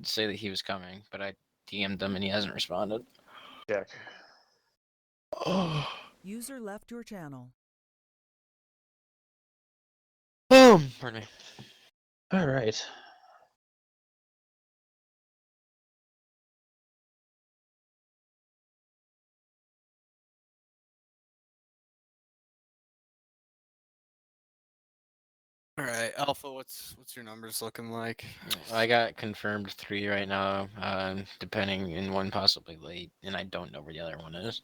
say that he was coming, but I DM'd him and he hasn't responded. Check. Oh, User left your channel. pardon me. All right. All right, Alpha. What's your numbers looking like? I got confirmed 3 right now, depending in one possibly late, and I don't know where the other one is.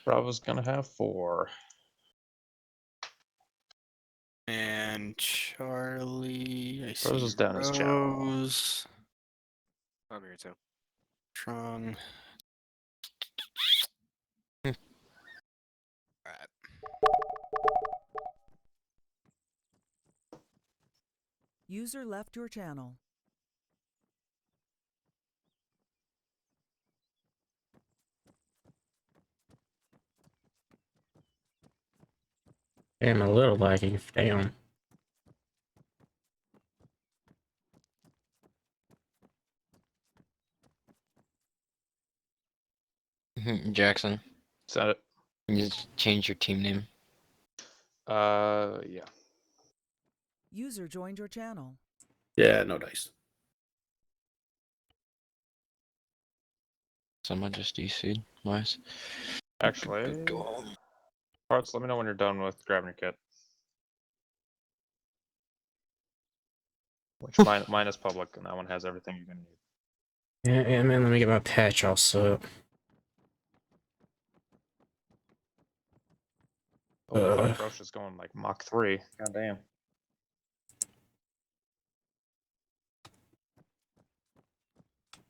Bravo's gonna have 4. And Charlie, I see Rose is down his channel. Rose. I'm here too. Trung. Hmm. Alright. User left your channel. Damn, a little laggy. Damn. Jackson, Is that it? you just change your team name. Yeah. User joined your channel. Yeah, no dice. Someone just DC'd. Nice. Actually, Parts, let me know when you're done with grabbing your kit. Which mine is public, and that one has everything you're gonna need. Yeah, man, let me get my patch also. Oh, fuck, Roche is going like Mach 3. God damn.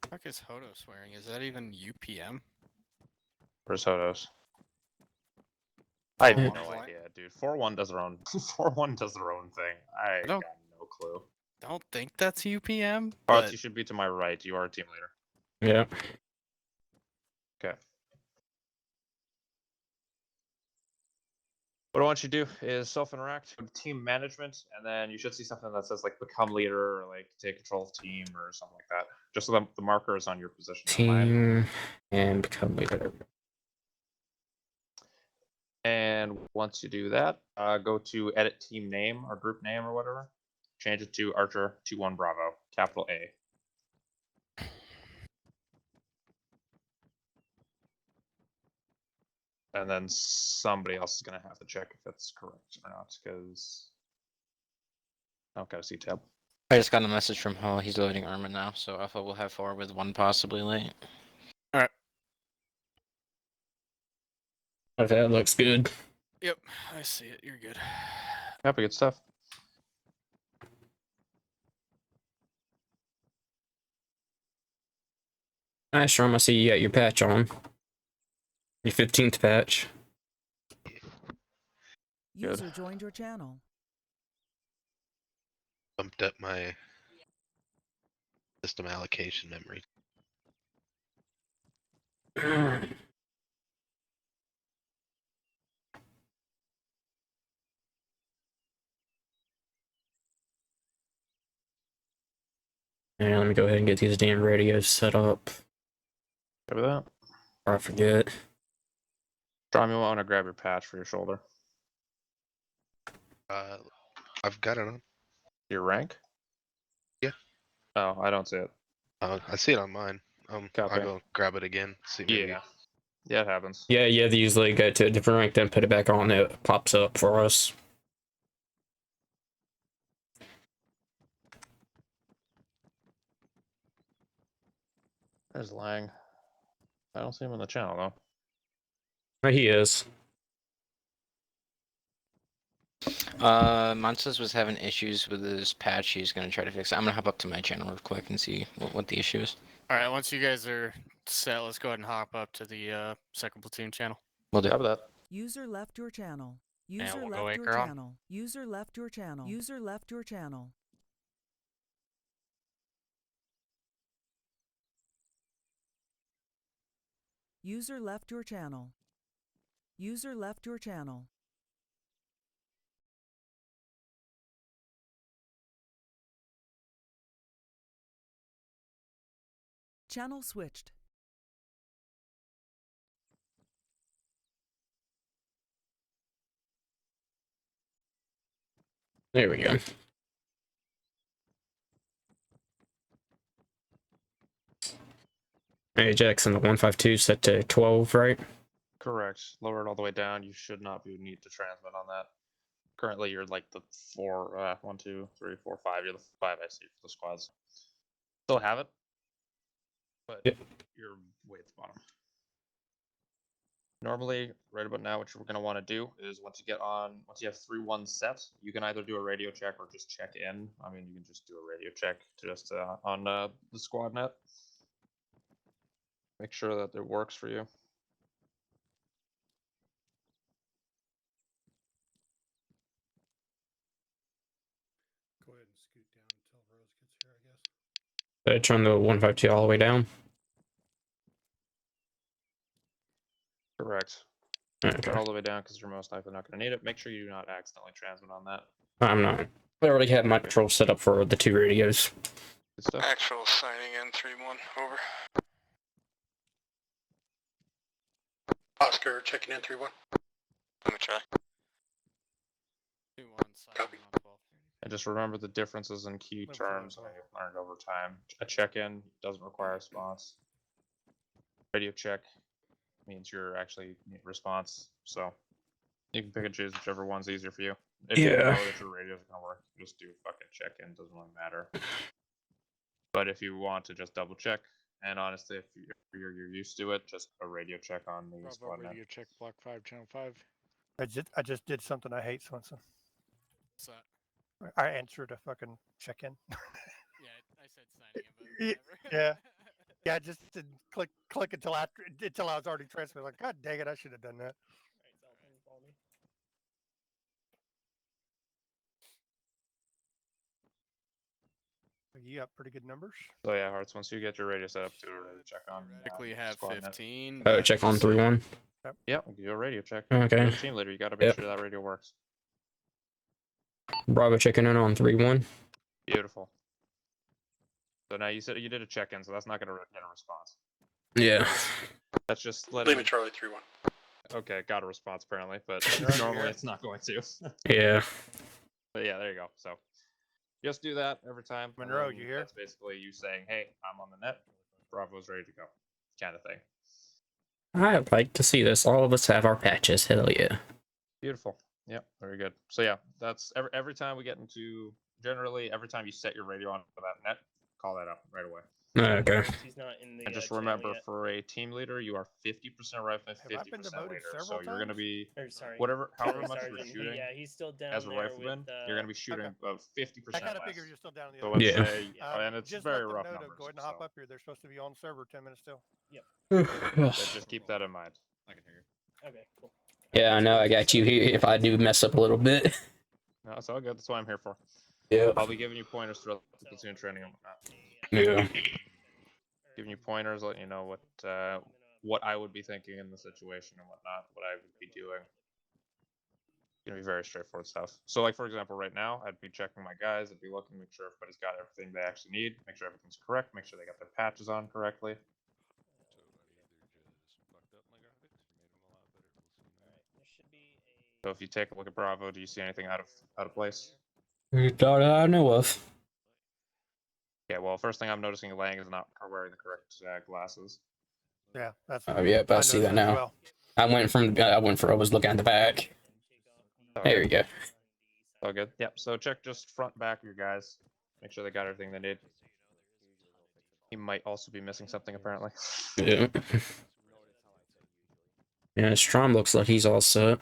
Fuck is Hodo swearing? Is that even UPM? Where's Hodos? I have Oh, no what? idea, dude. 4-1 does their own 4-1 does their own thing. I don't- got no clue. Don't think that's UPM. Parts, But you should be to my right. You are a team leader. Yeah. Okay. What I want you to do is self-interact with team management, and then you should see something that says like become leader or like take control of team or something like that. Just so the marker is on your position. not mine. Team and become leader. And once you do that, go to edit team name or group name or whatever. Change it to Archer 21 Bravo, capital A. And then somebody else is going to have to check if it's correct or not, because I don't got a C tab. I just got a message from Ho. He's loading Arma now, so Alpha will have 4 with 1 possibly late. If that looks good. yep, I see it. You're good. Yep, good stuff. Nice, Rom. I see you got your patch on. Your 15th patch. User joined your channel. Bumped up my system allocation memory. And let me go ahead and get these damn radios set up. Over that. Or I forget. Drum, you want to grab your patch for your shoulder. I've got it on. Your rank? Yeah. Oh, I don't see it. I see it on mine. I'll Copy. go grab it again. See maybe. Yeah. Yeah, it happens. Yeah, they usually go to a different rank, then put it back on. It pops up for us. There's Lang. I don't see him in the channel, though. But he is. Monsters was having issues with his patch. He's gonna try to fix it. I'm gonna hop up to my channel real quick and see what the issue is. All right, once you guys are set, let's go ahead and hop up to the second platoon channel. We'll do. Grab that. User left your channel. And User we'll go left your anchor on. channel. User left your channel. User left your channel. User left your channel. User left your channel. Channel switched. There we go. Hey, Jackson, the 152 set to 12, right? Correct. Lower it all the way down. You should not need to transmit on that. Currently, you're like the 4, 1, 2, 3, 4, 5. You're the 5 I see for the squads. Still have it, but Yep. you're way at the bottom. Normally, right about now, what you're going to want to do is once you have 3-1 set, you can either do a radio check or just check in. I mean, you can just do a radio check just on the squad net. Make sure that it works for you. Go ahead and scoot down until Rose gets here, I guess. Turn the 152 all the way down. Correct. Okay. Turn all the way down because you're most likely not going to need it. Make sure you do not accidentally transmit on that. I'm not. I already have my control set up for the 2 radios. Good stuff. Actual signing in 3-1, over. Oscar checking in 3-1. Let me try. 2-1, signing on 12. And just remember the differences in key No terms problem. that you've learned over time. A check-in doesn't require a response. Radio check means you're actually need a response. So you can pick and choose whichever one's easier for you. If you know that your radios are gonna work, just do fucking check-in. Doesn't really matter. But if you want to just double check, and honestly, if you're used to it, just a radio check on the squad net. Radio check, block 5, channel 5. I just did something I hate, Swenson. What's that? I answered a fucking check-in. Yeah, I said signing in, but whatever. Yeah. Yeah, I just didn't click until I was already transmitting. Like, God dang it, I should have done that. You got pretty good numbers. So yeah, Hearts, once you get your radio set up, do a radio check on Theoretically have squad net. 15. Oh, but check on just- 3-1. Yeah, do a radio check. Okay. You're the team leader, you got to make Yep. sure that radio works. Bravo checking in on 3-1. Beautiful. So now you said you did a check-in, so that's not going to get a response. Yeah. That's just let Leave it. it Charlie 3-1. Okay, got a response apparently, but You're on normally here. it's not going to. Yeah. But yeah, there you go. So just do that every time. and Monroe, then you here? That's basically you saying, "Hey, I'm on the net. Bravo's ready to go," kind of thing. I'd like to see this. All of us have our patches. Hell yeah. Beautiful. Yep, very good. So yeah, that's every time we get into generally every time you set your radio on for that net, call that up right away. Okay. He's not in the, And just channel remember, yet. for a team leader, you are 50% rifleman, Have I been 50% demoted leader. So several you're going to times? be Or, sorry, whatever, however sorry, much Sergeant. you're shooting Yeah, he's still down as a there rifleman, with, you're going to be shooting about 50% I kind of less. figured you're still down in the So other let's Yeah. say, and it's just very let them rough know to numbers. go ahead and hop so up here. They're supposed to be on server 10 minutes still. just keep that in mind. I can hear you. Okay, cool. Yeah, I know. I got you here if I do mess up a little bit. No, it's all good. That's what I'm here for. Yeah. I'll be giving you pointers throughout the platoon training and whatnot. Yeah. Giving you pointers, letting you know what I would be thinking in the situation and whatnot, what I would be doing. Gonna be very straightforward stuff. So, like for example, right now, I'd be checking my guys. I'd be looking, make sure everybody's got everything they actually need. Make sure everything's correct. Make sure they got their patches on correctly. So, if you take a look at Bravo, do you see anything out of place? Not that I know of. Yeah. Well, first thing I'm noticing, Lang is not wearing the correct glasses. Yeah, that's. Oh, yep, I see noticed that as now. well. I was looking at the back. There you go. All good. Yep. So check just front back of your guys. Make sure they got everything they need. He might also be missing something apparently. Yeah. Yeah, Strom looks like he's all set.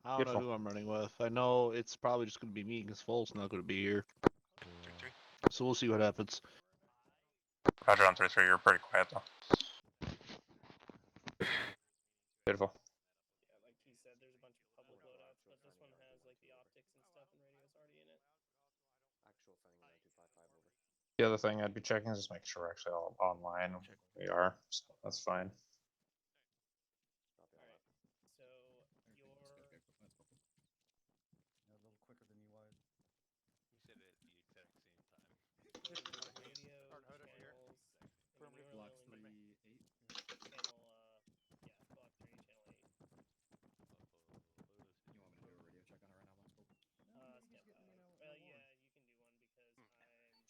I don't Beautiful. know who I'm running with. I know it's probably just going to be me because Vol's not going to be here. So we'll see what happens. Roger on 3-3. You're pretty quiet though. Beautiful. Yeah, like he said, there's a bunch of public loadouts, but this one has like the optics and stuff and radios already in it. The other thing I'd be checking is just make sure we're actually all online. We are, so that's fine. So your radio channels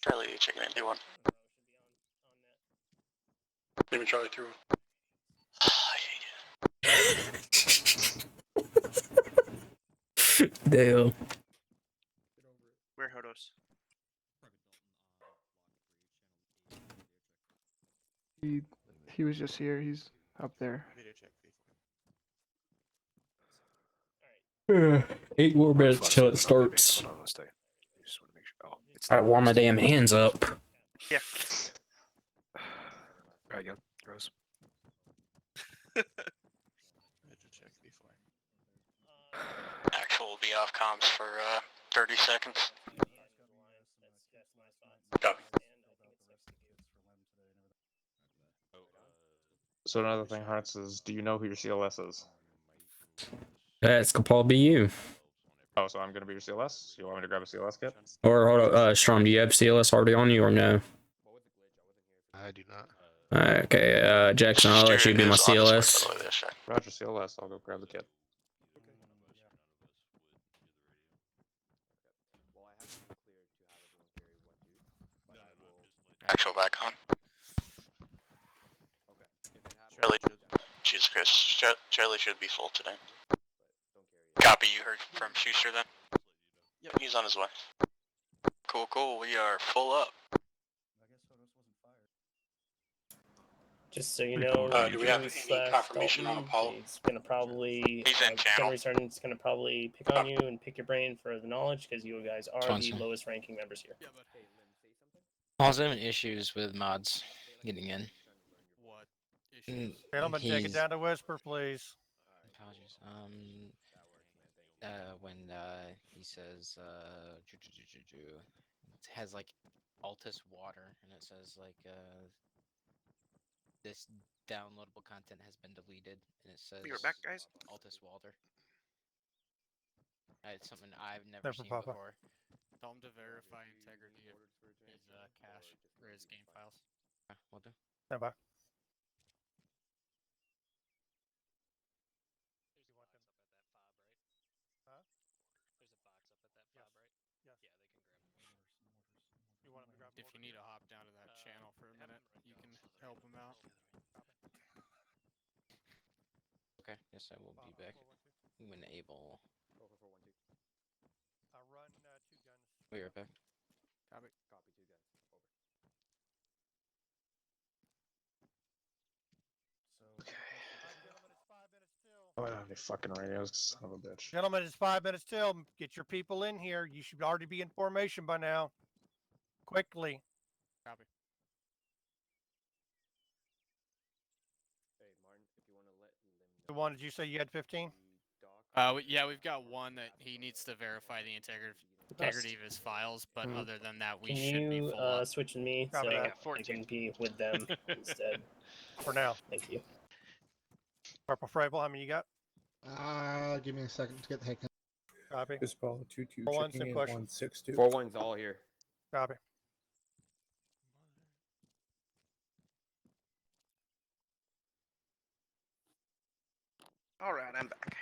Charlie, checking in, D1. Leaving Charlie through. Damn. Where Hodos? He was just here. He's up there. Video check. 8 more minutes till it starts. Hold on, let's stay. Just want to make sure. Oh, it's I warm my damn hands up. Yeah. Alright, go. Rose. Actual will be off comms for 30 seconds. Copy. So another thing, Hearts, is do you know who your CLS is? That's could probably be you. Oh, so I'm gonna be your CLS? You want me to grab a CLS kit? Or hold up, Strom, do you have CLS already on you or no? I do not. Okay, Jackson, I'll let you be my CLS. Roger, CLS. I'll go grab the kit. Actual back on. Charlie, Jesus Christ, Charlie should be full today. Copy, you heard from Schuster then? Yep, he's on his way. Cool, cool, we are full up. Just so you know, Do we have any confirmation on Dalton, Apollo? He's gonna probably. He's in channel. Sergeant's gonna probably pick on you and pick your brain for the knowledge because you guys are the Sponsor. lowest ranking members here. Also having issues with mods getting in. What Mm, issues? Gentlemen, take it he's- down to whisper, please. Apologies. When he says it has like Altus water, and it says like this downloadable content has been deleted, and it says Be right back, guys. Altus water. It's something I've never Never seen Papa. before. Tell him to verify integrity of his cache or his game files. Will do. Stand by. If you need to hop down to that channel for a minute, you can help him out. Okay, yes, I will be back when able. Run 2 guns. Be right back. Copy. Oh, I don't have any fucking radios, son of a bitch. Gentlemen, it's 5 minutes till. Get your people in here. You should already be in formation by now. Quickly. Copy. The one, did you say you had 15? Yeah, we've got one that he needs to verify the integrity of his files, but other than that, we Can should be you full up. switch with me Copy so that. I can be with them instead? For now. Thank you. Purple Frable, how many you got? Give me a second to get the heck. Copy. This ball 2-2 4-1, checking same in question. 162. 4-1's all here. Copy. All right, I'm back.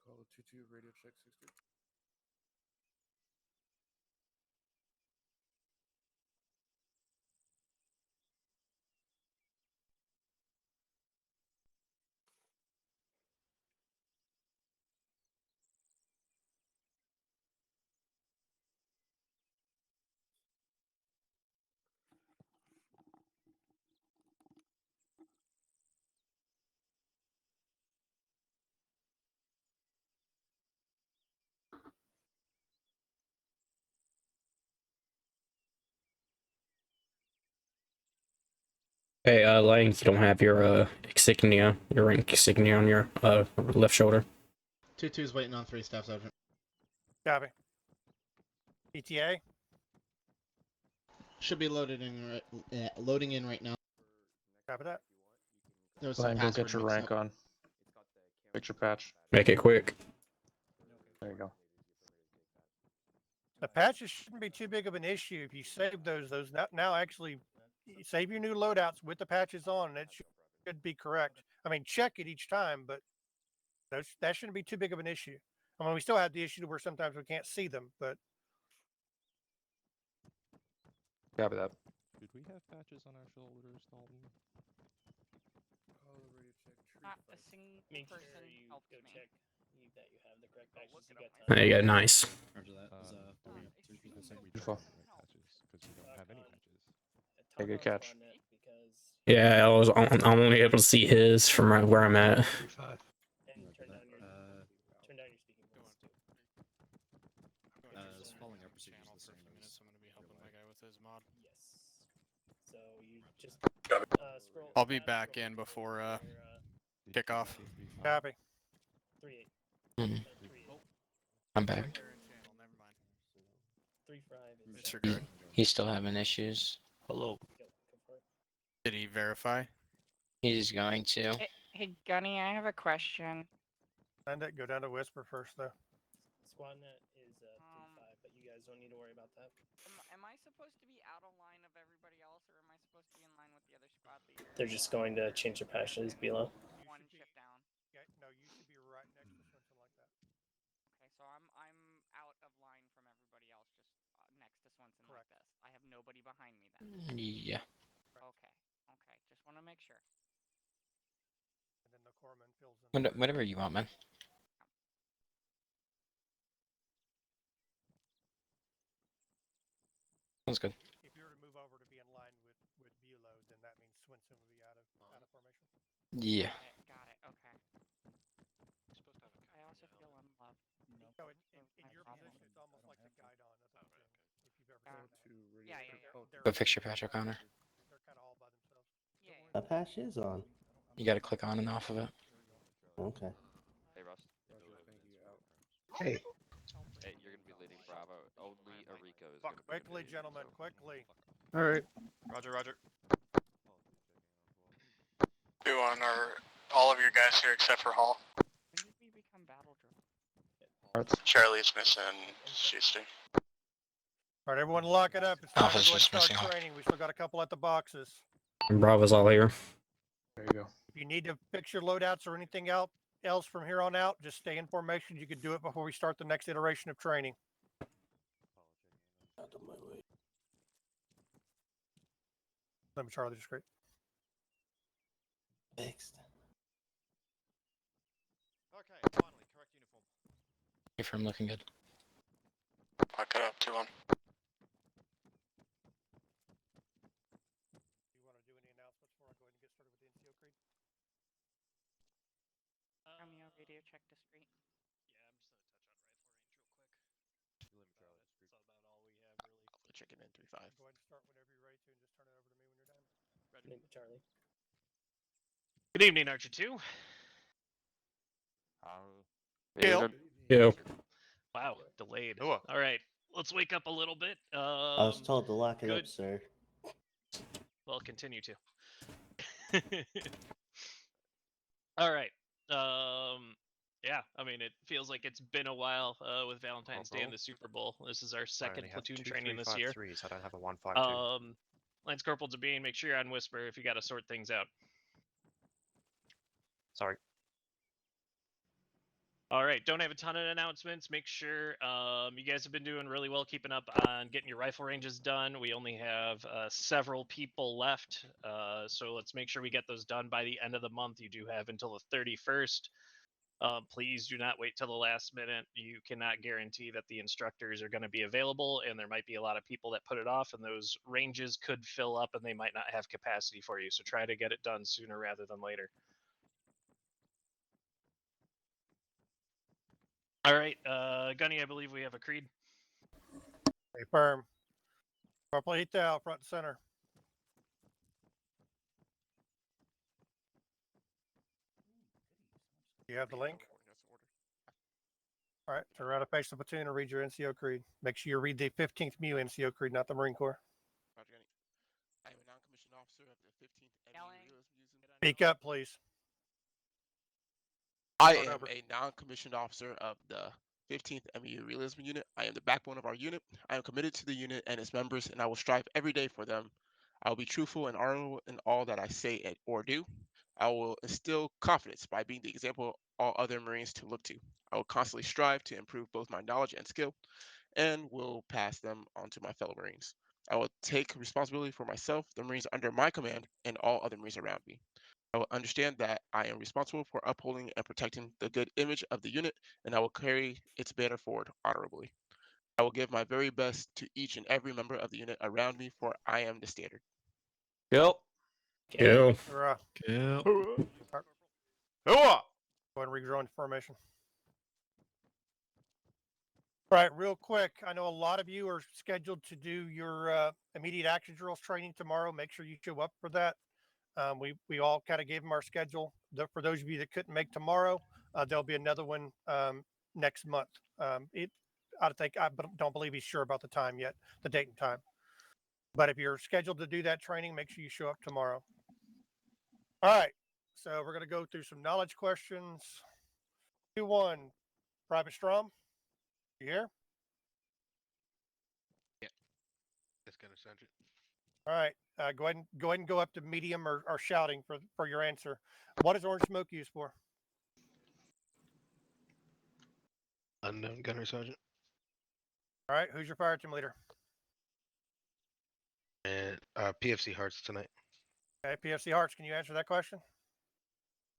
Call 2-2 radio check 60. Hey, Lang, you don't have your insignia, your rank insignia on your left shoulder. 2-2's waiting on 3 staff sergeant. Copy. PTA? Should be loaded in loading in right now. Copy that. There was Go ahead some and go password get your mix rank up. on. Picture patch. Make it quick. There you go. The patches shouldn't be too big of an issue if you save those now actually save your new loadouts with the patches on, and it should be correct. I mean, check it each time, but that shouldn't be too big of an issue. I mean, we still have the issue where sometimes we can't see them, but Copy that. Did we have patches on our shoulders, Dalton? Not a single Make sure person you helped go me. check that you have the correct patches. You got time. There you go. Nice. Beautiful. Because we don't have any patches. Hey, good catch. Yeah, I'm only able to see his from right where I'm at. 3-5. And turn down your speaking voice too. Following our procedures the same as I'm gonna be helping my guy with his mod. Yes. So you just scroll. I'll be back in before kickoff. copy. 3-8. Mhm. 3-8. I'm back. Channel, never mind. 3-5. It's good. He's still having issues. Hello. Go for it. Did he verify? He's going to. Hey, Gunny, I have a question. Go down to Whisper first, though. SquadNet is 3-5, but you guys don't need to worry about that. Am I supposed to be out of line of everybody else, or am I supposed to be in line with the other squad leaders? They're just going to change their patches below. One ship down. Yeah, no, you should be right next to something like that. Okay, so I'm out of line from everybody else, just next to Swenson like this. I have nobody behind me then. Yeah. Okay, just want to make sure. And then the corpsman fills in. Whatever you want, man. Sounds good. If you were to move over to be in line with Bulow, then that means Swinson would be out of formation. Yeah. Got it. Okay. I also feel unloved. No, in your position, it's almost like the guidon of the platoon. If you've ever seen that. Yeah. Go fix your patch, O'Connor. They're kind of all by themselves. Yeah. That patch is on. You gotta click on and off of it. Okay. Hey, Rust. Hey. Hey, you're gonna be leading Bravo. Only Arico is Fuck, quickly, gentlemen, quickly. All right. Roger. Who on all of your guys here except for Hall? When did we become battle drill? Charlie's missing Schuster. All right, everyone lock it up. It's time to go Alpha's ahead and just start missing off. training. We still got a couple at the boxes. Bravo's all here. There you go. If you need to fix your loadouts or anything else from here on out, just stay in formation. You can do it before we start the next iteration of training. Let me Charlie discreet. Fixed. Okay, finally, correct uniform. Uniform looking good. Lock it up, 2-1. Do you want to do any announcements before I go ahead and get started with the NCO creed? Romeo, radio check discreet. Yeah, I'm just gonna touch on rifle range real quick. That's about all we have really. I'll put chicken in 3-5. Go ahead and start whenever you're ready to, and just turn it over to me when you're done. Ready, Charlie. Good evening, Archer 2. Yo. Wow, delayed. All right, let's wake up a little bit. I was told to lock it good. up, sir. Well, continue to. All right. Yeah, I mean, it feels like it's been a while with Valentine's Day and the Super Bowl. This is our second platoon training this year. I don't have a 152. Lance Corporal Sabine, make sure you're on Whisper if you got to sort things out. Sorry. All right, don't have a ton of announcements. Make sure you guys have been doing really well keeping up on getting your rifle ranges done. We only have several people left, so let's make sure we get those done by the end of the month. You do have until the 31st. Please do not wait till the last minute. You cannot guarantee that the instructors are going to be available, and there might be a lot of people that put it off, and those ranges could fill up, and they might not have capacity for you. So try to get it done sooner rather than later. All right, Gunny, I believe we have a creed. Hey, firm. Corporal Ito, front and center. You have the link? All right, turn around and face the platoon and read your NCO creed. Make sure you read the 15th MU NCO creed, not the Marine Corps. I am a non-commissioned officer of the 15th Yelling. Speak up, please. I Start am over. a non-commissioned officer of the 15th MEU Realism Unit. I am the backbone of our unit. I am committed to the unit and its members, and I will strive every day for them. I will be truthful and honorable in all that I say or do. I will instill confidence by being the example all other Marines to look to. I will constantly strive to improve both my knowledge and skill, and will pass them on to my fellow Marines. I will take responsibility for myself, the Marines under my command, and all other Marines around me. I will understand that I am responsible for upholding and protecting the good image of the unit, and I will carry its banner forward honorably. I will give my very best to each and every member of the unit around me, for I am the standard. Yep. Yo. Hurrah. Yeah. Go Hurrah! ahead and rejoin formation. All right, real quick. I know a lot of you are scheduled to do your immediate action drills training tomorrow. Make sure you show up for that. We all kind of gave them our schedule. For those of you that couldn't make tomorrow, there'll be another one next month. I don't believe he's sure about the time yet, the date and time. But if you're scheduled to do that training, make sure you show up tomorrow. All right, so we're going to go through some knowledge questions. 2-1, Private Strom, you here? Yeah. Yes, Gunner Sergeant. All right, go ahead and go up to medium or shouting for your answer. What is orange smoke used for? Unknown Gunner Sergeant. All right, who's your fire team leader? And PFC Hearts tonight. Okay, PFC Hearts, can you answer that question?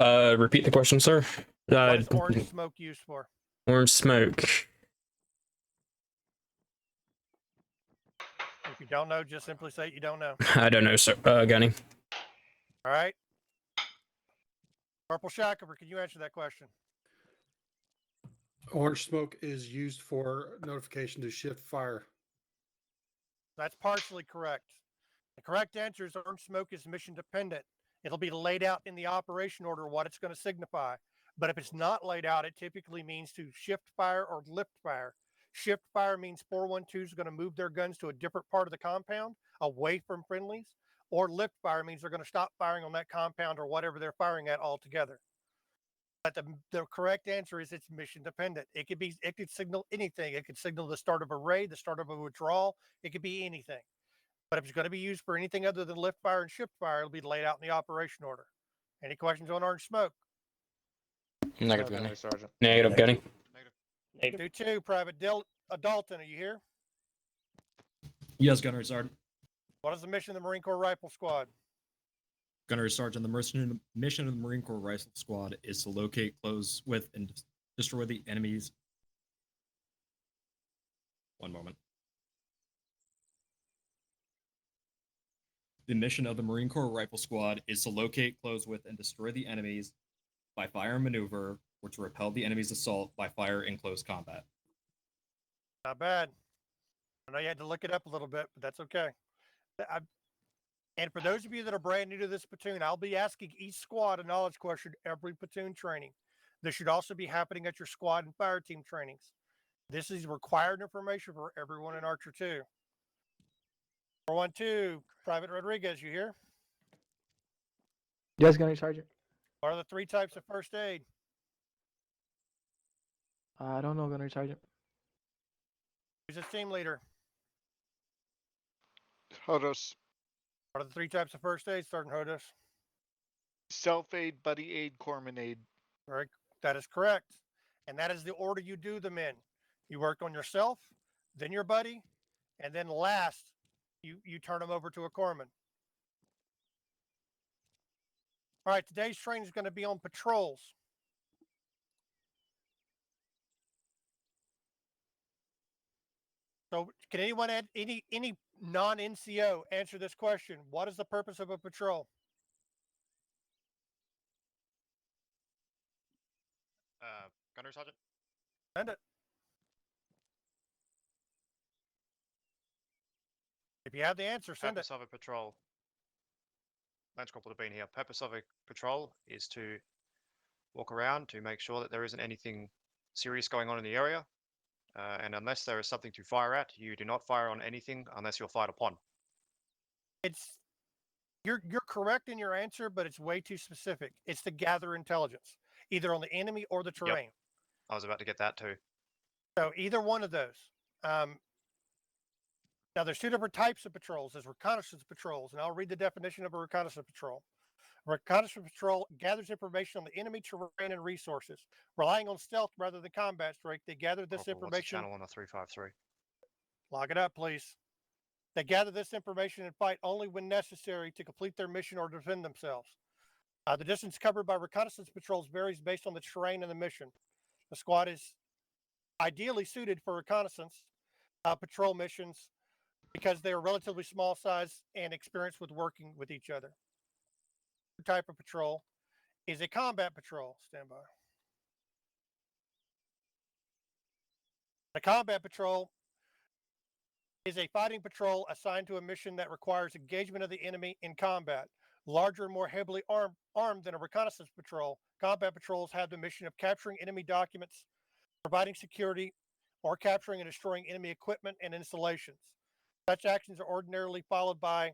Repeat the question, sir. What is orange smoke used for? Orange smoke. If you don't know, just simply say you don't know. I don't know, sir. Gunny. All right. Purple Shackover, can you answer that question? Orange smoke is used for notification to shift fire. That's partially correct. The correct answer is orange smoke is mission dependent. It'll be laid out in the operation order what it's going to signify. But if it's not laid out, it typically means to shift fire or lift fire. Shift fire means 412 is going to move their guns to a different part of the compound, away from friendlies. Or lift fire means they're going to stop firing on that compound or whatever they're firing at altogether. But the correct answer is it's mission dependent. It could signal anything. It could signal the start of a raid, the start of a withdrawal. It could be anything. But if it's going to be used for anything other than lift fire and shift fire, it'll be laid out in the operation order. Any questions on orange smoke? Negative, Gunny. Sergeant. Negative, Gunny. 2-2, Private Dalton, are you here? Yes, Gunnery Sergeant. What is the mission of the Marine Corps Rifle Squad? Gunnery Sergeant, the mission of the Marine Corps Rifle Squad is to locate, close with, and destroy the enemies. One moment. The mission of the Marine Corps Rifle Squad is to locate, close with, and destroy the enemies by fire and maneuver, or to repel the enemy's assault by fire in close combat. Not bad. I know you had to look it up a little bit, but that's okay. And for those of you that are brand new to this platoon, I'll be asking each squad a knowledge question every platoon training. This should also be happening at your squad and fire team trainings. This is required information for everyone in Archer 2. 412, Private Rodriguez, you here? Yes, Gunnery Sergeant. What are the 3 types of first aid? I don't know, Gunnery Sergeant. Who's his team leader? Hodos. What are the 3 types of first aid, Sergeant Hodos? Self-aid, buddy aid, corpsman aid. Right, that is correct. And that is the order you do them in. You work on yourself, then your buddy, and then last, you turn them over to a corpsman. All right, today's training is going to be on patrols. So can anyone add any non-NCO answer this question? What is the purpose of a patrol? Gunner Sergeant. Send it. If you have the answer, send Purpose it. of a patrol. Lance Corporal to be here. Purpose of a patrol is to walk around to make sure that there isn't anything serious going on in the area. And unless there is something to fire at, you do not fire on anything unless you're fired upon. You're correct in your answer, but it's way too specific. It's to gather intelligence. either on the enemy or the terrain. I was about to get that too. So either one of those. Now there's two different types of patrols. There's reconnaissance patrols, and I'll read the definition of a reconnaissance patrol. A reconnaissance patrol gathers information on the enemy terrain and resources. Relying on stealth rather than combat strength, they gather this Corporal, what's the information. channel on a 353? Lock it up, please. They gather this information and fight only when necessary to complete their mission or defend themselves. The distance covered by reconnaissance patrols varies based on the terrain and the mission. The squad is ideally suited for reconnaissance patrol missions because they are relatively small size and experienced with working with each other. The type of patrol is a combat patrol. Stand by. A combat patrol is a fighting patrol assigned to a mission that requires engagement of the enemy in combat. Larger and more heavily armed than a reconnaissance patrol, combat patrols have the mission of capturing enemy documents, providing security, or capturing and destroying enemy equipment and installations. Such actions are ordinarily followed by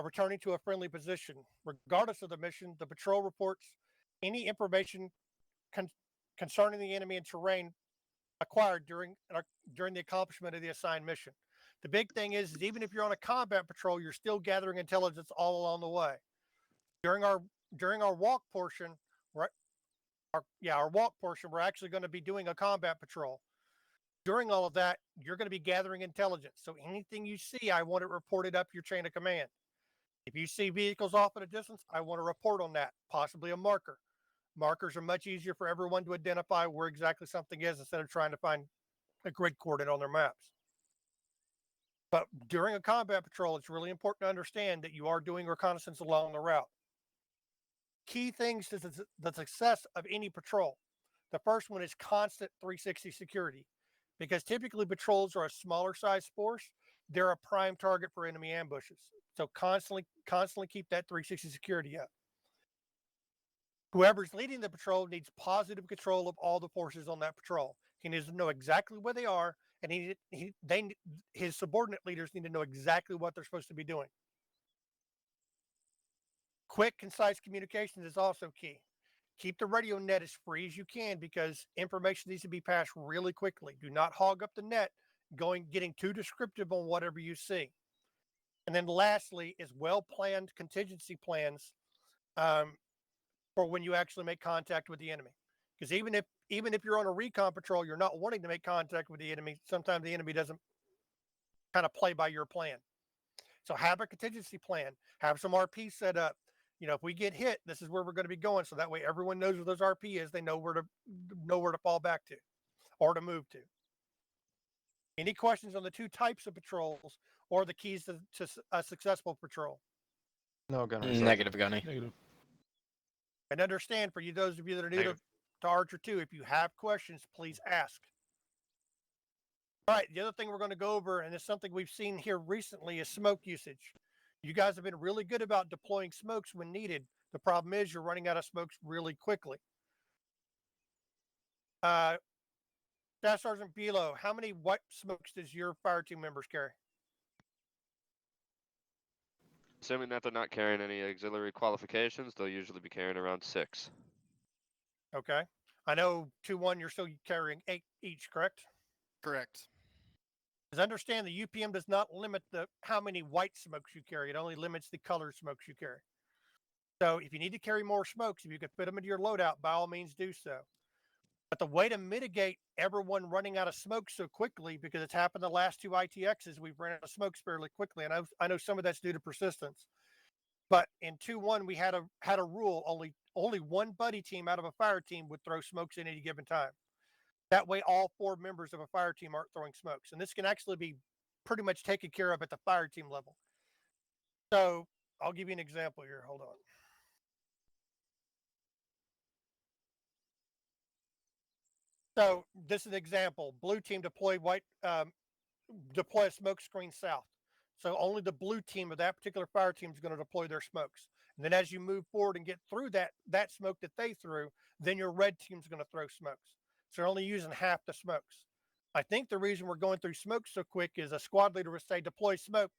returning to a friendly position. Regardless of the mission, the patrol reports any information concerning the enemy and terrain acquired during the accomplishment of the assigned mission. The big thing is even if you're on a combat patrol, you're still gathering intelligence all along the way. During our walk portion, our walk portion, we're actually going to be doing a combat patrol. During all of that, you're going to be gathering intelligence. So anything you see, I want it reported up your chain of command. If you see vehicles off at a distance, I want to report on that, possibly a marker. Markers are much easier for everyone to identify where exactly something is instead of trying to find a grid coordinate on their maps. But during a combat patrol, it's really important to understand that you are doing reconnaissance along the route. Key things to the success of any patrol. The first one is constant 360 security, because typically patrols are a smaller size force. They're a prime target for enemy ambushes. So constantly keep that 360 security up. Whoever's leading the patrol needs positive control of all the forces on that patrol. He needs to know exactly where they are, and his subordinate leaders need to know exactly what they're supposed to be doing. Quick, concise communication is also key. Keep the radio net as free as you can because information needs to be passed really quickly. Do not hog up the net getting too descriptive on whatever you see. And then lastly is well-planned contingency plans for when you actually make contact with the enemy. Because even if you're on a recon patrol, you're not wanting to make contact with the enemy. Sometimes the enemy doesn't kind of play by your plan. So have a contingency plan. Have some RP set up. You know, if we get hit, this is where we're going to be going. So that way everyone knows where those RP is. They know where to fall back to or to move to. Any questions on the two types of patrols or the keys to a successful patrol? No, Gunnery. Negative, Gunny. Negative. And understand, for those of you that are new to Archer 2, if you have questions, please ask. All right, the other thing we're going to go over, and it's something we've seen here recently, is smoke usage. You guys have been really good about deploying smokes when needed. The problem is you're running out of smokes really quickly. Staff Sergeant Bilo, how many white smokes does your fire team members carry? Assuming that they're not carrying any auxiliary qualifications, they'll usually be carrying around 6. Okay. I know 2-1, you're still carrying 8 each, correct? Correct. Because understand the UPM does not limit how many white smokes you carry. It only limits the colored smokes you carry. So if you need to carry more smokes, if you could fit them into your loadout, by all means do so. But the way to mitigate everyone running out of smoke so quickly, because it's happened the last 2 ITXs, we've run out of smokes fairly quickly. And I know some of that's due to persistence. But in 2-1, we had a rule, only one buddy team out of a fire team would throw smokes at any given time. That way, all 4 members of a fire team aren't throwing smokes. And this can actually be pretty much taken care of at the fire team level. So I'll give you an example here. Hold on. So this is an example. Blue team deploy a smoke screen south. So only the blue team of that particular fire team is going to deploy their smokes. And then as you move forward and get through that smoke that they threw, then your red team's going to throw smokes. So they're only using half the smokes. I think the reason we're going through smoke so quick is a squad leader would say deploy smoke,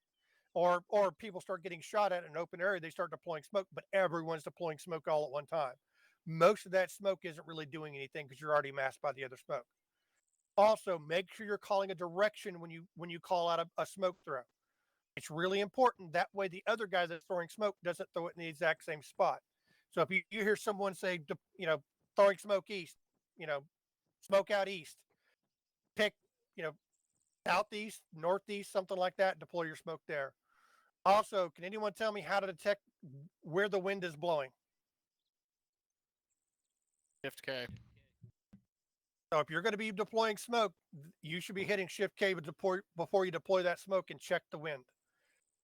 or people start getting shot at in an open area, they start deploying smoke, but everyone's deploying smoke all at one time. most of that smoke isn't really doing anything because you're already masked by the other smoke. Also, make sure you're calling a direction when you call out a smoke throw. It's really important. That way, the other guy that's throwing smoke doesn't throw it in the exact same spot. So if you hear someone say, throwing smoke east, smoke out east, pick, southeast, northeast, something like that, deploy your smoke there. Also, can anyone tell me how to detect where the wind is blowing? Shift K. So if you're going to be deploying smoke, you should be hitting Shift K before you deploy that smoke and check the wind.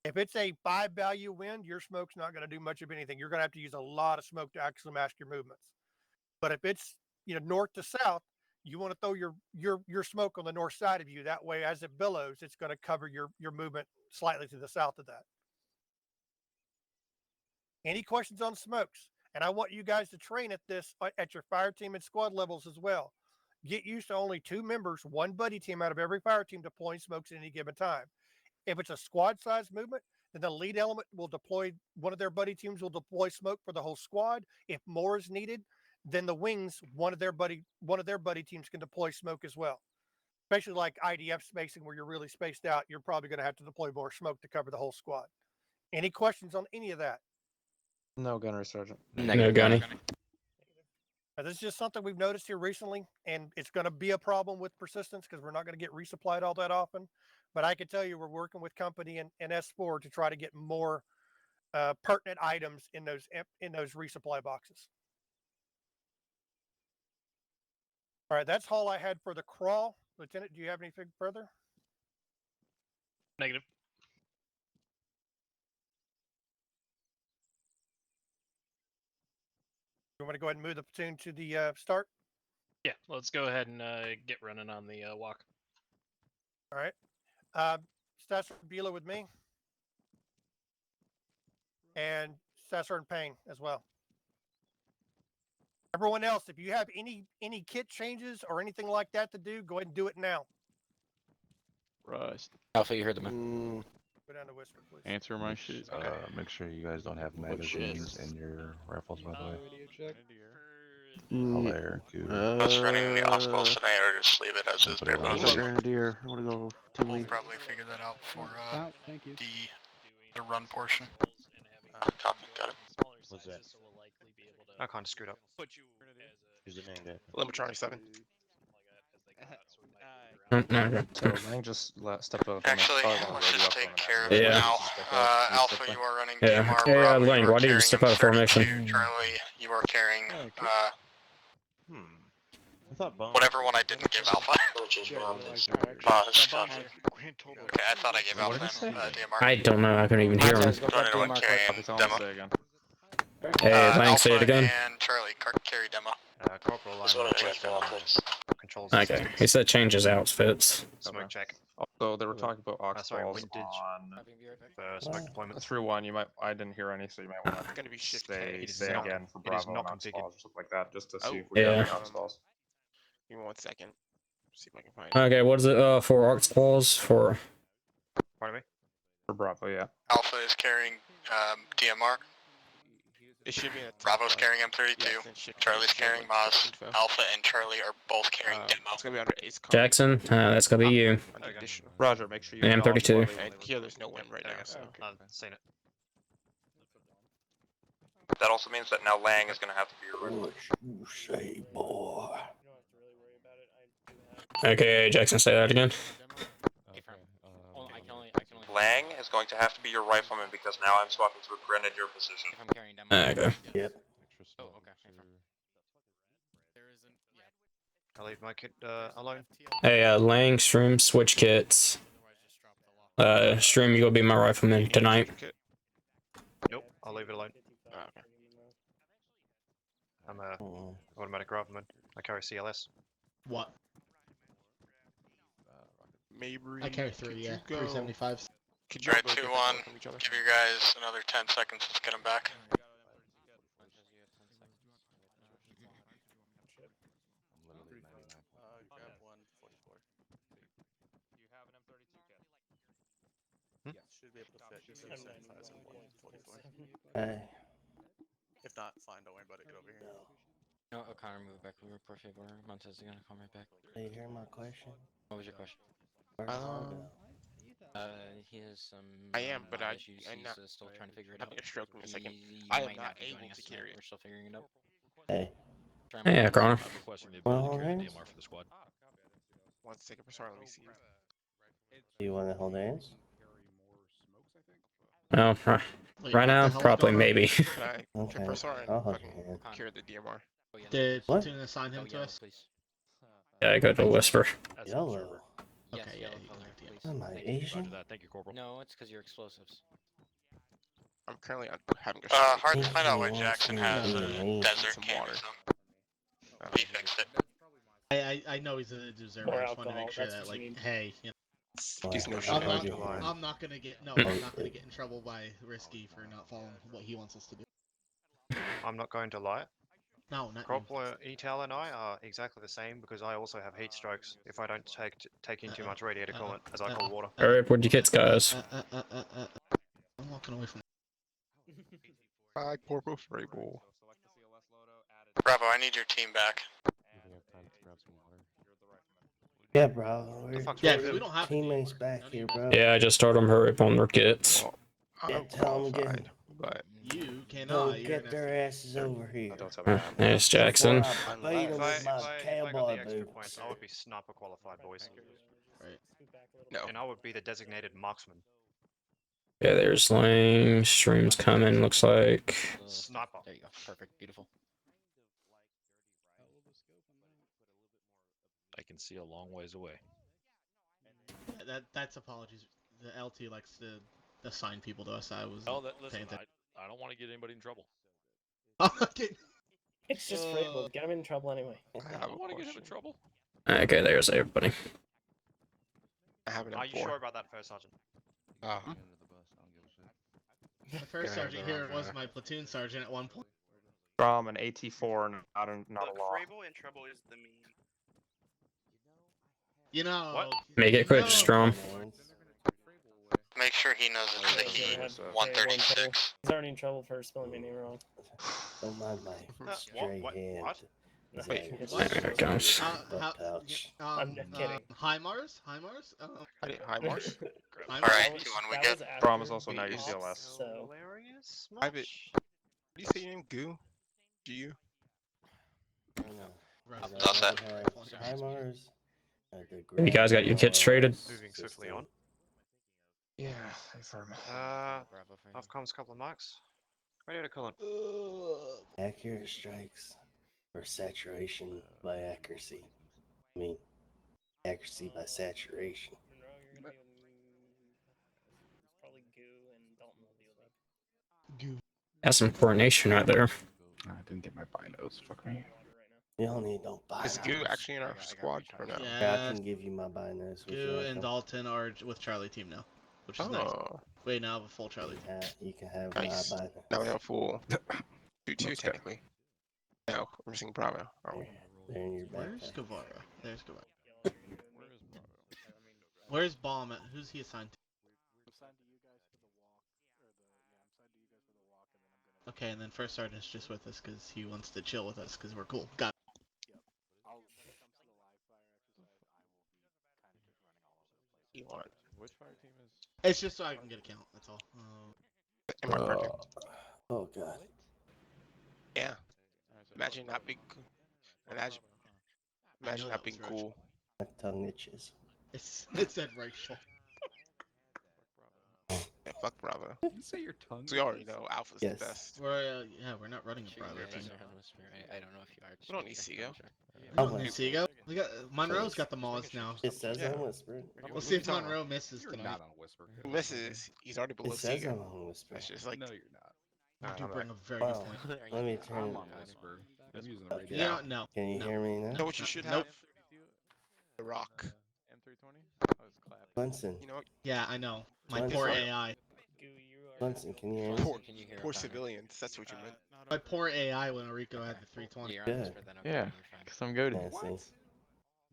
If it's a 5 value wind, your smoke's not going to do much of anything. You're going to have to use a lot of smoke to actually mask your movements. But if it's north to south, you want to throw your smoke on the north side of you. That way, as it billows, it's going to cover your movement slightly to the south of that. Any questions on smokes? And I want you guys to train at this at your fire team and squad levels as well. Get used to only 2 members, 1 buddy team out of every fire team deploying smokes at any given time. If it's a squad size movement, then the lead element will deploy, one of their buddy teams will deploy smoke for the whole squad. If more is needed, then the wings, one of their buddy teams can deploy smoke as well. Especially like IDF spacing where you're really spaced out, you're probably going to have to deploy more smoke to cover the whole squad. Any questions on any of that? No gunnery, Sergeant. No gunny. Now, this is just something we've noticed here recently, and it's going to be a problem with persistence because we're not going to get resupplied all that often. But I can tell you we're working with company and S4 to try to get more pertinent items in those resupply boxes. All right, that's all I had for the crawl. Lieutenant, do you have anything further? Negative. You want to go ahead and move the platoon to the start? Yeah, let's go ahead and get running on the walk. All right. Staff Bela with me. And Staff Sergeant Payne as well. Everyone else, if you have any kit changes or anything like that to do, go ahead and do it now. Rust. Alpha, you heard the man. Go down to Whisper, please. Answer my shit. Make sure you guys don't have magazines in your rifles, by the way. Mm, I was running the obstacle tonight, or just leave it as is. Bare bones. Grenadier, I want to go to We'll me. probably figure that out for Thank you. the run portion. Copy, got it. What's that? I kind of screwed up. Who's the main guy? Limatronic 7. No. So Lang just step up. Actually, let's just take care of it Yeah. now. Alpha, you are running Yeah. DMR. Hey, Bravo, Lang, you are why did you carrying step out of formation? M32. Charlie, you are carrying I thought Bones. whatever one I didn't give Alpha. Okay, I thought I gave Alpha DMR. I don't know. I couldn't even hear him. Don't anyone carrying demo. Hey, Lang, say it Alpha again. and Charlie carry demo. Corporal line. Controls. Okay. He said change his outfits. Smoke check. So they were talking about ox sorry, balls windage on for smoke deployment. through one. You might. I didn't hear any, so you might want to Gonna be shift say K. not- again for it is Bravo not and ox configured. balls or something like that, just to see Oh. if we have Yeah. any ox balls. Give me 1 second. See if I can find it. Okay, what is it for Ox Claws? For Pardon me? For Bravo, yeah. Alpha is carrying DMR. It should be a Bravo's carrying M32. Yes, and shift Charlie's K, carrying so Maz. info. Alpha and Charlie are both carrying demo. It's gonna be under Ace Con. Jackson? That's gonna be you. Under additional. Roger, make sure you. And acknowledge M32. what they And here there's no wind right now, so. I've seen it. That also means that now Lang is going to have to be your What you say, boy? Okay, Jackson, say that again. Lang is going to have to be your rifleman because now I'm swapping to a grenadier position. Okay. Yep. I'll leave my kit alone. Hey, Lang, Stream, switch kits. Stream, you gonna be my rifleman tonight. Nope, I'll leave it alone. Okay. I'm a automatic rifleman. I carry CLS. What? Mabry. I carry 3, yeah. 375s. Could you Alright, both get 2-1. from each other? Give you guys another 10 seconds to get him back. Hey. If not, fine, don't worry about it. Get over here. No, O'Connor, move back. We report favor. Montez is gonna come right back. Are you hearing my question? What was your question? Where's Aldo? He has some I am, but issues. I'm He's not still trying to figure it out. having a stroke in a second. He I am might not not be able joining us to tonight. carry it. We're still figuring it out. Hey. Hey, O'Connor. I'm requesting the Well, ability to carry the hands? DMR for the squad. 1 second, sorry, let me see. Do you want to hold hands? Well, right now, probably maybe. Can I Okay, press R and I'll hold fucking your hand. carry the DMR? Did What? Platoon assign him to us? Yeah, I go to Whisper. Yellow. Okay, yeah, yellow you color, can please. Am I Asian? Roger that. Thank you, Corporal. No, it's because you're explosives. I'm currently having a stroke. Hard to Think find he out why wants Jackson me has to be a an Asian. desert Some can water. or something. He fixed it. I know he's a deserver. More I just want to alcohol, make sure that's that, what you like, need. hey, you know, He's no Well, shit. I'm hold not, your hand. I'm not gonna get no, Hmm. I'm not gonna get in trouble by Risky for not following what he wants us to do. I'm not going to lie. No, not you. Corporal Etal and I are exactly the same because I also have heat strokes if I don't take in too much radiator coolant, as I call water. Alright, where'd you get, guys? I'm walking away from. Hi, Corporal Frable. Bravo, I need your team back. Yeah, bro. We're Yeah, 'cause we don't have teammates back here, bro. Yeah, I just told him hurry up on their kits. Well, Yeah, I'm tell them qualified, get, but You cannot. tell 'em You're get gonna their asses over here. Don't tell me that. There's Jackson. Before I beat 'em If with my I got the cowboy extra boots. points, I would be sniper qualified, boys. Right. no. And I would be the designated marksman. Yeah, there's Lang. Stream's coming, looks like. Sniper. There you go. Perfect. Beautiful. I can see a long ways away. That's apologies. The LT likes to assign people to us. I was. Oh, listen, I don't want to get anybody in trouble. Okay. It's just Frable. Get him in trouble anyway. I don't want to get him in trouble. Okay, there's everybody. I have an Are you M4. sure about that, First Sergeant? The first sergeant here was my platoon sergeant at one point. From an AT4, not a law. Frable in trouble is the meme. You know. What? Make it quick, Strom. Make sure he knows it's the He's E already in trouble. 136. He's already in trouble for spelling my name wrong. Don't mind my straight hand. What? Wait, There it goes. I'm kidding. Hi Mars. Hi Mars. Hi, Mars. Alright, you want we That good? was after Prom is also now we UCLS. lost, So Hilarious. Private. What do you say your name? Goo? G-U? That's that. Hi, Mars. Have you guys got your kits traded? Moving swiftly on. Yeah, confirm. Off comes a couple of marks. Radiator coolant. Accurate strikes or saturation by accuracy. I mean, accuracy by saturation. Monroe, you're gonna be probably Goo and Dalton will deal with that. That's some coordination right there. I didn't get my binos. Fuck me. You don't need no binos. Is Goo actually in our squad or no? Yeah, I can give you my binos. Goo and Dalton are with Charlie team now, which is nice. Wait, now I have a full Charlie team. You can have Nice. my binos. Now we have full 2-2 technically. No, we're missing Bravo. Are we? They're in your Where's backpack. Guevara? There's Guevara. Where's Bomb at? Who's he assigned to? Okay, and then first sergeant's just with us because he wants to chill with us because we're cool. Got it. You want? Which fire team is? It's just so I can get a count. That's all. In my project. Oh god. Yeah. Imagine not being cool. Imagine not being cool. My tongue itches. It said racial. Yeah, fuck Bravo. You say your tongue. So we already know Alpha's Yes. the best. We're we're not running a Bravo team. I don't know if you are. We don't need Seago. We don't need Seago. We got Monroe's got the Moz now. It says Yeah. on Whisper. We'll see if Monroe misses You're tonight. not on Whisper. Who misses? He's already below It says Seago. I'm on Whisper. That's just like No, you're not. You do bring a very Wow. good point. Let me turn I'm it. on Whisper. I'm using the Okay. radio. You know what? No. Can you hear me now? know what you should Nope. have? The Rock. M320? I was clapping. Bunsen. You know what? Yeah, I know. My Bunsen. poor AI. Goo, you are. Bunsen, can you hear me? Poor, Can you hear poor O'Connor? civilians. That's what you meant. My poor AI when Rico had the 320. You're on Good. Whisper then, okay, Yeah, you're fine. because I'm goaded. Yeah, see.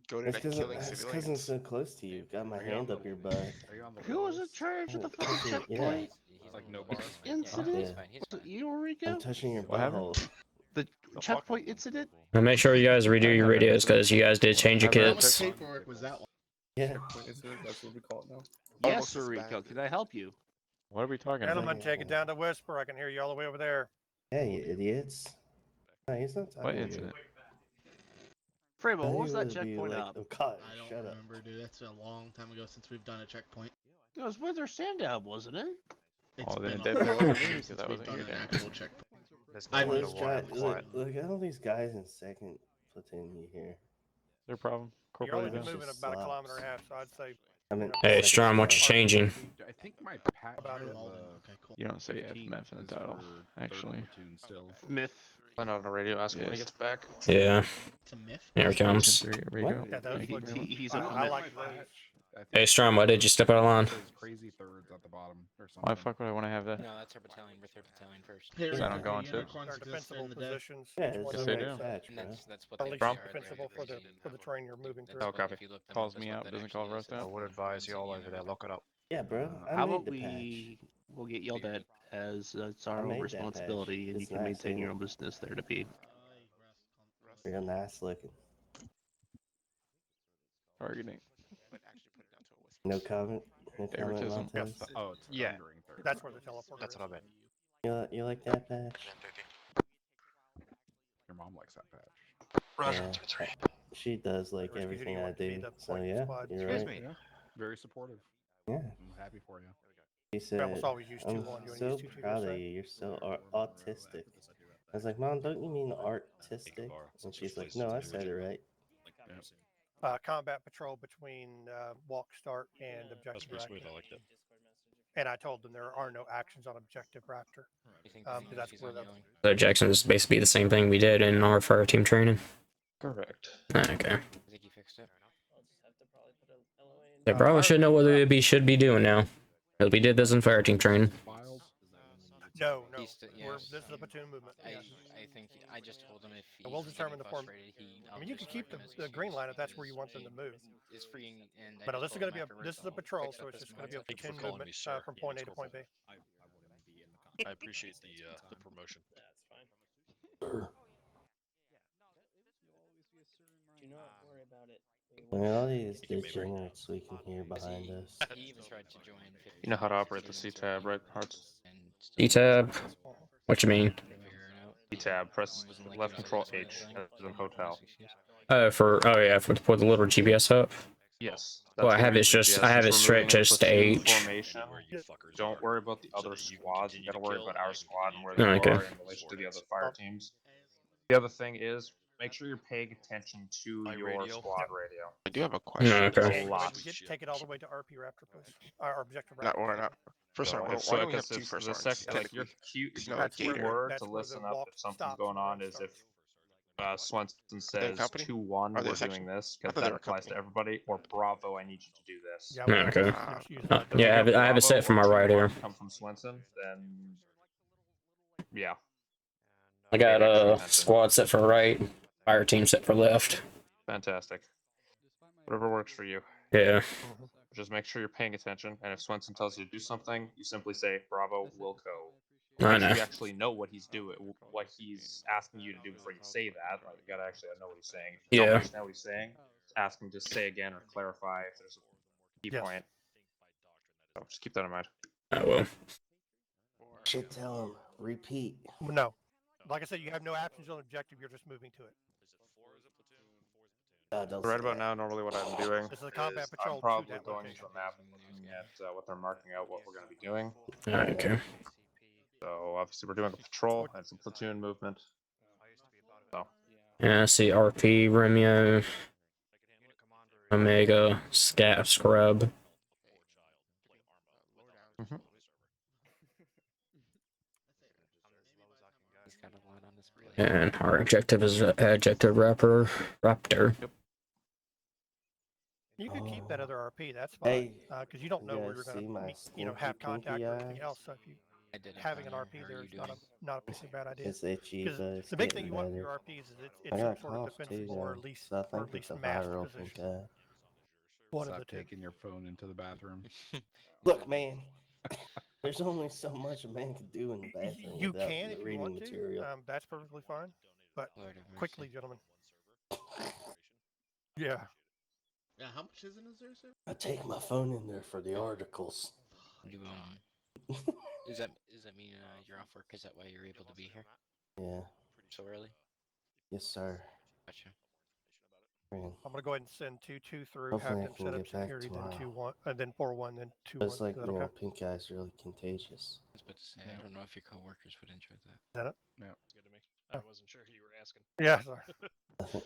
Go to It's that because killing I'm civilians. so close to you. Got my hand up your butt. Are you on the Who was in list? charge of the first Touching, yeah. checkpoint Like no bars? incident? Yeah. He's Was fine. it you, Rico? I'm touching your What happened? butthole. The checkpoint incident? And make sure you guys redo your radios because you guys did change your How much kits. paperwork was that one? Yeah. Checkpoint incident, that's what we call it now. Yes, Sir Rico. Can I help you? What are we talking Gentlemen, take it down to Whisper. I can hear you all the way over there. Yeah, you idiots. No, he's not talking What to you. incident? Framo, I what was think that it would be checkpoint like, up? oh, God, I don't shut up. remember, dude. That's a long time ago since we've done a checkpoint. It was Wither Sandown, wasn't it? It's Oh, then been it a did long been time because since that we've wasn't done your an day. actual checkpoint. There's I no wonder why I'm look, quiet. look at all these guys in second platoon you hear. Their problem. You're only Corporate moving about a kilometer and a half, so I'd say. I mean, Hey, second Strom, what's squad. changing? I think my patch About it. Okay, cool. You don't say FMF in the title, actually. Still. Myth. Find out on the radio, ask him when he Yes. gets back. Yeah, It's a myth. here it comes. There you go. Yeah, those Thank you look. very much. He's I, a I myth. like those. Hey, Strom, why did you step out of line? There's crazy thirds at the bottom or something. Why the fuck would I want to have that? No, that's our battalion. We're 3rd battalion first. Hey, Is that on going Unicorn to? They're exists defensible during the day? positions. Yeah, each it's one Yes, of they them do. is, patch, And bro. that's what at they least are. defensible for the terrain you're moving through. Oh, copy. If you look them Calls up, me that's out, what that doesn't call actually Rust is. I out. would advise you all over there, lock it up. Yeah, bro. I How made about the patch. we'll get yelled at as it's our I own made that responsibility, patch. and you It's can nice, maintain ain't your it? own business there to be. Real nice looking. Targeting. No comment? No comment, Favoritism. Montes? Oh, it's Yeah. thundering third. That's where the teleporter That's is. what I meant. You like that patch? Your mom likes that patch. Roger, Yeah. 3-3. She does like Or excuse me, everything you I want to be do. the So point yeah, squad. you're Excuse right. me. Yeah. Very supportive. Yeah. I'm happy for you. She We almost said, always use 2-1. I'm You want to so use 2-2 proud of this you. You're so autistic. I was like, Mom, don't you mean artistic? And she's like, no, I said it right. Combat patrol between walk start and objective raptor. I like that. And I told them there are no actions on objective raptor. You think Because that's she's where on the yelling? So Jackson is basically the same thing we did in our fire team training. Correct. Okay. I think you fixed it. I'll just have to probably put a LOA in. They probably should know what they should be doing now. Because we did this in fire team training. no. Yeah. This is a platoon movement. Yeah. I think I just told him if he's We'll determine the form. frustrated, I mean, you can keep the green line if that's where you want them to move. It's freeing, and But no, this is going to be a patrol, so it's just going to be a platoon movement from point A to point B. I appreciate the promotion. That's fine. Do not worry about it. I mean, all these degenerates we can hear behind us. He even tried to join. You know how to operate the C tab, right, Hearts? E-tab. What you mean? C tab. Press left control H as in hotel. For the little GPS up. Yes. Well, I have it stretched just to H. Formation. Don't worry about the other squads. You gotta worry about our squad and where Oh, they okay. are in relation to the other fire teams. The other thing is, make sure you're paying attention to your squad radio. I do have a question. Okay. There's a lot. Take it all the way to RP Raptor, please. Or objective Not, Raptor. or not. First So one. if Why don't we have because two first the ones? second, like your Technically. cue, It's not your a gator. word That's to where listen the up walk if something's stops going and on where it is if starts. Swenson says company? 2-1, Are they we're a section? doing this, I because thought they that were a applies to company. everybody, or Bravo, I need you to do this. Yeah, Yeah, okay. that. Yeah, I have it set for my right here. Come from Swenson, then yeah. I got Pay extra a attention. squad set for right, fire team set for left. Fantastic. Whatever works for you. Yeah. Just make sure you're paying attention, and if Swenson tells you to do something, you simply say, Bravo, will go. I Make sure know. you actually know what he's doing, what he's asking you to do before you say that. Like, you gotta actually know what he's saying. If you don't Yeah. understand what he's saying, ask him to say again or clarify if there's a key point. So just keep that in mind. I will. Should tell him. Repeat. No. Like I said, you have no actions on objective. You're just moving to it. Don't Right say about that. now, normally what I'm doing This is a combat is patrol I'm to probably that going to location. the map and looking at what they're marking out, what we're going to be doing. Okay. So obviously we're doing a patrol, and it's a platoon movement. So Yeah, I see RP, Remio, Omega, Scat, Scrub. And our objective is Adjective Raptor. You could keep that other RP. That's fine. Hey, Because you don't know where guys you're see going my to, have stinky contact pinky or anything eye? else. So if you having an RP there is not a particularly bad idea. It's itchy, 'Cause but it's the big thing getting you want from better. your RPs is it's I some got sort of cough too, defensible or though, at least so I think it's a masked viral from position. that. One of Stop the two. taking your phone into the bathroom. Look, man. There's only so much a man can do in the bathroom You without can if you reading want to. material. That's perfectly fine. But Lord have mercy. quickly, gentlemen. Yeah. Yeah, how much is in a zero, sir? I take my phone in there for the articles. You, does that mean you're off work? Is that why you're able to be here Yeah. so early? Yes, sir. Gotcha. Man. I'm gonna go ahead and send 2-2 through. Hopefully Have I them can set up get back security, then tomorrow. 2-1, then 4-1, then 2-1. It's like, Is that you know, okay? pink eye's really contagious. I was about to say, I don't know if your coworkers would enjoy that. Is that it? No. Good to me. I wasn't sure who you were asking. Yeah. Sorry.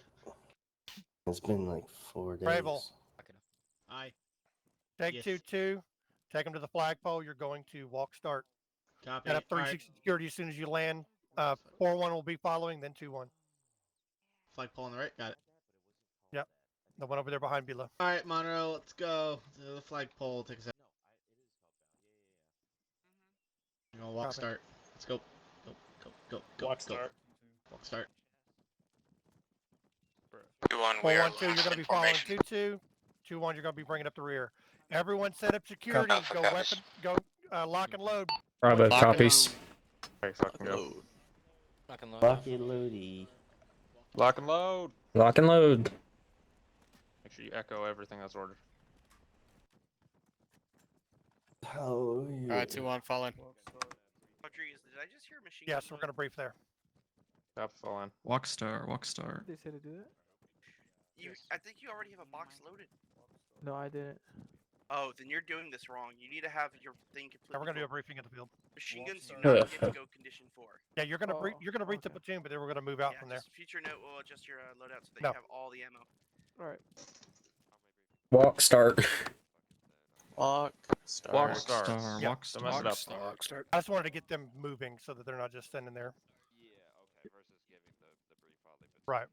It's been like 4 days. Bravel. Aye. Take Yes. 2-2. Take them to the flagpole. You're going to walk start. Copy. Set up All right. 360 security as soon as you land. 4-1 will be following, then 2-1. Flagpole on the right. Got it. Yep. The one over there behind below. All right, Monroe. Let's go to the flagpole. Take a second. You're gonna walk Copy. start. Let's go. Go. Walk go. start. Walk start. 2-1, we are 4-1-2, you're going to be following 2-2. 2-1, you're going to be bringing up the rear. Everyone set up security. Alpha Go copies. weapon. Go lock and load. Bravo Lock and copies. Okay, fucking go. Lock and load. Locky Loody. Lock and load. Lock and load. Make sure you echo everything that's ordered. Hallelujah. Alright, 2-1, falling. Rodriguez, did I just hear a machine Yes, gun we're going to brief there. Yep, fall in. Walk star. They said to do that? I think you already have a box loaded. No, I didn't. Oh, then you're doing this wrong. You need to have your thing completely. Now we're going to do a full. briefing at the field. Machine guns do Ugh. not get to go condition 4. Yeah, you're going to brief. Oh, You're going to brief the okay. platoon, but then we're going to move out Yeah, from there. just future note will adjust your loadout so that No. you have all the ammo. All right. Walk start. Walk start. Walk start. Yeah. Walk Don't mess it up. start. I just wanted to get them moving so that they're not just standing there. Right.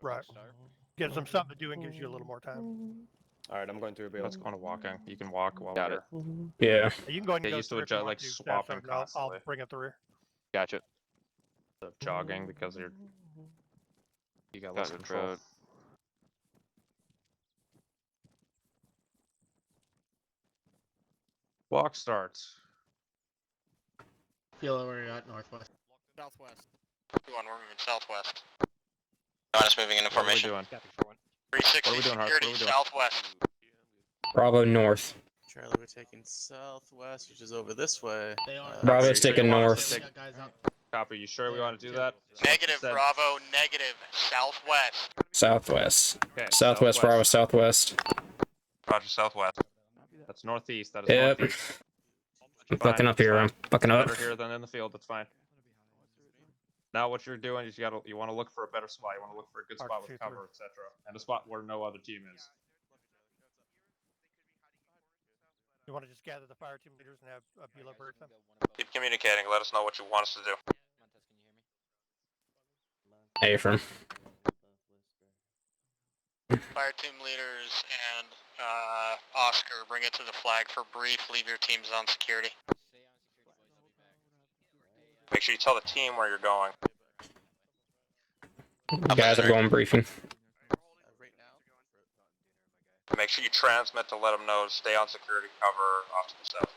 Right. Gives them something to do and gives you a little more time. Alright, I'm going to reveal. Let's go on walking. You can walk while Got we're it. Yeah. You can go ahead and Get go used to through if you adjust, want like to, swapping Staff Sergeant. I'll constantly. bring up the rear. Gotcha. Instead of jogging because you got less Got it, control. road. Walk starts. Feel where you're at, northwest. Southwest. 2-1, we're moving southwest. Honest moving into What are we formation. doing? 360 What are we doing, Hart? What are security we doing? southwest. Bravo north. Charlie, we're taking southwest, which is over this way. Bravo's sure you taking want us to north. take- Copy, you sure we want to do that? Negative, Said- Bravo, negative, southwest. Southwest. Okay, Southwest. Bravo southwest. Roger, southwest. That's northeast, that is Yep. northeast. I'm fucking up here. I'm fucking up. Better here than in the field, that's fine. Now what you're doing is you want to look for a better spot. You want to look for a good spot with cover, etc. And a spot where no other team is. You want to just gather the fire team leaders and have Bula brief them? Keep communicating, let us know what you want us to do. Hey, from. Fire team leaders and Oscar, bring it to the flag for brief. Leave your teams on security. Make sure you tell the team where you're going. Guys are going briefing. Make sure you transmit to let them know to stay on security cover off to the south.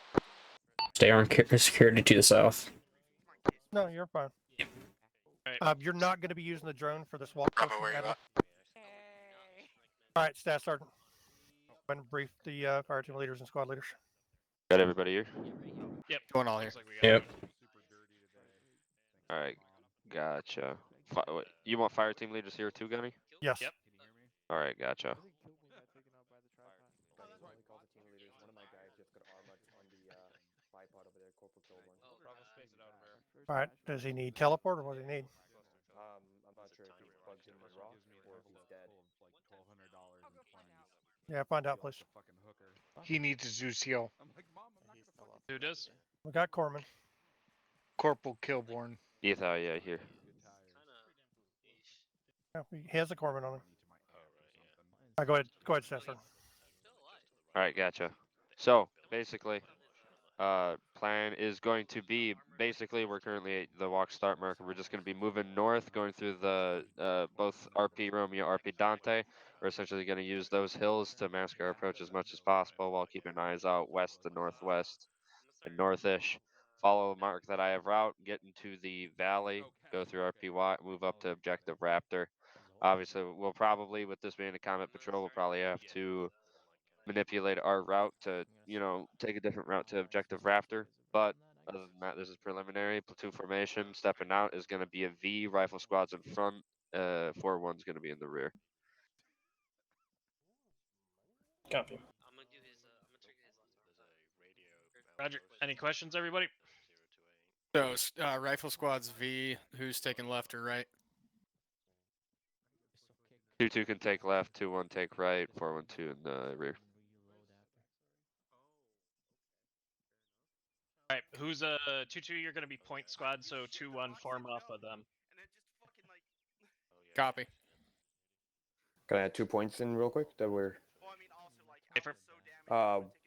Stay on security to the south. No, you're fine. You're not going to be using the drone for this walk. Bravo, where you at? All right, Staff Sergeant. Go ahead and brief the fire team leaders and squad leaders. Got everybody here? Yep. Going all here. Yep. Alright, gotcha. Wait, you want fire team leaders here too, Gunny? Yes. Yep. Alright, gotcha. All right. Does he need teleport or what does he need? I'm not sure if he's plugged in with Rock or if he's dead. Yeah, find out, please. He needs a Zeus heal. Who does? We got Corman. Corporal Kilborn. Yeah, here. Yeah, he has a Corman on him. All right, go ahead, Staff Sergeant. Alright, gotcha. So, basically, plan is going to be, basically, we're currently at the walk start marker. We're just going to be moving north, going through the, both RP Romeo, RP Dante. We're essentially going to use those hills to mask our approach as much as possible while keeping eyes out west to northwest. northish. Follow the mark that I have route, get into the valley, go through RPY, move up to Objective Raptor. Obviously, we'll probably, with this being a combat patrol, we'll probably have to manipulate our route to, you know, take a different route to Objective Raptor. But other than that, this is preliminary. Platoon formation, stepping out is going to be a V, rifle squads in front, 4-1's going to be in the rear. Copy. Roger. Any questions, everybody? So, rifle squads V, who's taking left or right? 2-2 can take left, 2-1 take right, 4-1-2 in the rear. All right, who's 2-2? You're gonna be point squad, so 2-1 form off of them. Copy. Can I add 2 points in real quick that were?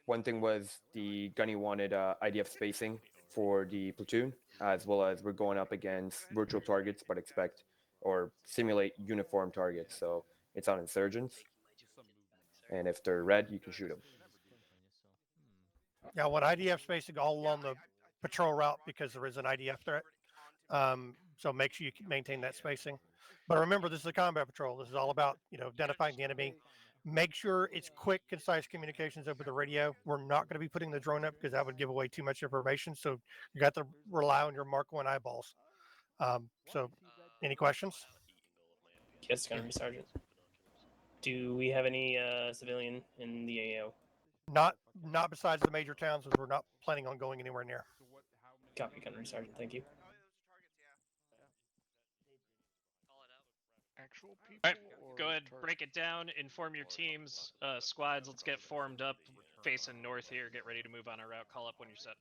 One thing was the gunny wanted IDF spacing for the platoon, as well as we're going up against virtual targets, but expect or simulate uniform targets. So it's on insurgents, and if they're red, you can shoot them. Yeah, what IDF spacing all along the patrol route because there is an IDF threat. So make sure you maintain that spacing. But remember, this is a combat patrol. This is all about, you know, identifying the enemy. Make sure it's quick, concise communications over the radio. We're not going to be putting the drone up because that would give away too much information. So you got to rely on your Mark 1 eyeballs. So any questions? Yes, Gunnery Sergeant. Do we have any civilian in the AO? Not besides the major towns, as we're not planning on going anywhere near. Copy, Gunnery Sergeant. Thank you. All right, go ahead, break it down, inform your teams, squads. Let's get formed up, facing north here. Get ready to move on our route. Call up when you're set.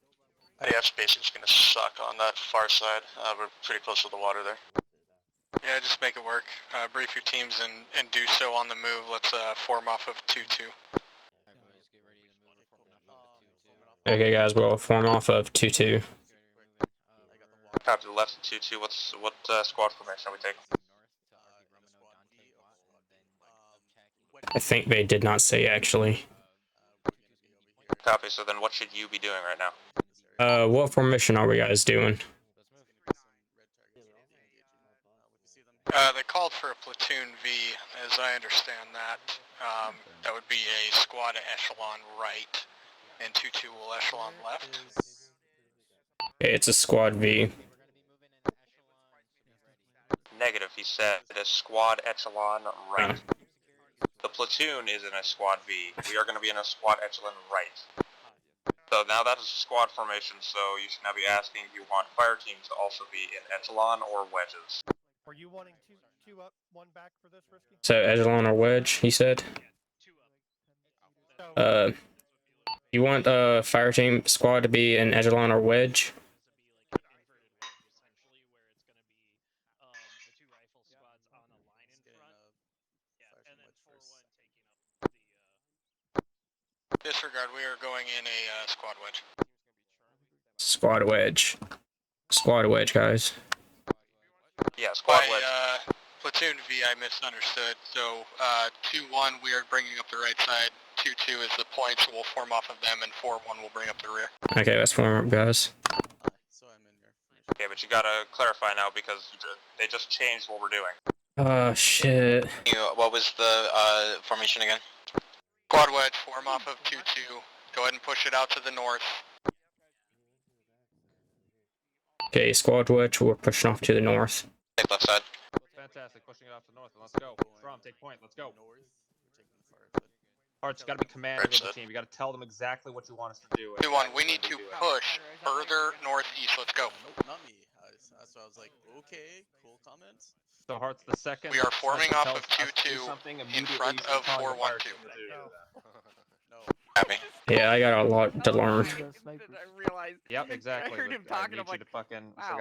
IDF spacing's gonna suck on that far side. We're pretty close to the water there. Yeah, just make it work. Brief your teams and do so on the move. Let's form off of 2-2. Okay, guys, we'll form off of 2-2. Copy the left 2-2. What squad formation are we taking? I think they did not say actually. Copy. So then, what should you be doing right now? What formation are we guys doing? They called for a platoon V, as I understand that. That would be a squad echelon right, and 2-2 will echelon left. Okay, it's a squad V. Negative, he said a squad echelon right. The platoon is in a squad V. We are going to be in a squad echelon right. So now that is a squad formation, so you should now be asking if you want fire teams to also be in echelon or wedges. Were you wanting two up, one back for this, Risky? So echelon or wedge, he said. You want fire team squad to be an echelon or wedge? Disregard, we are going in a squad wedge. Squad wedge. Squad wedge, guys. Yeah, squad wedge. Platoon V, I misunderstood. So 2-1, we are bringing up the right side. 2-2 is the point, so we'll form off of them, and 4-1 will bring up the rear. Okay, let's form up, guys. Okay, but you gotta clarify now because they just changed what we're doing. Oh, shit. What was the formation again? Squad wedge, form off of 2-2. Go ahead and push it out to the north. Okay, squad wedge, we're pushing off to the north. Take left side. Fantastic, pushing it off to the north. Let's go. Strom, take point. Let's go. Hearts, you gotta be commanding of the team. You gotta tell them exactly what you want us to do. 2-1, we need to push further northeast. Let's go. Not me. So I was like, okay, cool comments. So Hearts, the second We are forming off of 2-2 in front of 4-1-2. Yeah, I got a lot to learn. I realized. Yep, exactly. I heard him talking. I'm like, wow,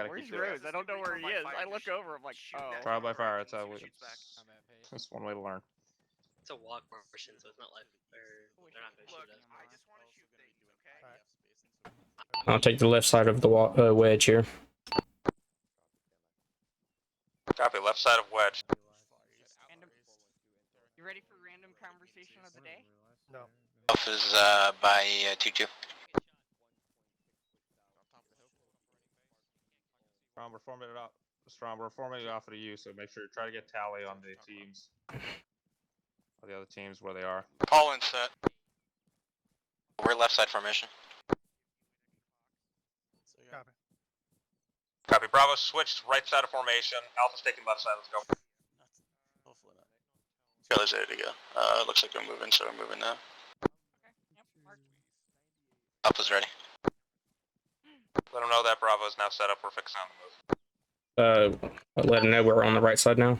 where's Rose? I don't know where he is. I look over. I'm like, oh. Trial by fire. That's how we. That's one way to learn. It's a walk portion, so it's not like they're not going to shoot us. I'll take the left side of the wedge here. Copy, left side of wedge. You ready for random conversation of the day? No. Off is by 2-2. Strom, we're forming it up. Strom, we're forming it off of you, so make sure you try to get tally on the teams. On the other teams where they are. Call in set. We're left side formation. Copy. Copy. Bravo switched right side of formation. Alpha's taking left side. Let's go. Hopefully not. Charlie's ready to go. Looks like we're moving, so we're moving now. Alpha's ready. Let them know that Bravo is now set up. We're fixing on the move. Let him know we're on the right side now.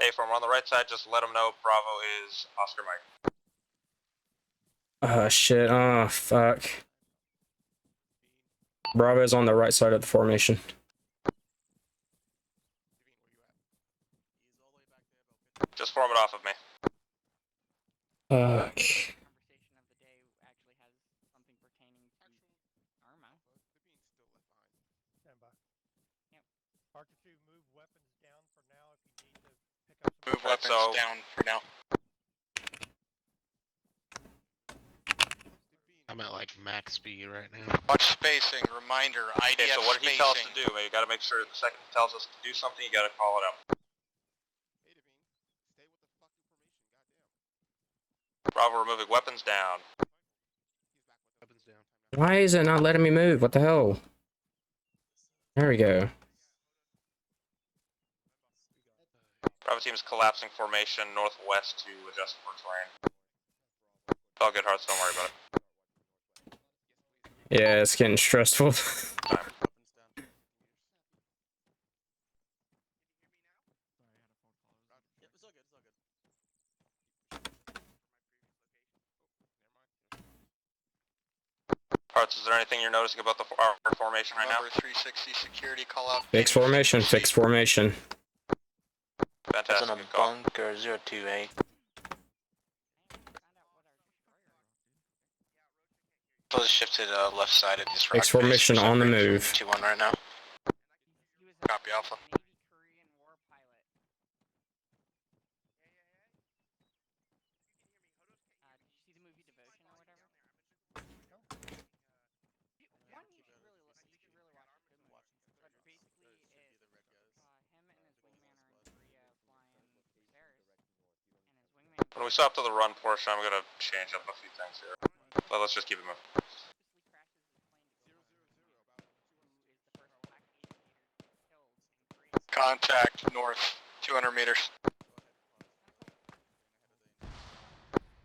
Hey, from on the right side, just let them know Bravo is Oscar Mike. Shit. Oh, fuck. Bravo's on the right side of the formation. Just form it off of me. Fuck. Conversation of the day actually has something pertaining to Arma. Stand by. Yep. Parker 2, move weapons down for now if you need to pick up some. Move weapons down for now. I'm at like max speed right now. Watch spacing. Reminder. IDF Okay, so what did he spacing. tell us to do? You gotta make sure the second he tells us to do something, you gotta call it out. Bravo, we're moving weapons down. Why is it not letting me move? What the hell? There we go. Bravo team's collapsing formation northwest to adjust for terrain. It's all good, Hearts, don't worry about it. Yeah, it's getting stressful. Hearts, is there anything you're noticing about our formation right now? Number 360 security call out. Fix formation, fix formation. Fantastic, good call. Bunker 028. So shifted left side of this rock. Fix formation on the move. 2-1 right now. Copy Alpha. When we stop to the run portion, I'm gonna change up a few things here. But let's just keep it moving. Contact north, 200 meters.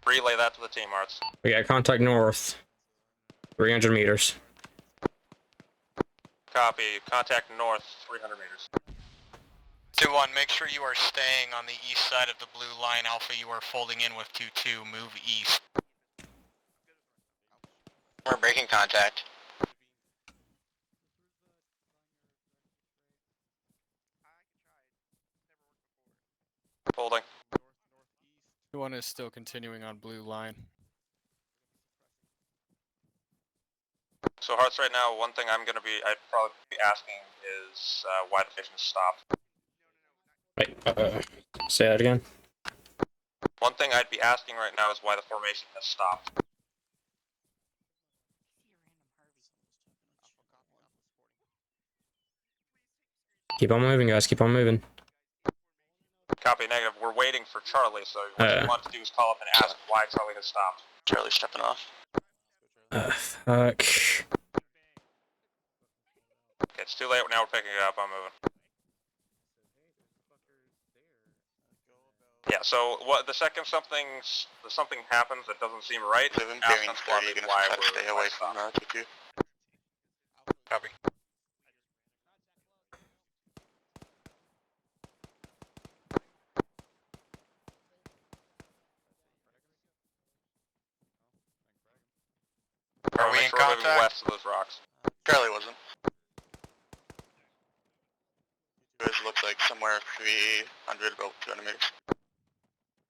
Relay that to the team, Arts. We got contact north. 300 meters. Copy. Contact north, 300 meters. 2-1, make sure you are staying on the east side of the blue line. Alpha, you are folding in with 2-2. Move east. We're breaking contact. Holding. 1 is still continuing on blue line. So Hearts, right now, one thing I'd probably be asking is why the station is stopped. Wait, say that again. One thing I'd be asking right now is why the formation has stopped. Keep on moving, guys. Keep on moving. Copy, negative. We're waiting for Charlie, so what you want to do is call up and ask why Charlie has stopped. Charlie's stepping off. Fuck. Okay, it's too late. Now we're picking it up. I'm moving. Yeah, so the second something happens that doesn't seem right, ask them for me why we're stay away from 2-2. Copy. Are we in sure we're moving contact? west of those rocks. Charlie wasn't. You guys look like somewhere 300, about 200 meters.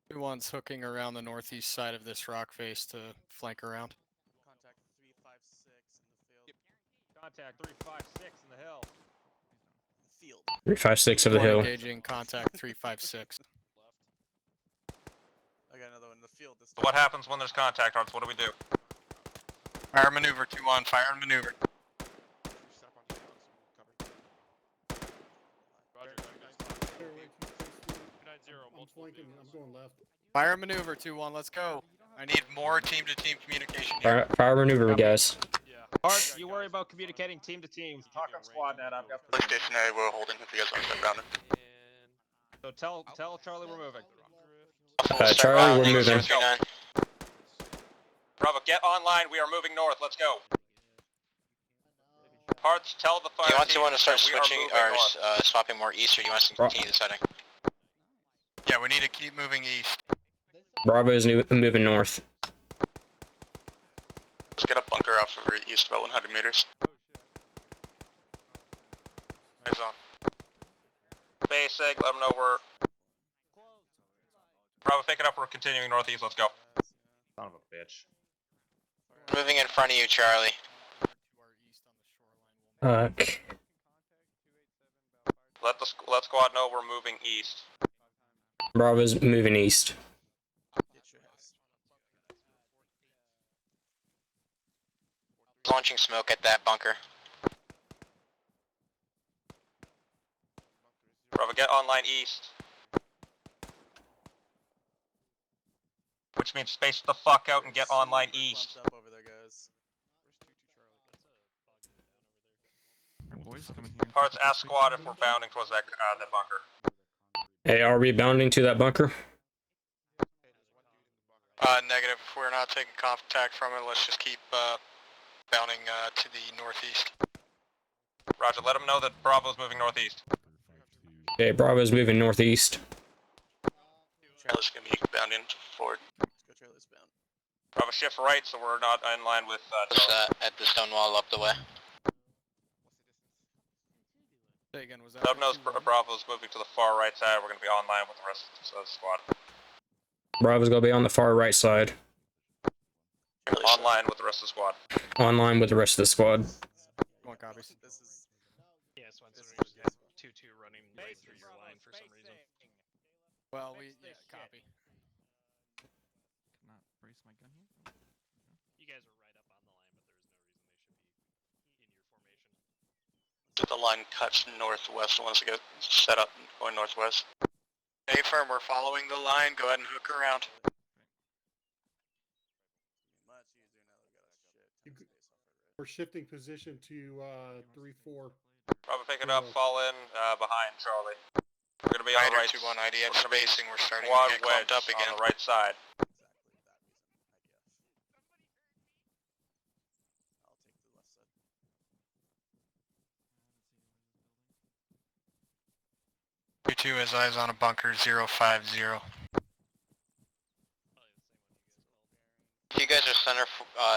2-1's hooking around the northeast side of this rock face to flank around. Contact 356 in the hill. Field. 356 of the 1 hill. engaging contact 356. I got another one in the field. This So what happens when there's contact, Hearts? What do we do? Fire maneuver, 2-1, fire and maneuver. I'm going left. Fire maneuver 2-1. Let's go. I need more team-to-team communication Fire, here. fire maneuver, guys. Hearts, you worry about communicating team to team. Talk on squad net. I've got. Police station area, we're holding if you guys want to step down. So tell Charlie we're moving. Charlie, we're moving. Bravo, get online. We are moving north. Let's go. Hearts, tell the fire. Do you want to start that we are switching moving or north. swapping more east, or do you want us to continue this heading? Yeah, we need to keep moving east. Bravo is moving north. Let's get a bunker off of east about 100 meters. Eyes on. Basic, let them know we're. Bravo, pick it up. We're continuing northeast. Let's go. Son of a bitch. Moving in front of you, Charlie. Let squad know we're moving east. Bravo's moving east. Launching smoke at that bunker. Bravo, get online east. Which means space the fuck out and get online east. Hearts, ask squad if we're bounding towards that bunker. Hey, are we bounding to that bunker? Negative. If we're not taking contact from it, let's just keep bounding to the northeast. Roger, let them know that Bravo's moving northeast. Okay, Bravo's moving northeast. Charlie's gonna be bounding forward. Bravo, shift right so we're not in line with at the stone wall up the way. Say again, was that Let them know 2-1? Bravo's moving to the far right side. We're gonna be online with the rest of the squad. Bravo's gonna be on the far right side. Online with the rest of the squad. Online with the rest of the squad. One copies. Yeah, Swenson, we're just 2-2 running right through your line for some reason. Well, copy. Cannot brace my gun here. You guys are right up on the line, but there's no reason they should be in your formation. The line cuts northwest once it gets set up going northwest. Hey firm, we're following the line. Go ahead and hook around. We're shifting position to 3-4. Bravo, pick it up. Fall in behind Charlie. We're gonna be on the right. 2-1 IDF spacing. We're starting Squad to get wedge clumped up again. on the right side. Two has eyes on a bunker 050. You guys are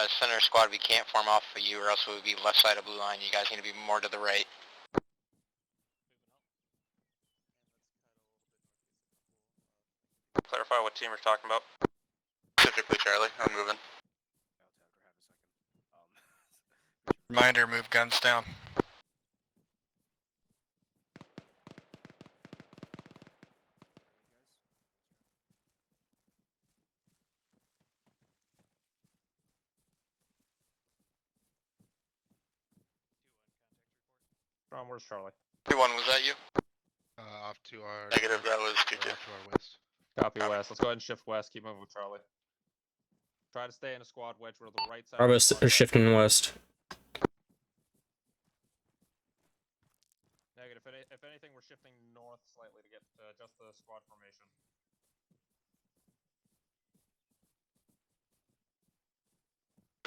center squad. We can't form off of you, or else we would be left side of blue line. You guys need to be more to the right. Clarify what team we're talking about. Specifically, Charlie. I'm moving. Reminder: move guns down. Where's Charlie? 2-1, was that you? Off to our Negative, that was 2-2. to our west. Copy west. Let's go ahead and shift west. Keep moving with Charlie. Try to stay in a squad wedge. We're to the right side. Bravo's shifting west. Negative. If anything, we're shifting north slightly to get just the squad formation.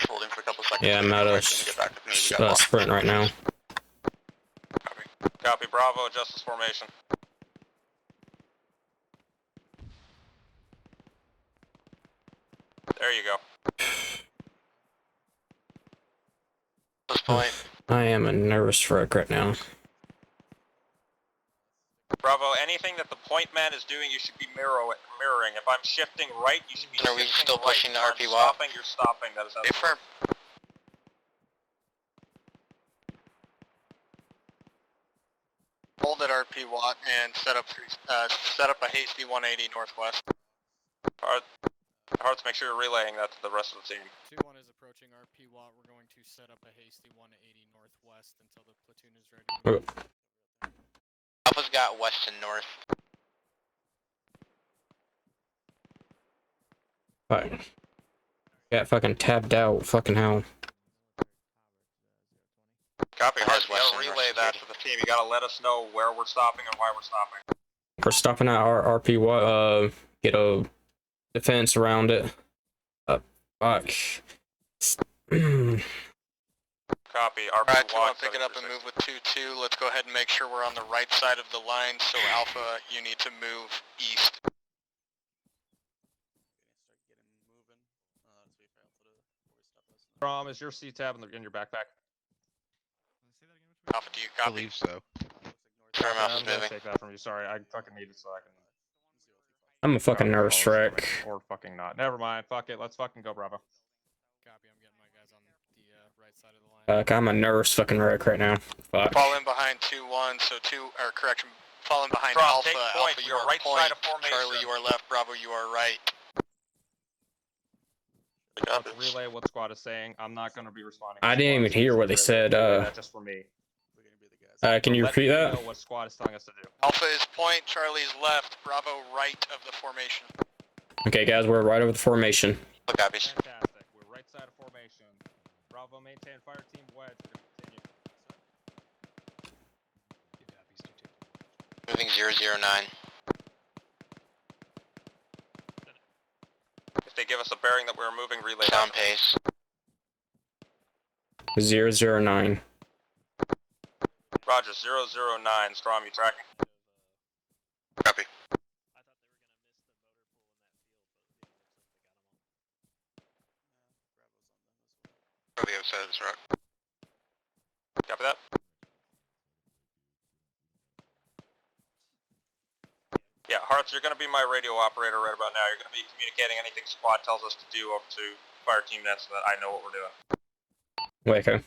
Holding for a couple seconds. Yeah, I'm out of sprint right now. Copy. Bravo. Adjust this formation. There you go. This point. I am a nervous wreck right now. Bravo, anything that the point man is doing, you should be mirroring. If I'm shifting right, you should be Are we shifting still right. pushing the If I'm RP wall? stopping, you're stopping. That is Hey, firm. Hold at RP Watt and set up a hasty 180 northwest. Hearts, make sure you're relaying that to the rest of the team. 2-1 is approaching RP Watt. We're going to set up a hasty 180 northwest until the platoon is ready. Alpha's got west and north. Fuck. Got fucking tabbed out. Fucking hell. Copy. Hard, you gotta relay that to the team. You gotta let us know where we're stopping and why we're stopping. We're stopping at our RP. Get a defense around it. Fuck. Copy. Alright, 2-1, pick it up and move with 2-2. Let's go ahead and make sure we're on the right side of the line. So Alpha, you need to move east. Strom, is your C-tab in your backpack? Alpha, do you I copy? believe so. Confirm I'm Alpha's gonna moving. take that from you. Sorry, I fucking need it so I can. I'm a fucking nurse wreck. Or fucking not. Never mind. Fuck it. Let's fucking go, Bravo. Copy. I'm getting my guys on the right side of the line. I'm a nurse fucking wreck right now. Fuck. Fall in behind 2-1, so correction, fall in behind Strom, Alpha. take point. Alpha, We you are are right point. side of formation. Charlie, you are left. Bravo, you are right. Let's relay what squad is saying. I'm not gonna be responding. I didn't even hear what they said. That's just for me. Can you repeat Let me that? know what squad is telling us to do. Alpha is point, Charlie's left, Bravo right of the formation. Okay, guys, we're right over the formation. What copies? Fantastic. We're right side of formation. Bravo, maintain fire team wedge. We're gonna continue. Moving 009. If they give us a bearing that we're moving, relay. Sound pace. 009. Roger, 009. Strom, you tracking? Copy. Probably outside of this rock. Copy that. Yeah, Hearts, you're going to be my radio operator right about now. You're going to be communicating anything squad tells us to do over to fire team net so that I know what we're doing. Waco.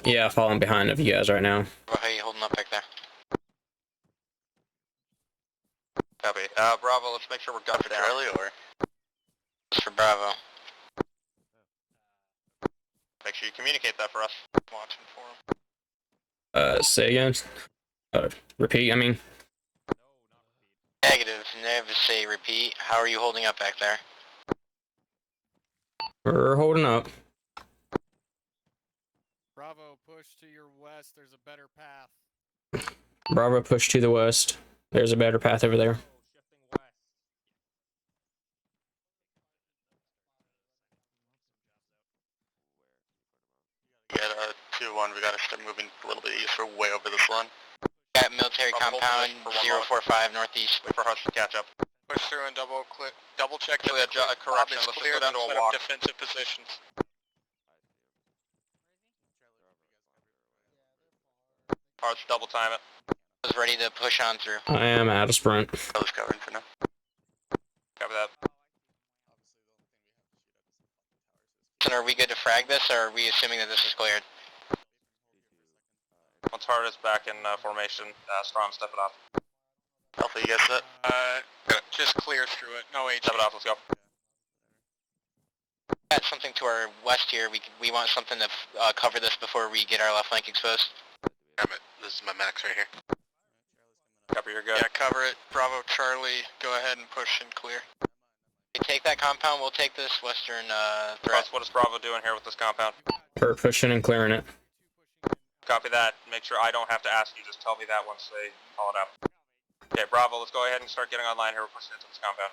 Yeah, falling behind of you guys right now. How are you holding up back there? Copy. Bravo, let's make sure we're gunned down. Charlie or? Just for Bravo. Make sure you communicate that for us. Watching for him. Say again. Repeat, I mean. Negative. Never say repeat. How are you holding up back there? We're holding up. Bravo, push to your west. There's a better path. Bravo, push to the west. There's a better path over there. We got 2-1, we gotta start moving a little bit east, we're way over this one. Got military compound 045 northeast. Wait for Hearts to catch up. Push through and double check Actually, a correction. Let's just go down to a walk. Defensive positions. Hearts, double time it. I was ready to push on through. I am out of sprint. I was covering for now. Copy that. So are we good to frag this, or are we assuming that this is cleared? Once Hart is back in formation, Strom, step it off. Alpha, you guys set? Just clear through it. No H. Step it off, let's go. Got something to our west here. We want something to cover this before we get our left flank exposed. Damn it. This is my max right here. Copy, you're good. Yeah, cover it. Bravo, Charlie, go ahead and push and clear. You take that compound, we'll take this western threat. What is Bravo doing here with this compound? We're pushing and clearing it. Copy that. Make sure I don't have to ask you. Just tell me that once they call it out. Okay, Bravo, let's go ahead and start getting online here. We're pushing into this compound.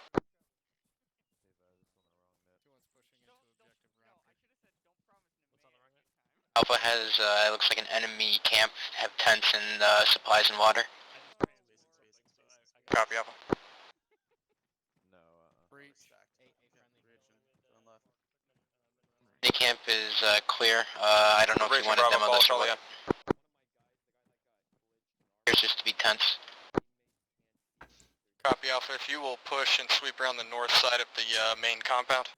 Alpha has, it looks like an enemy camp, have tents and supplies and water. Copy, Alpha. The camp is clear. I don't know if you want to demo this or what. Appears just to be tents. Copy, Alpha. If you will push and sweep around the north side of the main compound.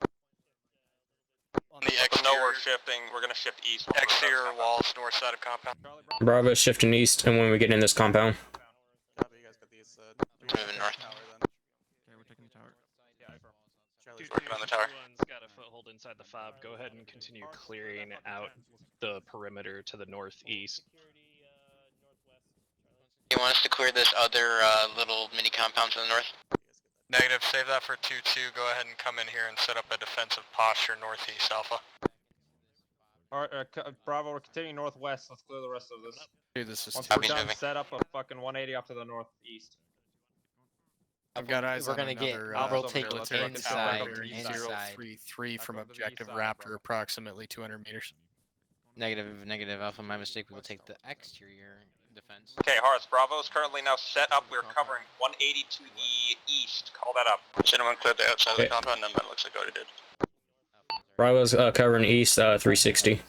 On the exterior, we're shifting. We're going to shift east. Exterior walls, north side of compound. Bravo shifting east, and when we get in this compound. Moving north. Okay, we're taking the tower. Charlie's working on the tower. One's got a foothold inside the fob. Go ahead and continue clearing out the perimeter to the northeast. You want us to clear this other little mini compound to the north? Negative, save that for 2-2. Go ahead and come in here and set up a defensive posture northeast Alpha. Alright, Bravo, we're continuing northwest. Let's clear the rest of this. Dude, this is Once too we're done, moving. set up a fucking 180 up to the northeast. I've got eyes We're on gonna get another I'll platoon take tower inside, bearing inside. 033 from objective Raptor, approximately 200 meters. Negative Alpha, my mistake. We will take the exterior defense. Okay, Hearts, Bravo is currently now set up. We're covering 180 to the east. Call that up. Has anyone cleared the outside of the Okay. compound? No, man, looks like Odie did. Bravo's covering east, 360.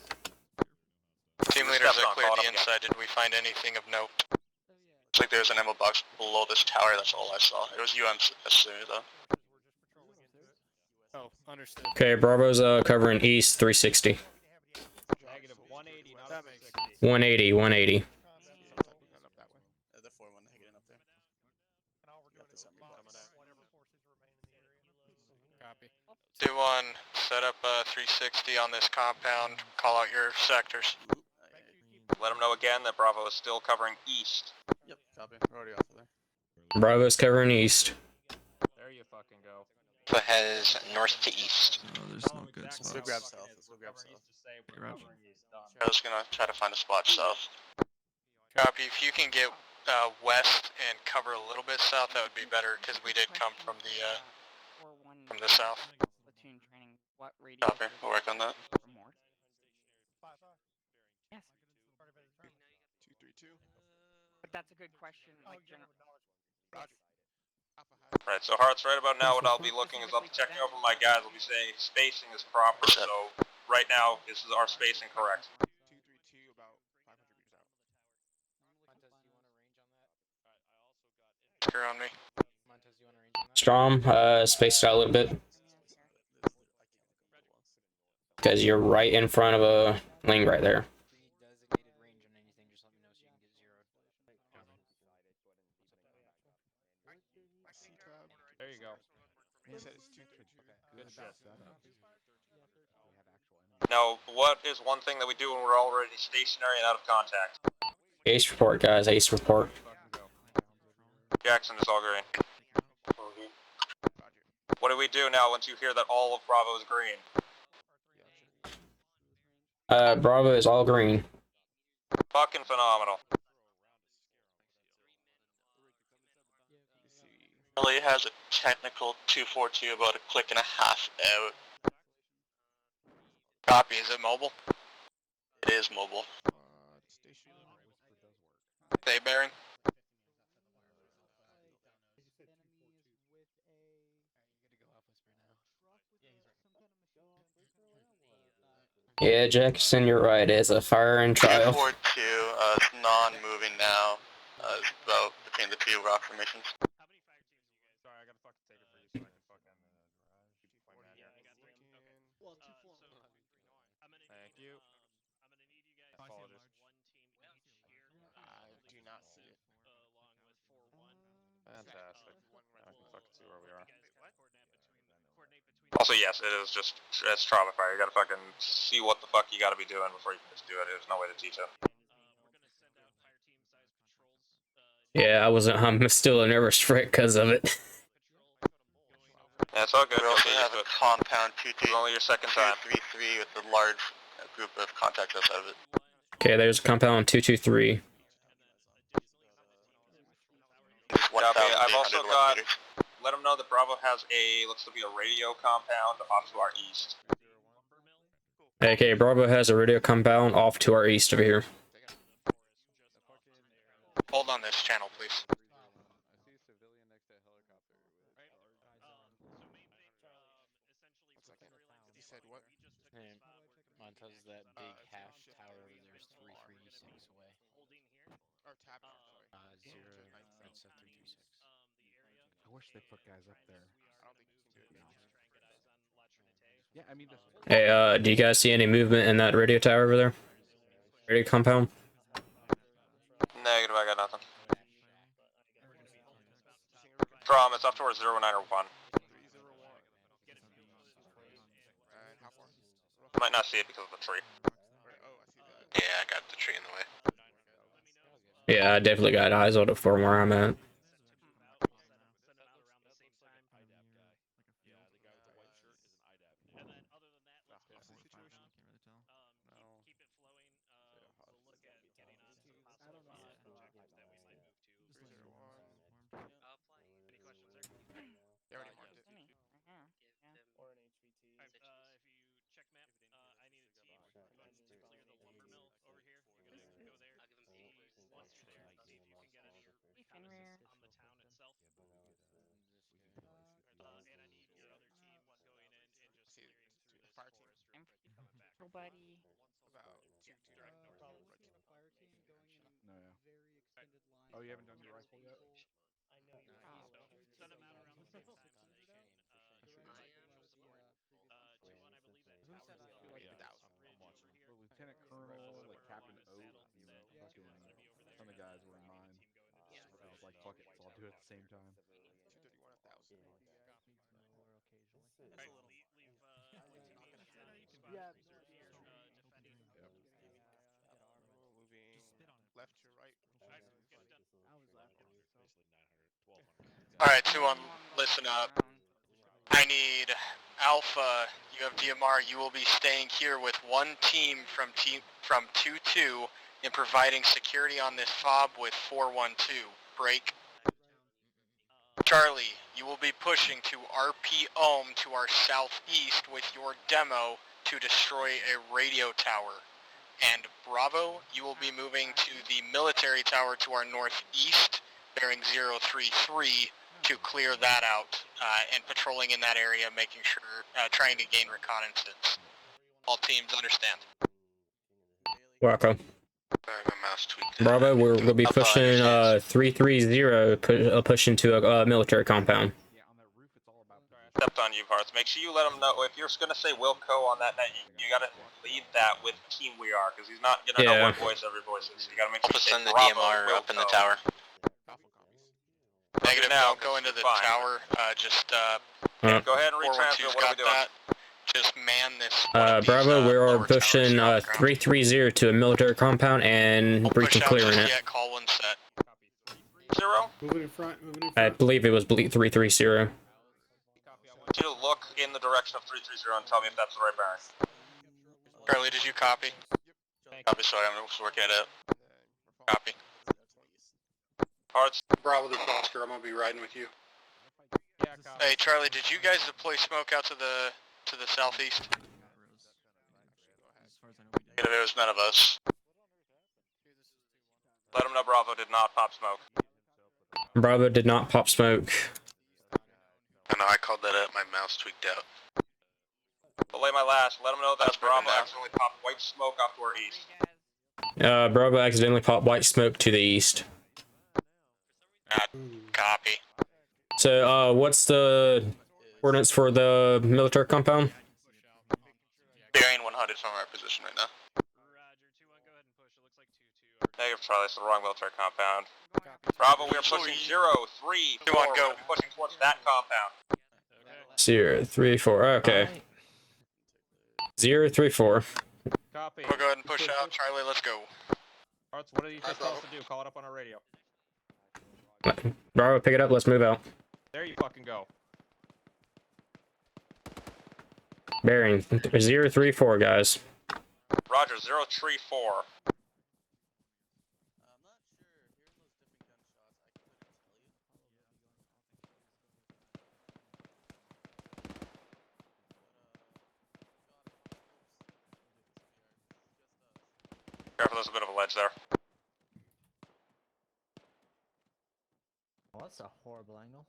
Team leaders that cleared the inside, did we find anything of note? Looks like there's an ammo box below this tower, that's all I saw. It was UMSC though. Oh, understood. Okay, Bravo's covering east, 360. Negative 180, not That makes 180, 180. The 4-1 getting up there. Copy. 2-1, set up 360 on this compound. Call out your sectors. Let them know again that Bravo is still covering east. Yep, copy. We're already off of there. Bravo's covering east. There you fucking go. So head is north to east. No, there's no good Let's go spots. grab south. Let's go grab south. I was gonna try to find a spot south. Copy. If you can get west and cover a little bit south, that would be better because we did come from the south. Platoon training. What radius? Copy. We'll work on that. From north? Yes. 232. But that's a good question. Like general. Right, so Hearts, right about now what I'll be looking is I'll be checking over my guys. I'll be saying spacing is proper, so right now this is our spacing correct. 232, about 500 meters out. Screw on me. Strom, spaced out a little bit. Because you're right in front of a lane right there. There you go. He said it's 232. Good shit. Now, what is one thing that we do when we're already stationary and out of contact? Ace report, guys. Ace report. Jackson is all green. What do we do now once you hear that all of Bravo is green? Bravo is all green. Fucking phenomenal. Charlie has a technical 242, about a click and a half out. Copy. Is it mobile? It is mobile. Stay bearing. Yeah, Jackson, you're right. It's a firing trial. 242, it's non-moving now. It's about between the two rock formations. Sorry, I gotta fucking take it for you so I can fucking keep the point here. Thank you. Apologies. I do not see it. Fantastic. I can fucking see where we are. Also, yes, it is just, it's trauma fire. You gotta fucking see what the fuck you gotta be doing before you can just do it. There's no way to teach it. Yeah, I'm still a nervous wreck because of it. Yeah, it's all good. We also You'll have get a used to it. compound It's only your second time. 233 with a large group of contacts outside of it. Okay, there's compound 223. Copy. I've also 1,811 got, meters. let them know that Bravo has looks to be a radio compound off to our east. Okay, Bravo has a radio compound off to our east over here. Hold on this channel, please. He said what? Montez, that big half tower over there's 336 away. Or tap, sorry. 0, that's 326. I wish they put guys up there. I don't think you can do it. Yeah, I mean, Hey, do you guys see any movement in that radio tower over there? Radio compound? Negative, I got nothing. Strom, it's up towards 09 or 1. Might not see it because of the tree. Yeah, I got the tree in the way. Yeah, I definitely got eyes on it from where I'm at. Nobody. Oh, you haven't done your rifle yet? Lieutenant Colonel, like Captain Oat, and fucking some of the guys were in mine. I was like, fuck it, so I'll do it at the same time. Left to right. Alright, 2-1, listen up. I need Alpha, you have DMR, you will be staying here with one team from 2-2 and providing security on this fob with 412. Break. Charlie, you will be pushing to RP Ohm to our southeast with your demo to destroy a radio tower. And Bravo, you will be moving to the military tower to our northeast, bearing 033, to clear that out, and patrolling in that area, making sure, trying to gain reconnaissance. All teams understand. Welcome. Sorry, my mouse tweaked. Bravo, we're gonna be pushing 330, pushing to a military compound. Stepped on you, Hearts. Make sure you let him know. If you're going to say Wilco on that, you got to lead that with Team We Are, because he's not going to know what voice every voice is. You got to make sure you send the DMR up in the tower. Negative now, go into the tower. Go ahead and retransfer. What are we doing? Just man this. Bravo, we are pushing 330 to a military compound and breaching clearing it. Call one set. 0. Moving in front, moving in front. I believe it was 330. You look in the direction of 330 and tell me if that's the right bearing. Charlie, did you copy? Copy, sorry, I'm just working it out. Copy. Hearts. Bravo, this is Oscar, I'm gonna be riding with you. Hey, Charlie, did you guys deploy smoke out to the southeast? It was none of us. Let them know Bravo did not pop smoke. Bravo did not pop smoke. I know, I called that up, my mouse tweaked out. Belay my last, let them know that Bravo accidentally popped white smoke off to our east. Bravo accidentally popped white smoke to the east. Copy. So, what's the coordinates for the military compound? Bearing 100 from our position right now. Negative, Charlie, it's the wrong military compound. Bravo, we are pushing 0-3-4. 2-1, go. We're pushing towards that compound. 034. Okay. 034. Copy. We'll go ahead and push out. Charlie, let's go. Hearts, what do you just tell us to do? Call it up on our radio. Bravo, pick it up. Let's move out. There you fucking go. Bearing 034, guys. Roger, 034. Careful, there's a bit of a ledge there. Oh, that's a horrible angle.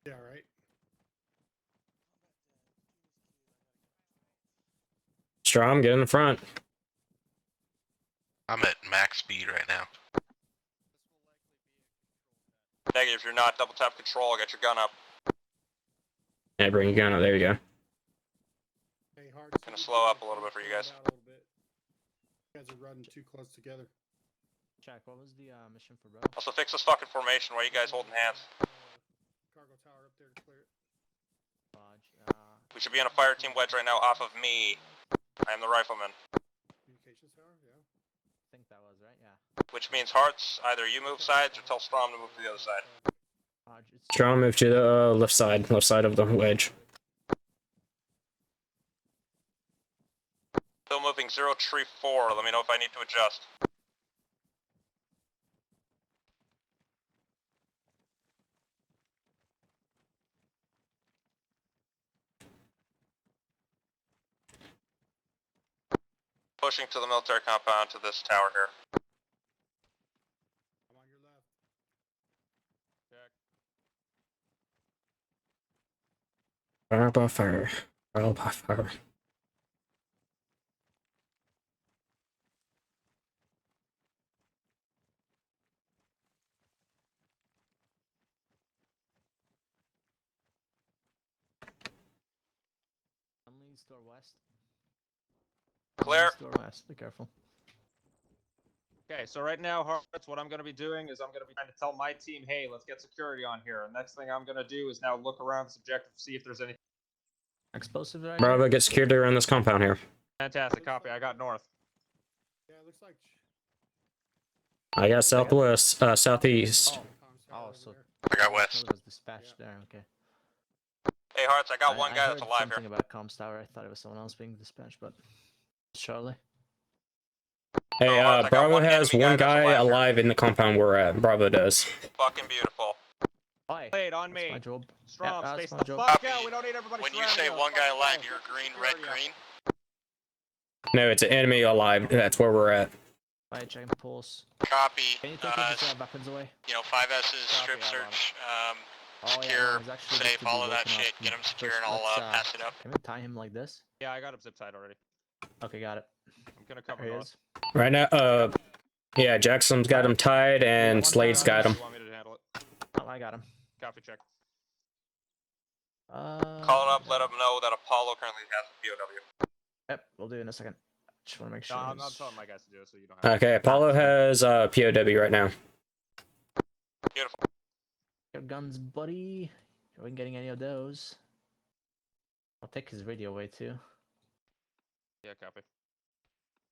Yeah, right. Strom, get in the front. I'm at max speed right now. Negative, if you're not, double tap control, get your gun up. Yeah, bring your gun up. There you go. Hey, hard. Gonna slow up a little bit for you guys. You guys are running too close together. Jack, what was the mission for Bro? Also fix this fucking formation. Why are you guys holding hands? Cargo tower up there to clear it. We should be on a fire team wedge right now off of me. I am the rifleman. Communications tower, yeah. I think that was right, yeah. Which means Hearts, either you move sides or tell Strom to move to the other side. Try and move to the left side of the wedge. Still moving 034. Let me know if I need to adjust. Pushing to the military compound to this tower here. I'm on your left. Fire by fire. Trial by fire. Unlead store west. Clear. Unlead store west. Be careful. Okay, so right now, Hearts, what I'm going to be doing is I'm going to be trying to tell my team, hey, let's get security on here. And next thing I'm going to do is now look around this objective to see if there's any... Explosive right Bravo, here? get security around this compound here. Fantastic, copy. I got north. Yeah, it looks like. I got southwest, southeast. Oh, so I got west. was dispatched there. Okay. Hey Hearts, I got one guy I that's heard alive here. something about comms tower. I thought it was someone else being dispatched, but Charlie. Hey, I got Bravo one has enemy guy one that's guy alive here. alive in the compound we're at. Bravo does. Fucking beautiful. Played on me. My job. Strom, Yeah, space that's the my job. fuck out. We don't need everybody When you surrounding say us. one guy Fuck alive, off. you're green, Get red, security green. No, it's an enemy alive. That's where we're at. Alright, checking pulse. Copy. Can you take his weapons away? You know, 5S's, strip Copy, I'm on search, Oh, secure, yeah, no, he's actually good safe, to be all of that woken up. shit. Get him secure First, and I'll let's, pass it up. Can we tie him like this? Yeah, I got him zip tied already. Okay, got it. I'm going to cover There he north. is. Right now, yeah, Jackson's got him tied and Slade's got him. You want me to handle it? Oh, I got him. Copy, check. Call it up, let him know that Apollo currently has a POW. Yep, we'll do it in a second. Just want to make sure. No, I'm he's- telling my guys to do it so you don't have Okay, Apollo has POW right now. Beautiful. Your guns, buddy. You ain't getting any of those. I'll take his radio away too. Yeah, copy.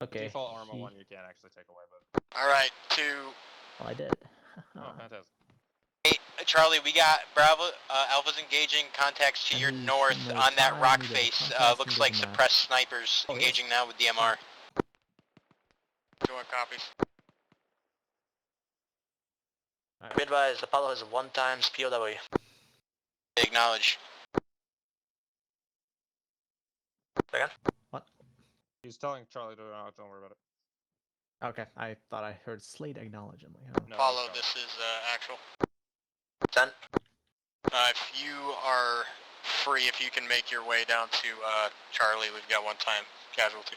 Okay. Default Arma he- 1 you can't actually take away, but... Alright, Well, I did. Oh, fantastic. Hey, Charlie, we got Bravo, Alpha's engaging contacts to your north on that rock face. Looks like suppressed snipers engaging now with the MR. Joint copies. Be advised, Apollo has 1 times POW. Acknowledge. Again? What? He's telling Charlie to don't worry about it. Okay, I thought I heard Slade acknowledge him. Like, oh. No, Apollo, Charlie. this is actual. 10. If you are free, if you can make your way down to Charlie, we've got 1 time casualty.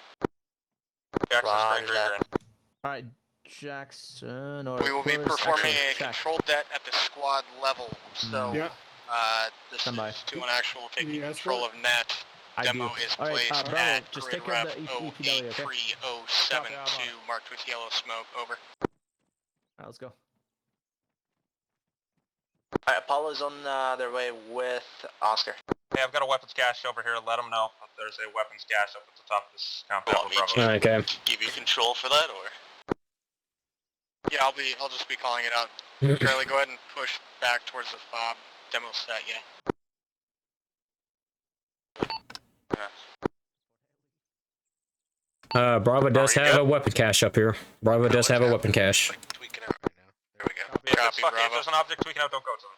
Alright, Jackson. Or We will be first, performing actually, a check. control det at the squad level, so Yeah. this Stand by. is 2 and actual taking Need control of escort? net. I Demo do. is Alright, placed Bravo, at just grid take care of rep the EPW, okay? 08307 Copy, I'm on. marked with yellow smoke, over. Alright, let's go. Alright, Apollo's on their way with Oscar. Hey, I've got a weapons cache over here, let them know that there's a weapons cache up at the top of this compound. Okay. Give you control for that, or? Yeah, I'll just be calling it out. Charlie, go ahead and push back towards the fob demo set, yeah. Bravo does you have good? a weapon cache up here. Bravo does have a weapon cache. Tweaking out right now. There we go. Copy, Bravo. If there's an object tweaking out, don't go to them.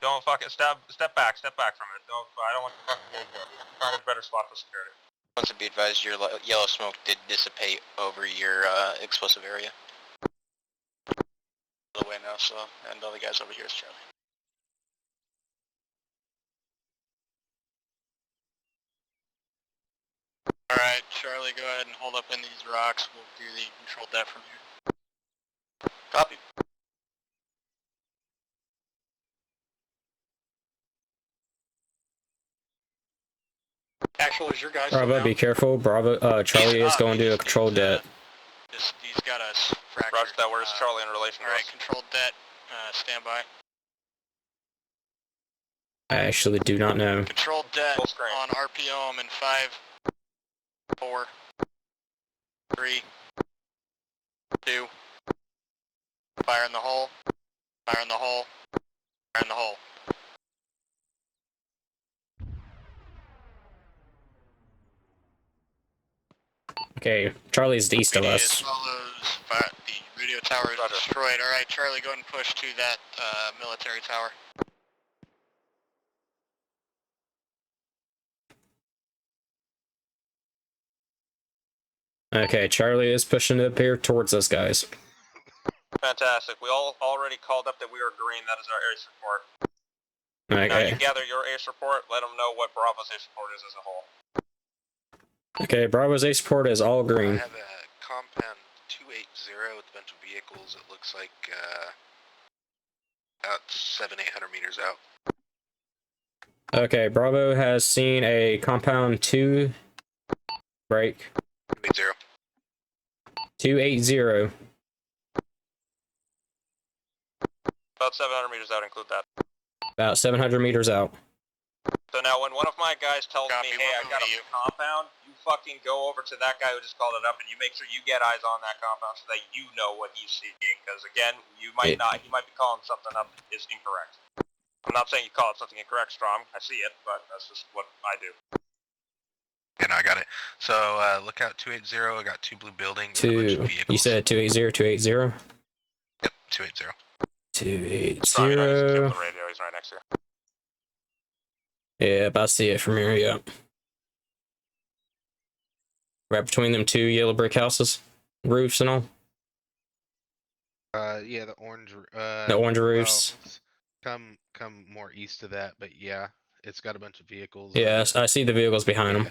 Don't fucking step back from it. I don't want to fucking go there. Find a better spot for security. Once to be advised, your yellow smoke did dissipate over your explosive area. The way now, so, and all the guys over here is Charlie. Alright, Charlie, go ahead and hold up in these rocks. We'll do the control depth from here. Copy. Actual, is your guy still Bravo, down? be careful. Bravo, Charlie is going to do a control det. He's got us fractured. Roger that, where's Charlie in relation to us? Alright, control det, stand by. I actually do not know. Control det on RPO, I'm in 5, 4, 3, 2. Fire in the hole. Fire in the hole. Fire in the hole. Okay, Charlie's east of PD us. as follows. The radio tower is destroyed. Alright, Charlie, go ahead and push to that military tower. Okay, Charlie is pushing up here towards us, guys. Fantastic. We all already called up that we are green. That is our ace report. Now you Okay. gather your ace report. Let them know what Bravo's ace report is as a whole. Okay, Bravo's ace report is all I green. have a compound 280 with a bunch of vehicles. It looks like about 700-800 meters out. Okay, Bravo has seen a compound 2 break. 280. 280. About 700 meters out, include that. About 700 meters out. So now when one of my guys tells me, hey, I got a compound, you fucking go over to that guy who just called it up and you make sure you get eyes on that compound so that you know what he's seeing. Because again, you might not, he might be calling something up that is incorrect. I'm not saying you call it something incorrect, Strom. I see it, but that's just what I do. Yeah, no, I got it. So lookout 280. I got 2 blue buildings. And a bunch of 2. vehicles. You said 280, 280? Yep, 280. 280. Strom, you know, he's on the radio. He's right next to you. Yep, I see it from here, yep. Right between them 2 yellow brick houses, roofs and all. Yeah, the orange. The orange roofs. Well, come more east of that, but yeah, it's got a bunch of vehicles. Yeah, I see the vehicles behind them.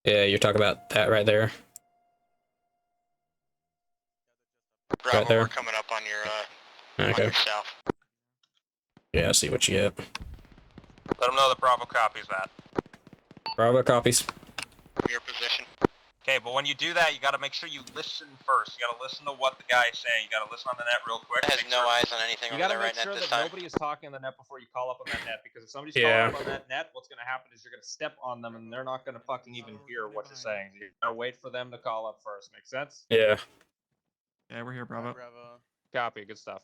Yeah, you're talking about that right there. Bravo, Right there. we're coming up on your, Okay. on your south. Yeah, I see what you get. Let them know that Bravo copies that. Bravo copies. Your position. Okay, but when you do that, you gotta make sure you listen first. You gotta listen to what the guy is saying. You gotta listen on the net real quick. It has no eyes on anything You over gotta there make right sure net this that time. nobody is talking on the net before you call up on that net, because if somebody's Yeah. calling up on that net, what's gonna happen is you're gonna step on them and they're not gonna fucking even hear what you're saying. You gotta wait for them to call up first. Make sense? Yeah. Yeah, we're here, Bravo. Bravo. Copy. Good stuff.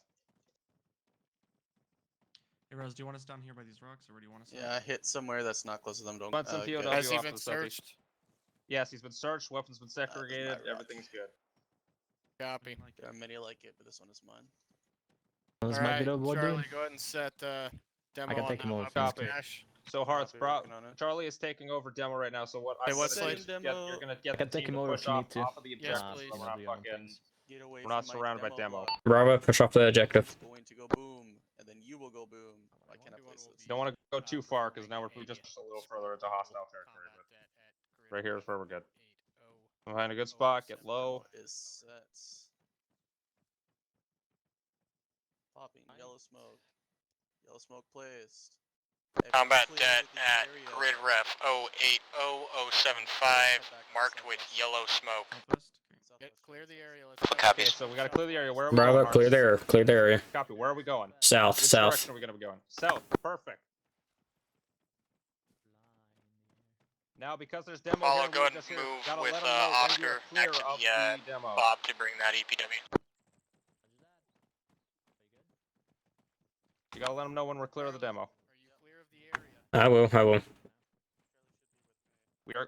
Hey, Rose, do you want us down here by these rocks, or where do you want us? Yeah, hit somewhere that's not close to them. Don't. Want some POW get- off to the southeast. Yes, he's been searched. Weapons been segregated. Everything's good. Copy. There are many like it, but this one is mine. This All might right, be the wood, Charlie, dude. go ahead and set demo I can on take that him over. weapons Copy. cache. So Hearts, working on it. Charlie is taking over demo right now. So what Hey, I'm what's gonna do like- is you're gonna get I can the take team him to over push if you need off to. of the Yes, objective, please. so we're not fucking, Get away we're not from my surrounded by demo demo. block. Bravo, push off the objective. It's going to go boom, and then you will go boom. I cannot place this. You don't want to go too far because now we're just a little further into hostile territory. But right here is where we're good. Find a good spot. Get low. Is set. Popping yellow smoke. Yellow smoke placed. Combat Clear debt the at area. grid ref 080075, marked with yellow smoke. Clear the area. Let's go. Okay, so we gotta clear the area. Where are we Bravo, going? clear the area. Clear the area. Copy. Where are we going? South, Which south. direction are we gonna be going? South. Perfect. Now, because there's demo Follow, here, go we ahead and just here, move gotta with let them know when Oscar you're clear next to of the the demo. Bob to bring that EPW. You gotta let them know when we're clear of the demo. I will.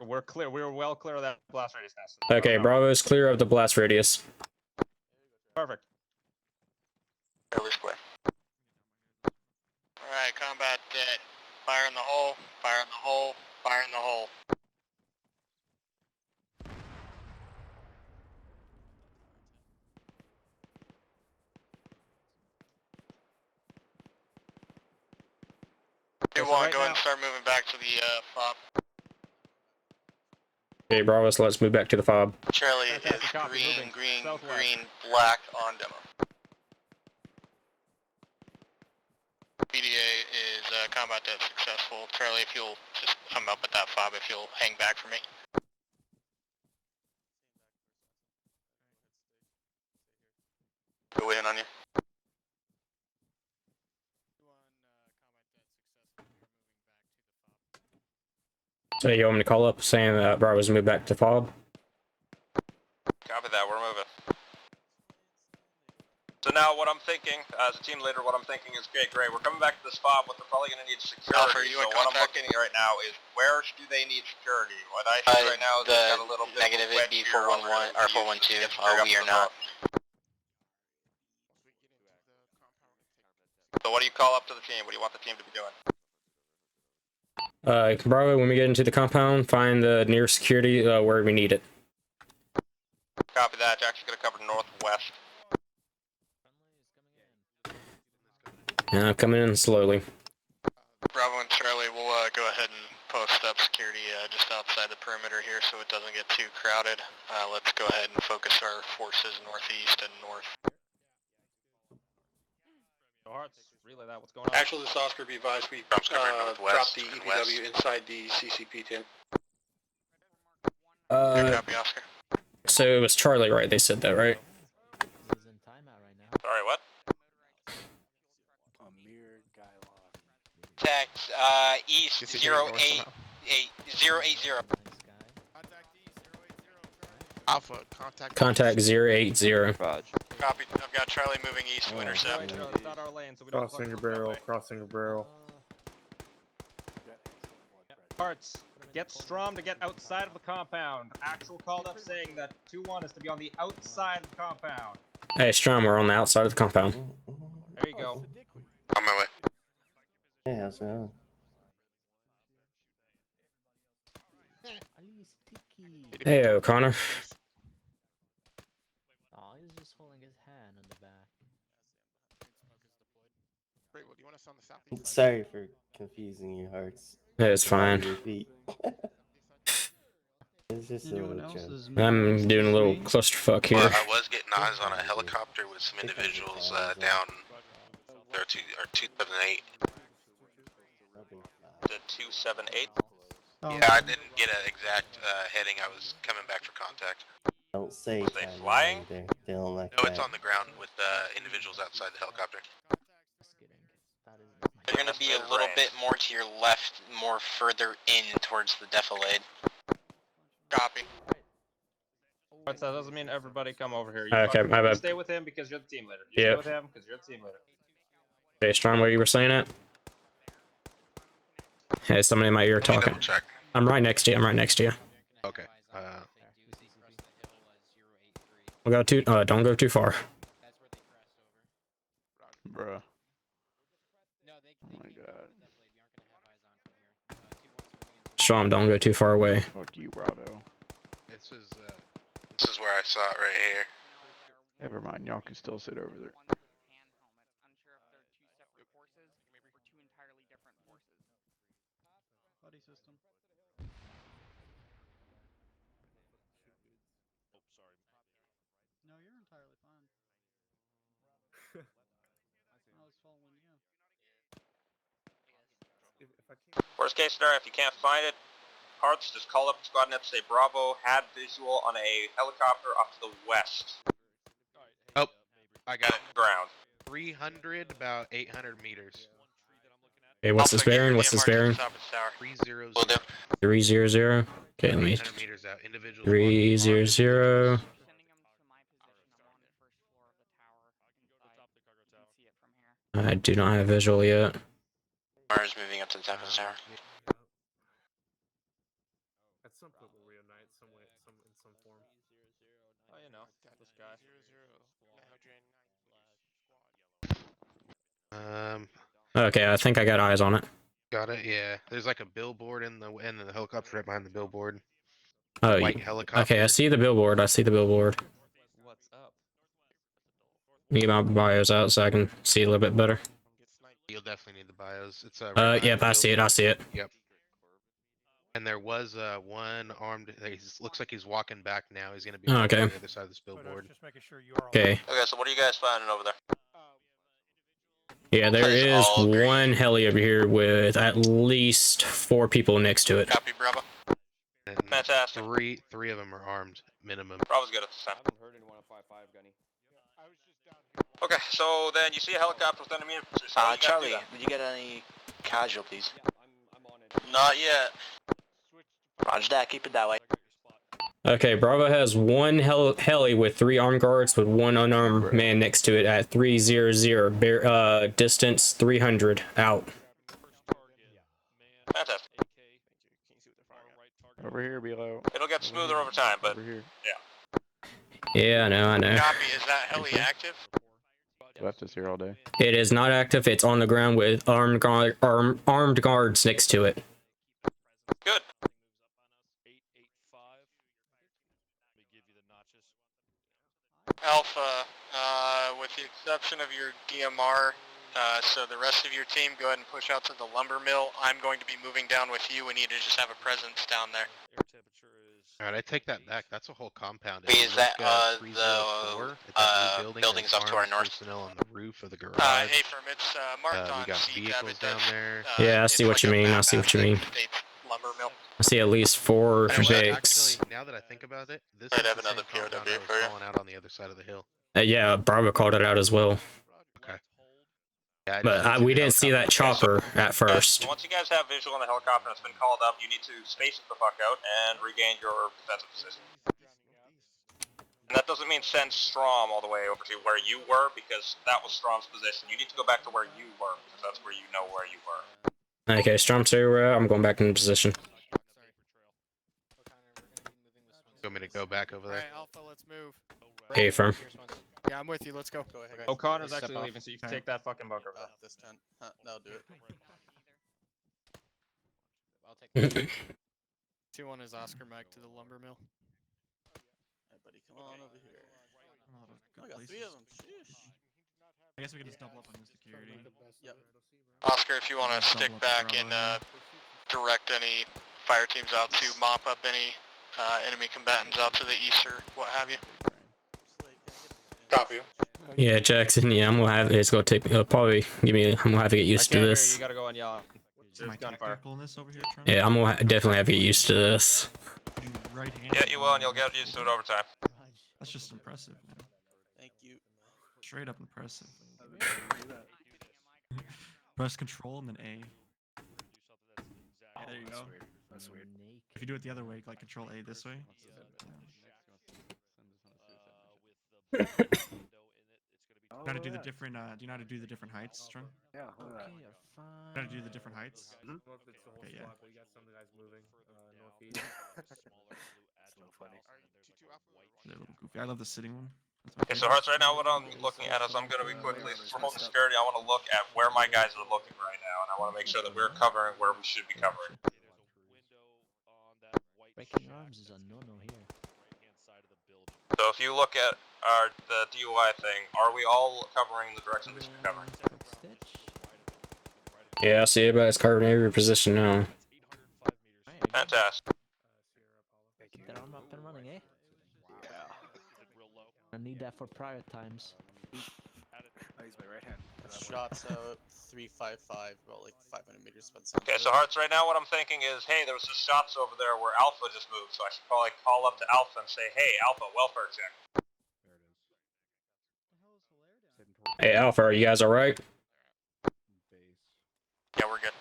We're clear. We're well clear of that blast radius now. Okay, Bravo is clear of the blast radius. Perfect. Fairly square. Alright, combat debt. Fire in the hole, fire in the hole, fire in the hole. You so want right to go ahead now- and start moving back to the fob. Okay, Bravo, so let's move back to the fob. Charlie Fantastic is copy, green, moving green, southwest. green, black on demo. PDA is combat debt successful. Charlie, if you'll just come up with that fob, if you'll hang back for me. Go in on you. So you want me to call up saying that Bravo's moved back to FOB? Copy that, we're moving. So now what I'm thinking, as a team leader, what I'm thinking is, okay, great, we're coming back to this FOB, what they're probably going to need is security. So what I'm looking at right now is, where do they need security? What I see right now is they've got a little bit negative of a would be 411 or 412. We are not. So what do you call up to the team? What do you want the team to be doing? Bravo, when we get into the compound, find the nearest security where we need it. Copy that. Jack's going to cover northwest. Yeah, coming in slowly. Bravo and Charlie will go ahead and post up security just outside the perimeter here so it doesn't get too crowded. Let's go ahead and focus our forces northeast and north. Hearts, relay that. What's going on? Actually, this Oscar, be advised, we dropped the EPW inside the CCP tent. Copy, Oscar. So it was Charlie, right? They said that, right? Sorry, what? Text east 080. Alpha, Contact 080. Copy. I've got Charlie moving east to intercept. It's not our lane, so we don't Crossing a barrel, crossing a barrel. Hearts, get Strom to get outside of the compound. Actual called up saying that 2-1 is to be on the outside of the compound. Hey, Strom, we're on the outside of the compound. There you go. On my way. Hey, how's it going? Hey, O'Connor. Oh, he's just holding his hand on the back. Bravo, do you want us on the southeast? Sorry for confusing you, Hearts. Yeah, it's fine. Your feet. It's just a little joke. I'm doing a little clusterfuck here. Well, I was getting eyes on a helicopter with some individuals down there, 278. The 278. Yeah, I didn't get an exact heading. I was coming back for contact. Don't say Was they time flying? either. They don't like No, that. it's on the ground with individuals outside the helicopter. They're gonna be a little bit more to your left, more further in towards the defilade. Copy. Hearts, that doesn't mean everybody come over here. Okay, my bad. You stay with him because you're the team leader. You Yep. stay with him because you're the team leader. Hey, Strom, where you were saying it? Hey, somebody in my ear talking. Check. I'm right next to you. I'm right next to you. Okay. We'll go too. Don't go too far. Bruh. Oh my god. Strom, don't go too far away. Fuck you, Bravo. This is where I saw it right here. Never mind, y'all can still sit over there. Buddy system. No, you're entirely fine. I was following you. Worst case scenario, if you can't find it, Hearts, just call up the squad net, say Bravo had visual on a helicopter off to the west. Oh, I got it. Ground. 300, about 800 meters. Hey, what's this bearing? What's this bearing? 300. 300. Okay, let me. 800 meters out. Individuals. 300. I do not have visual yet. Mars moving up to the top of the tower. At some point we'll reunite some way, in some form. Oh, you know, this guy. Okay, I think I got eyes on it. Got it. Yeah. There's like a billboard in the helicopter right behind the billboard. Oh, White helicopter. okay, I see the billboard. I see the billboard. What's up? Let me get my bios out so I can see a little bit better. You'll definitely need the bios. It's right Yep, I see it. I see it. Yep. And there was one armed. Looks like he's walking back now. He's gonna be Oh, okay. on the other side of this billboard. Just making sure you are. Okay. Okay, so what are you guys finding over there? Yeah, there is one heli over here with at least 4 people next to it. Copy, Bravo. And Fantastic. Three of them are armed, minimum. Bravo's good at this time. Okay, so then you see a helicopter with enemy infantry. So what do you Charlie, got to do did you get any casualties? Not yet. Roger that, keep it that way. Okay, Bravo has one heli with 3 armed guards with 1 unarmed man next to it at 300, distance 300 out. Fantastic. Over here, below. It'll get smoother over time, but Over here. yeah. Yeah, I know. Copy, is that heli active? Left us here all day. It is not active. It's on the ground with armed guards next to it. Good. Alpha, with the exception of your DMR, so the rest of your team, go ahead and push out to the lumber mill. I'm going to be moving down with you. We need to just have a presence down there. Alright, I take that back. That's a whole compound. Wait, is that, buildings up to our north? Personnel on the roof of the garage. Hey, firm, it's marked on We got CDAB. vehicles down there. Yeah, I see what you mean. I see what you mean. Lumber mill. I see at least 4 You know what, Vicks. actually, now that I think about it, this I'd is have the another same compound POW I was for you. calling out on the other side of the hill. Yeah, Bravo called it out as well. Okay. Yeah, But we didn't see that chopper at first. Once you guys have visual on the helicopter that's been called up, you need to space it the fuck out and regain your defensive position. And that doesn't mean send Strom all the way over to where you were, because that was Strom's position. You need to go back to where you were, because that's where you know where you were. Okay, Strom 2, I'm going back into position. You want me to go back over there? Alright, Alpha, let's move. Okay, firm. Yeah, I'm with you. Let's go. Go ahead. O'Connor's actually leaving, so you can take that fucking bunker. This tent. That'll do it. 2-1 is Oscar Mike to the lumber mill. Hey, buddy, come on over here. I got 3 of them. Sheesh. I guess we can just double up on the security. Yep. Oscar, if you want to stick back and direct any fire teams out to mop up any enemy combatants out to the east or what have you. Copy. Yeah, Jackson, yeah, I'm gonna have it's gonna take probably give me I'm gonna have to get used to this. You gotta go on y'all. There's gunfire. Over here, Yeah, I'm gonna definitely have to get used to this. Right hand. Yeah, you will, and you'll get used to it over time. That's just impressive, man. Thank you. Straight up impressive. Press control and then A. Yeah, there you go. That's weird. If you do it the other way, like control A this way. You know how to do the different, do you know how to do the different heights, Strong? Yeah, okay, you're You know how to do the different heights? I don't know if it's the whole Okay, yeah. squad, but you got some guys moving northeast. so funny. They're a little goofy. I love the sitting one. That's my Okay, so favorite. Hearts, right now what I'm looking at is I'm going to be quickly, for holding security, I want to look at where my guys are looking right now, and I want to make sure that we're covering where we should be covering. Breaking arms is a no-no here. So if you look at the DUI thing, are we all covering the direction we should be covering? Yeah, I see everybody's covering every position now. Fantastic. Keep that arm up and running, eh? I need that for prior times. I use my right hand. Shots out 355, about like 500 meters from the center. Okay, so Hearts, right now what I'm thinking is, hey, there was just shots over there where Alpha just moved, so I should probably call up to Alpha and say, hey, Alpha, welfare check. Hey, Alpha, are you guys alright? Yeah, we're good.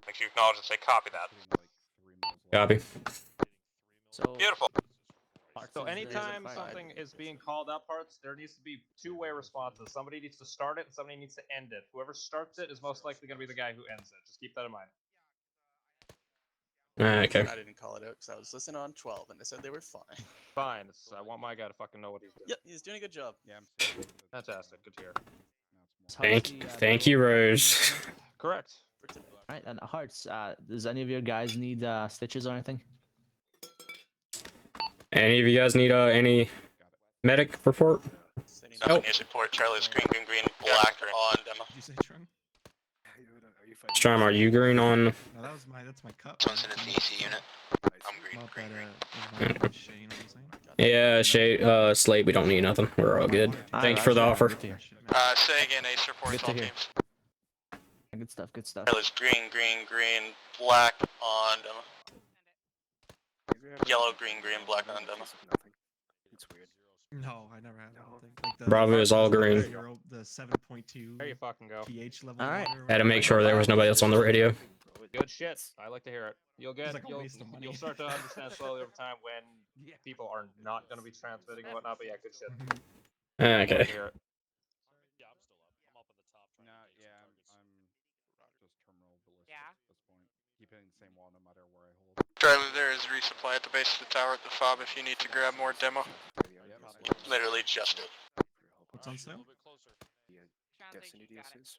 Make sure you acknowledge and say copy that. Copy. So Beautiful. So anytime something is being called up, Parts, there needs to be two-way responses. Somebody needs to start it, and somebody needs to end it. Whoever starts it is most likely going to be the guy who ends it. Just keep that in mind. Okay. I didn't call it out because I was listening on 12 and they said they were fine. Fine. I want my guy to fucking know what he's doing. Yep, he's doing a good job. Yeah. Fantastic. Good to hear. Thank you, Rose. Correct. Alright, and Hearts, does any of your guys need stitches or anything? Any of you guys need any medic report? Nothing news report. Charlie's green, black on demo. Did you say Trung? Strom, are you green on? No, that's my cup. One's in the DC unit. I'm green. Yeah, Shay, Slate, we don't need nothing. We're all good. Thank you for the offer. Say again, Ace reports all teams. Good stuff, good stuff. Charlie's green, black on demo. Yellow, green, black on demo. It's weird. No, I never had nothing. Like the Bravo is all green. The 7.2 There you fucking go. pH level. All right. Had to make sure there was nobody else on the radio. Good shit. I like to hear it. You'll get like a waste of money. you'll start to understand slowly over time when people are not going to be transmitting and whatnot. But yeah, good shit. Okay. Like to hear it. Yeah, I'm still up. I'm up in the top. No, yeah, I'm just terminal ballistic Yeah. at this point. Keep hitting the same wall no matter where I hold. Charlie, there is resupply at the base of the tower at the FOB if you need to grab more demo. Literally just it. What's on sale? Destiny DSs.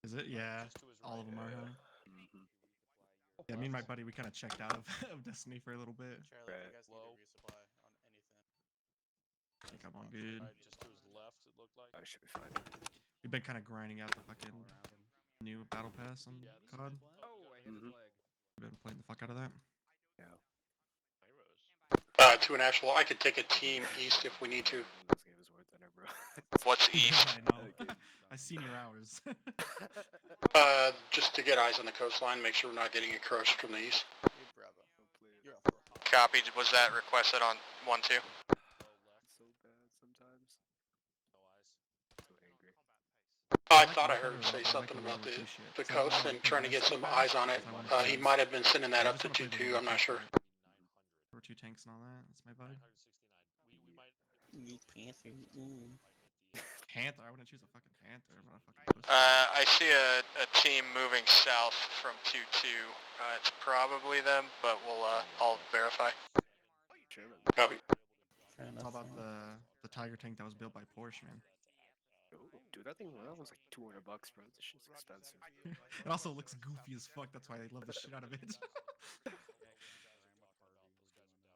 Is it? Yeah. All of them are, huh? Yeah, me and my buddy, we kind of checked out of, of Destiny for a little bit. Charlie, you guys need a resupply on anything. I think I'm all good. Just to his left, it looked like. I should be fine. We've been kind of grinding out the fucking new battle pass on COD. Oh, I hit his leg. We've been playing the fuck out of that. Yeah. To an actual, I could take a team east if we need to. This game is worth it, bro. What's east? I know. I seen your hours. Just to get eyes on the coastline, make sure we're not getting encroached from the east. Bravo. You're up. Copied. Was that requested on 1-2? It's so bad sometimes. So angry. I thought I heard him say something about the coast and trying to get some eyes on it. He might have been sending that up to 2-2, I'm not sure. Or 2 tanks and all that. That's my vibe. Panther? I wouldn't choose a fucking Panther. I'm not a fucking pussy. I see a team moving south from 2-2. It's probably them, but I'll verify. Copy. How about the Tiger tank that was built by Porsche, man? Oh, dude, that was like $200, bro. This shit's expensive. It also looks goofy as fuck. That's why I love the shit out of it.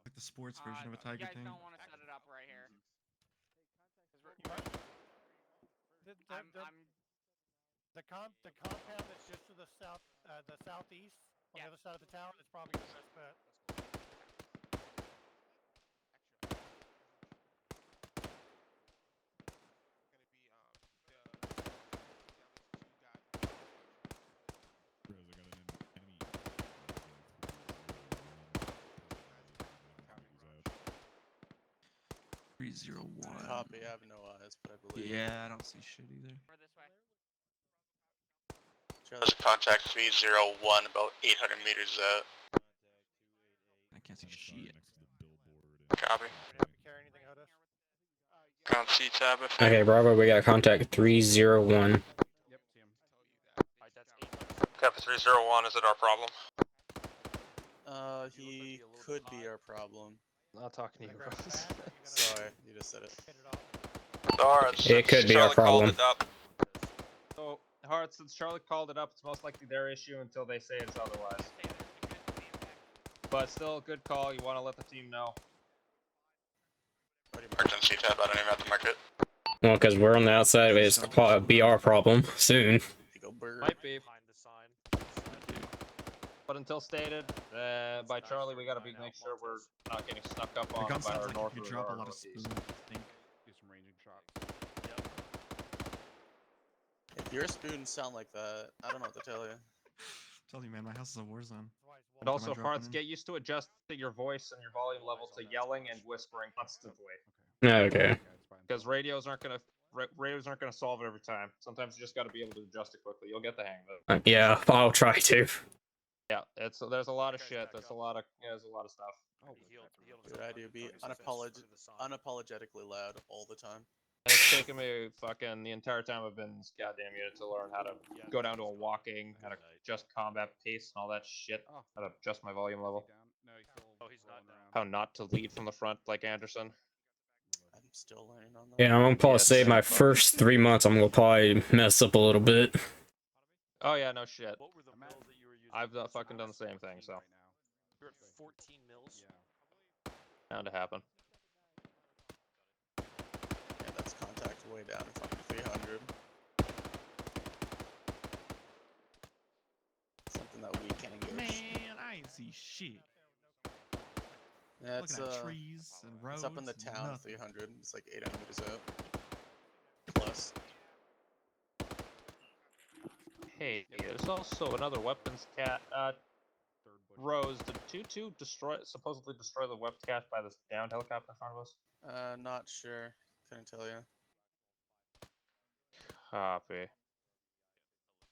Like the sports version of a Tiger You guys tank. don't want to set it up right here. The compound that's just to the south, the southeast, on the other side of the tower, is probably your best bet. Copy, I have no eyes, but I believe. Yeah, I don't see shit either. We're this way. There's a contact 301 about 800 meters out. I can't see shit. Copy. Carry anything out of? Ground C-tab if Okay, Bravo, we got contact 301. Yep, see him. Copy 301, is it our problem? He could be our problem. Not talking to you, bro. Sorry, you just said it. Alright, It could be our problem. So, Heart, since Charlie called it up, it's most likely their issue until they say it's otherwise. But still, good call. You want to let the team know. Emergency tab, I don't even have to mark it. Well, because we're on the outside, it's be our problem soon. Might be. But until stated by Charlie, we gotta make sure we're not getting snuck up The on gun by sounds our like north you or could drop a our lot of northeast. spoons, I think. Do some ranging shots. If your spoons sound like that, I don't know what to tell you. Tell you, man, my house is a war zone. And also, Hearts, get used to adjusting your voice and your volume level to yelling and whispering constantly. Okay. Because radios aren't gonna solve it every time. Sometimes you just gotta be able to adjust it quickly. You'll get the hang of it. Yeah, I'll try to. Yeah, there's a lot of shit. There's a lot of stuff. Good idea. Be unapologetically loud all the time. And it's taken me fucking the entire time I've been in this goddamn unit to learn how to go down to a walking, how to adjust combat pace and all that shit, how to adjust my volume level, how not to lead from the front like Anderson. I'm still learning on that. Yeah, I'm gonna probably say my first 3 months, I'm gonna probably mess up a little bit. Oh yeah, no shit. I've fucking done the same thing, so. You're at 14 mils? Bound to happen. Yeah, that's contact way down in front of 300. Something that we can engage. Man, I ain't see shit. Yeah, it's Looking at trees and roads. It's up in the and town, nothing. 300. It's like 800 meters out. Plus. Hey, there's also another weapons cat. Rose, did 2-2 supposedly destroy the weapons cache by this downed helicopter in front of us? Not sure. Couldn't tell you. Copy.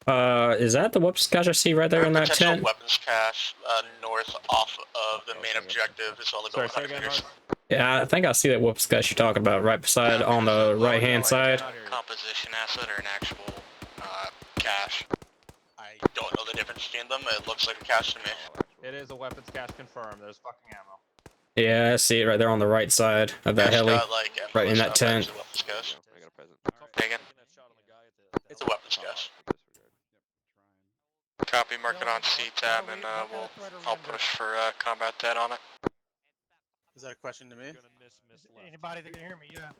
Is that the whoops cache I see right there in that Potential tent? weapons cache north off of the main objective is only about 100 meters. Yeah, I think I see that whoops cache you're talking about right beside on the right hand side. Composition asset or an actual cache. I don't know the difference between them. It looks like a cache to me. It is a weapons cache confirmed. There's fucking ammo. Yeah, I see it right there on the right side of that heli, right in that tent. Megan. It's a weapons cache. Copy, mark it on C-tab, and I'll push for combat dead on it. Is that a question to me? Anybody that can hear me, yeah.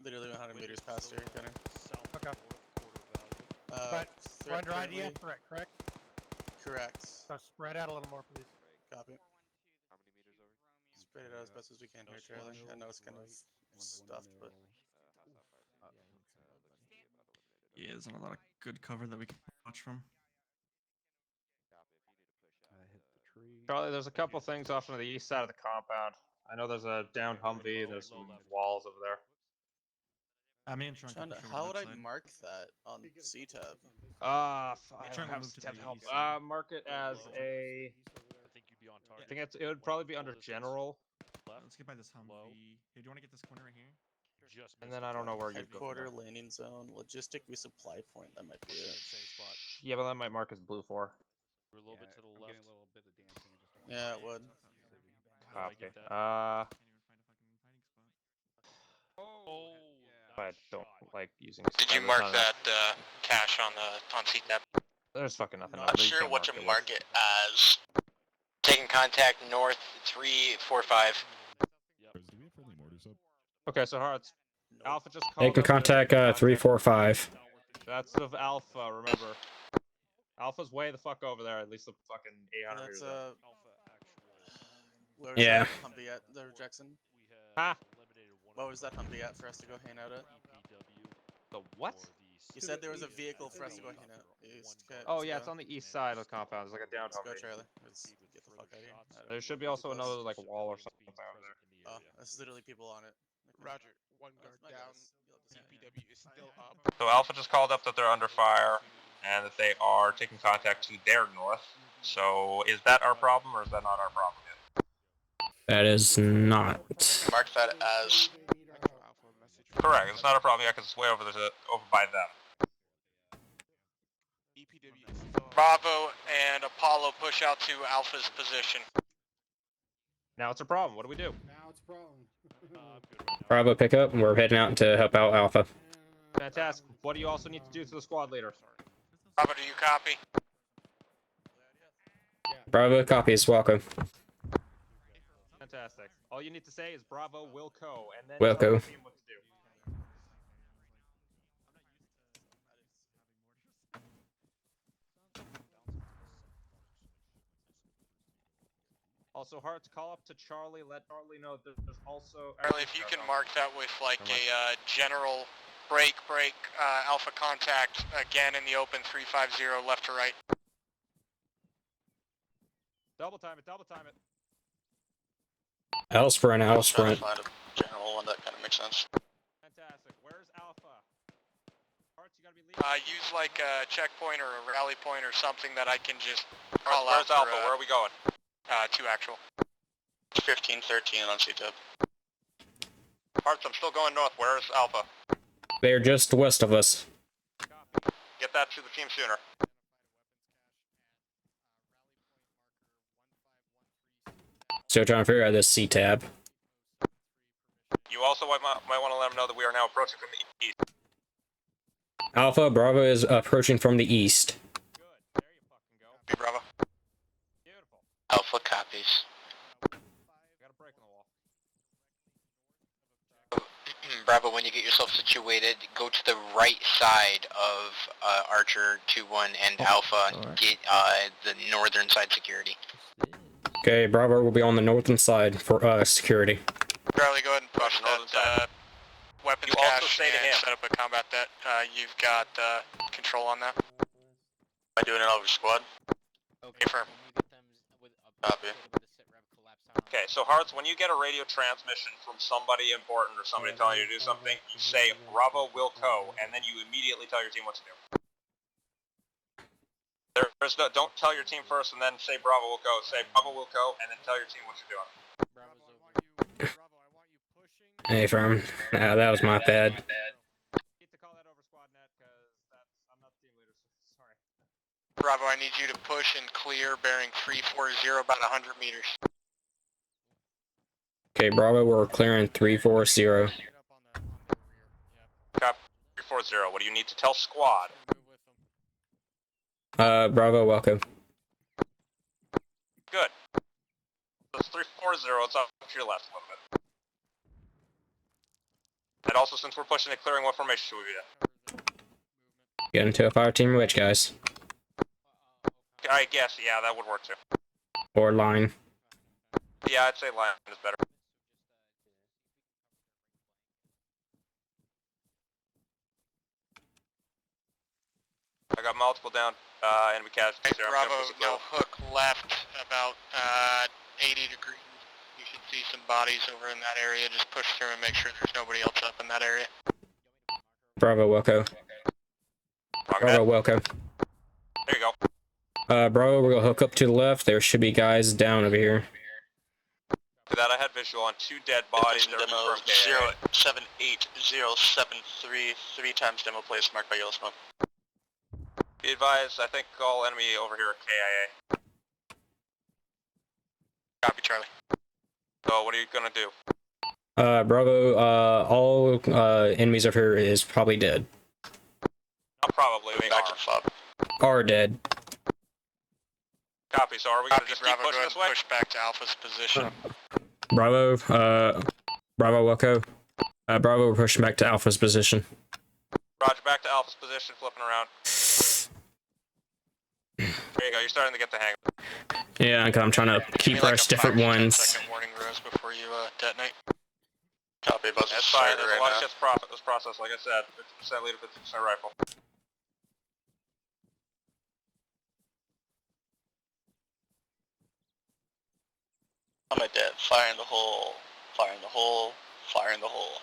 Literally 100 meters past here, Gunner. Okay. But we're under idea? Correct. Correct. So spread out a little more, please. Copy. Spread it out as best as we can here, Charlie. I know it's kind of stuffed, but... Yeah, there's not a lot of good cover that we can watch from. Charlie, there's a couple things off on the east side of the compound. I know there's a downed Humvee. There's some walls over there. I mean, trying to how would I mark that on C-tab? I don't have C-tab help. Mark it as a... I think it would probably be under general. Let's get by this Humvee. Hey, do you want to get this corner right here? And then I don't know where you go. Headquarter, landing zone, logistic resupply point. That might be it. Yeah, but that might mark as blue 4. We're a little bit to the left. Yeah, it would. Copy. I don't like using. Did you mark that cache on C-tab? There's fucking nothing. Not sure what to mark it as. Taking contact north 345. Okay, so Hearts. Alpha just called. Making contact 345. That's of Alpha, remember. Alpha's way the fuck over there, at least the fucking 800 meters. That's where's Yeah. that Humvee at there, Jackson? Huh? What was that Humvee at for us to go hang out at? The what? You said there was a vehicle for us to go hang out. Oh yeah, it's on the east side of the compound. There's like a down Let's go, Humvee. Charlie. Let's get the fuck out of here. There should be also another like a wall or something over there. Oh, that's literally people on it. Roger. One guard down. CPW is still up. So Alpha just called up that they're under fire and that they are taking contact to their north. So is that our problem or is that not our problem yet? That is not. Mark that as Correct. It's not a problem yet because it's way over there, over by them. Bravo and Apollo push out to Alpha's position. Now it's a problem. What do we do? Now it's a problem. Bravo pick up, and we're heading out to help out Alpha. Fantastic. What do you also need to do to the squad leader? Bravo, do you copy? Bravo copies, welcome. Fantastic. All you need to say is Bravo Wilco, and then Wilco. tell the team what to do. Also, Hearts, call up to Charlie. Let Charlie know that there's also. Charlie, if you can mark that with like a general break, Alpha contact again in the open 350 left to right. Double time it. Double time it. I'll sprint. Find a general one that kind of makes sense. Fantastic. Where's Alpha? Hearts, you gotta be leading. Use like a checkpoint or a rally point or something that I can just call Where's out. Alpha? Where are we going? 2 actual. 1513 on C-Tab. Hearts, I'm still going north. Where's Alpha? They're just west of us. Get that to the team sooner. Still trying to figure out this C-tab. You also might want to let them know that we are now approaching from the east. Alpha, Bravo is approaching from the east. Good. There you fucking go. Be Bravo. Beautiful. Alpha copies. Got a break in the wall. Bravo, when you get yourself situated, go to the right side of Archer 2-1 and Alpha. Get the northern side security. Okay, Bravo will be on the northern side for security. Charlie, go ahead and push that weapons cache and set up a combat that. You've got control on that. Am I doing it over squad? Confirm. Copy. Okay, so Hearts, when you get a radio transmission from somebody important or somebody telling you to do something, you say Bravo Wilco, and then you immediately tell your team what to do. There's no, don't tell your team first and then say Bravo Wilco. Say Bravo Wilco, and then tell your team what you're doing. Hey, firm. That was my bad. Bravo, I need you to push and clear bearing 340 about 100 meters. Okay, Bravo, we're clearing 340. Copy 340. What do you need to tell squad? Bravo, welcome. Good. So it's 340. It's up to your left a little bit. And also, since we're pushing and clearing, what formation should we be in? Get into a fire team which, guys? I guess, yeah, that would work too. Or line. Yeah, I'd say line is better. I got multiple down, enemy casualties there. Bravo, now hook left about 80 degrees. You should see some bodies over in that area. Just push through and make sure there's nobody else up in that area. Bravo, Wilco. Bravo, Wilco. There you go. Bravo, we're gonna hook up to the left. There should be guys down over here. For that, I had visual on 2 dead bodies. Demo 078073, 3 times demo place marked by yellow smoke. Be advised, I think all enemy over here are KIA. Copy, Charlie. So, what are you gonna do? Bravo, all enemies over here is probably dead. Not probably, we back to the fob. Are dead. Copy, so are we gonna just keep Bravo, pushing go this ahead way? and push back to Alpha's position. Bravo, Bravo, Wilco. Bravo, we're pushing back to Alpha's position. Roger, back to Alpha's position, flipping around. There you go, you're starting to get the hang of it. Yeah, I'm trying to keep rush different ones. 10-second warning rose before you detonate. Copy, buzz. That's fine, there's a lot of shit's process, like I said. 50% leader, 50% rifle. I'm at dead. Fire in the hole. Fire in the hole. Fire in the hole.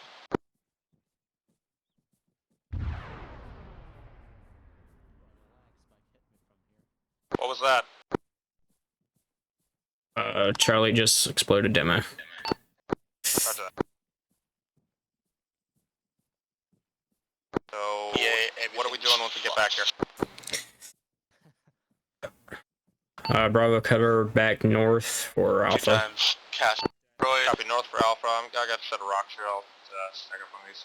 What was that? Charlie just exploded demo. Roger that. So, what are we doing once we get back here? Bravo, cover back north for 2 Alpha. times cast. Roy, copy north for Alpha. I got a set of rocks here. I'll stack up on these.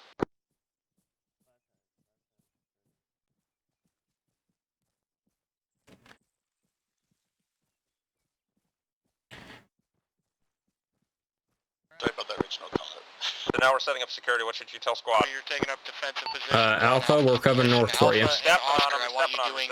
Sorry about that original comment. So now we're setting up security. What should you tell squad? You're taking up defensive position. Alpha, we're covering north for you. Step on him, I want you doing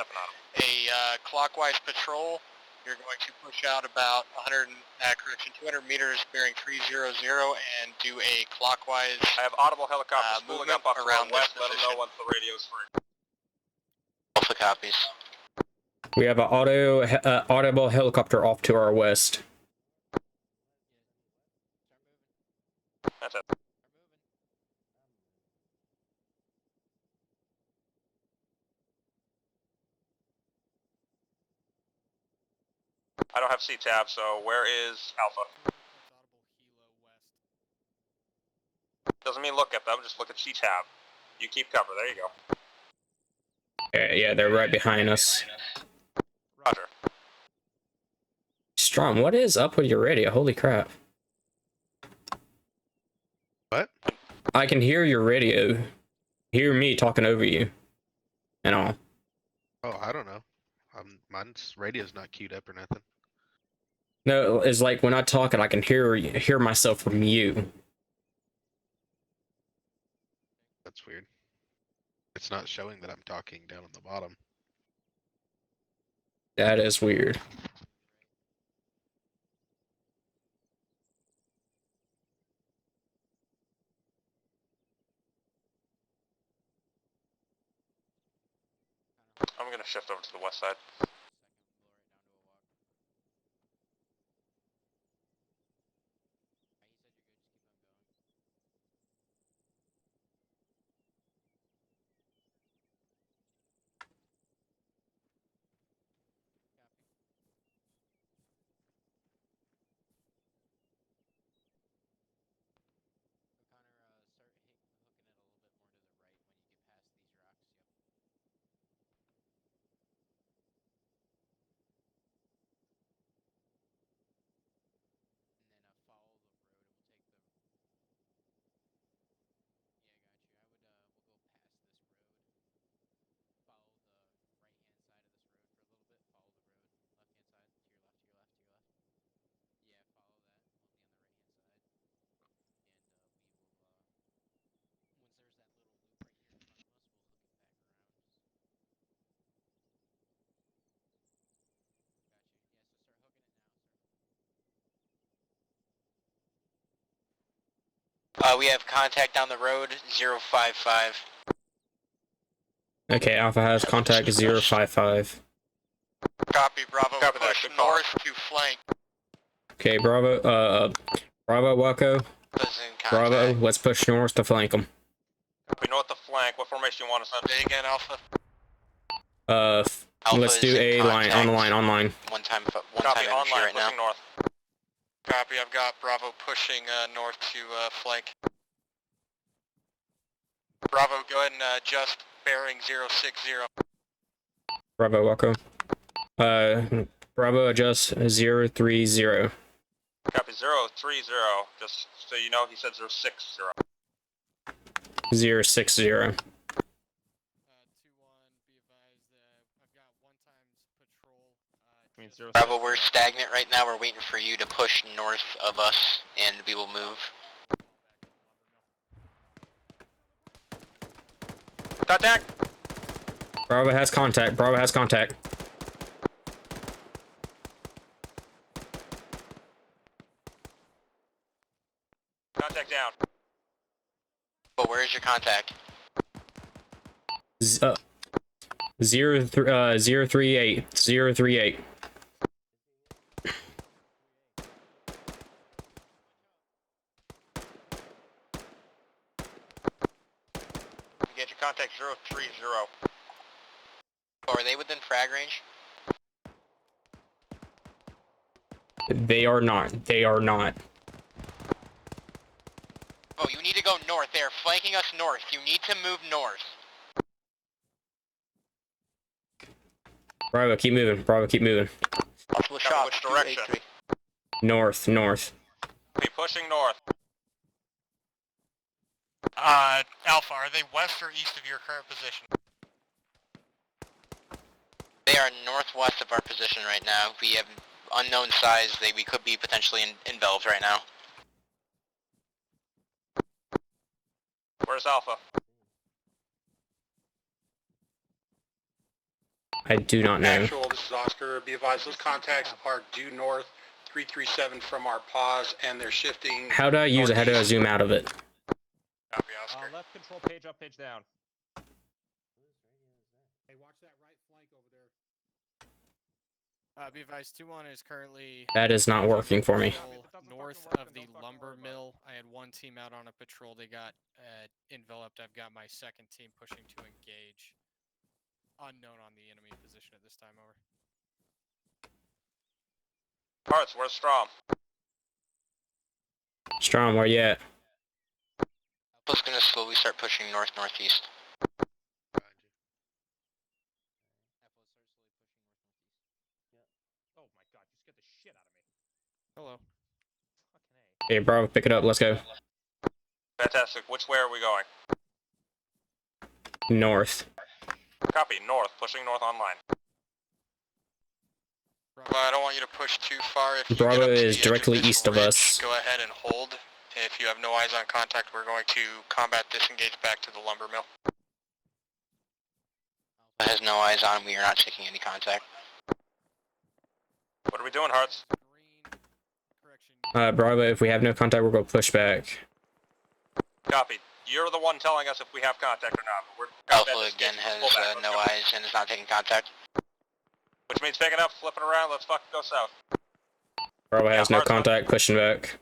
a clockwise patrol. You're going to push out about 200 meters bearing 300 and do a clockwise I have audible helicopters moving up around to west. Let them know once the radio's free. Alpha copies. We have an audible helicopter off to our west. That's it. I don't have C-tab, so where is Alpha? Doesn't mean look at them, just look at C-tab. You keep cover, there you go. Yeah, they're right behind us. Roger. Strom, what is up with your radio? Holy crap. What? I can hear your radio. Hear me talking over you. And all. Oh, I don't know. Mine's radio's not queued up or nothing. No, it's like when I talk and I can hear myself from you. That's weird. It's not showing that I'm talking down on the bottom. That is weird. I'm gonna shift over to the west side. We have contact down the road, 055. Okay, Alpha has contact 055. Copy, Bravo. Push north to flank. Okay, Bravo, Waco. Bravo, let's push north to flank them. Copy, north to flank. What formation you want us on? Say again, Alpha. Let's do a line, on the line, online. One time Copy, energy online, right now. pushing north. Copy, I've got Bravo pushing north to flank. Bravo, go ahead and adjust bearing 060. Bravo, Waco. Bravo, adjust 030. Copy, 030. Just so you know, he said 060. 060. Bravo, we're stagnant right now. We're waiting for you to push north of us, and we will move. Contact! Bravo has contact. Bravo has contact. Contact down. But where is your contact? 038. 038. Get your contact 030. Oh, are they within frag range? They are not. They are not. Oh, you need to go north. They are flanking us north. You need to move north. Bravo, keep moving. Bravo, keep moving. Shot, which direction? North, north. Be pushing north. Alpha, are they west or east of your current position? They are northwest of our position right now. We have unknown size. We could be potentially enveloped right now. Where's Alpha? I do not know. Actual, this is Oscar. Be advised, those contacts are due north 337 from our pause, and they're shifting. How do I use it? How do I zoom out of it? Copy, Oscar. Left control page up, page down. Hey, watch that right flank over there. Be advised, 2-1 is currently... That is not working for me. North of the lumber mill. I had one team out on a patrol. They got enveloped. I've got my second team pushing to engage. Unknown on the enemy position at this time, over. Parts, where's Strom? Strom, where you at? Alpha's gonna slowly start pushing north-northeast. Oh my god, you scared the shit out of me. Hello. Hey, Bravo, pick it up. Let's go. Fantastic. Which way are we going? North. Copy, north. Pushing north online. I don't want you to push too far. If you Bravo get up to is the edge directly this east of ridge, us. Go ahead and hold. If you have no eyes on contact, we're going to combat disengage back to the lumber mill. Has no eyes on. We are not taking any contact. What are we doing, Hearts? Bravo, if we have no contact, we're going to push back. Copy. You're the one telling us if we have contact or not. But we're Alpha again has no eyes and is not taking contact. Which means picking up, flipping around. Let's fucking go south. Bravo has no contact, pushing back.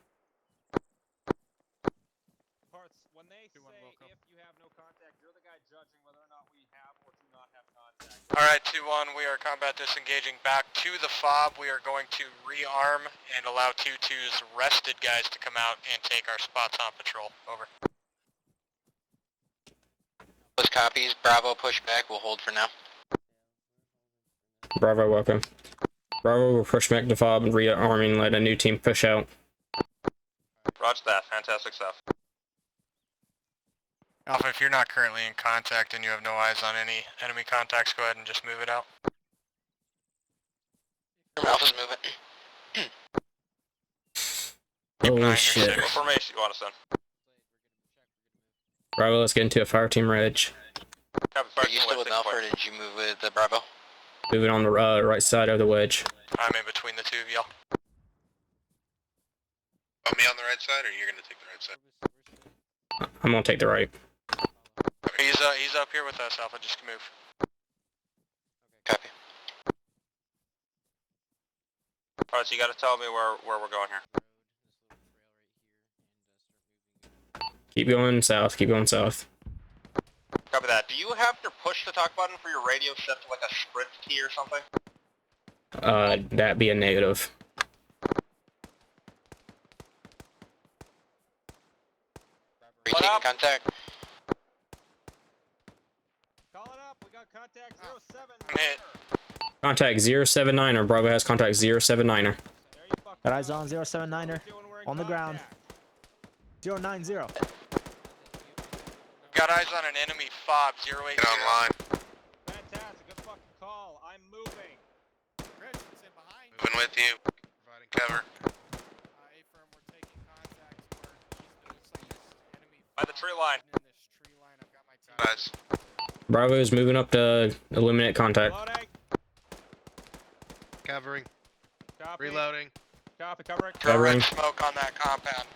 Parts, when they say if you have no contact, you're the guy judging whether or not we have or do not have contact. Alright, 2-1, we are combat disengaging back to the FOB. We are going to rearm and allow 2-2's rested guys to come out and take our spots on patrol. Over. Those copies. Bravo, push back. We'll hold for now. Bravo, welcome. Bravo will push back to FOB and rearming, let a new team push out. Roger that. Fantastic stuff. Alpha, if you're not currently in contact and you have no eyes on any enemy contacts, go ahead and just move it out. Alpha's moving. Holy shit. What formation you want us in? Bravo, let's get into a fire team reg. Are you still with Alpha or did you move with Bravo? Moving on the right side of the wedge. I'm in between the two of y'all. Want me on the right side, or you're gonna take the right side? I'm gonna take the right. He's up here with us, Alpha. Just move. Copy. Alright, so you gotta tell me where we're going here. Keep going south. Keep going south. Copy that. Do you have your push to talk button for your radio set to like a sprint key or something? That'd be a negative. Are you taking contact? Call it up. We got contact 07. I'm hit. Contact 079er. Bravo has contact 079er. Got eyes on 079er. On the ground. 090. Got eyes on an enemy fob 080. Get online. Fantastic. Good fucking call. I'm moving. Moving with you. Providing cover. By the tree line. Guys. Bravo is moving up to eliminate contact. Covering. Copy. Reloading. Copy. Covering. Throw Covering. red smoke on that compound.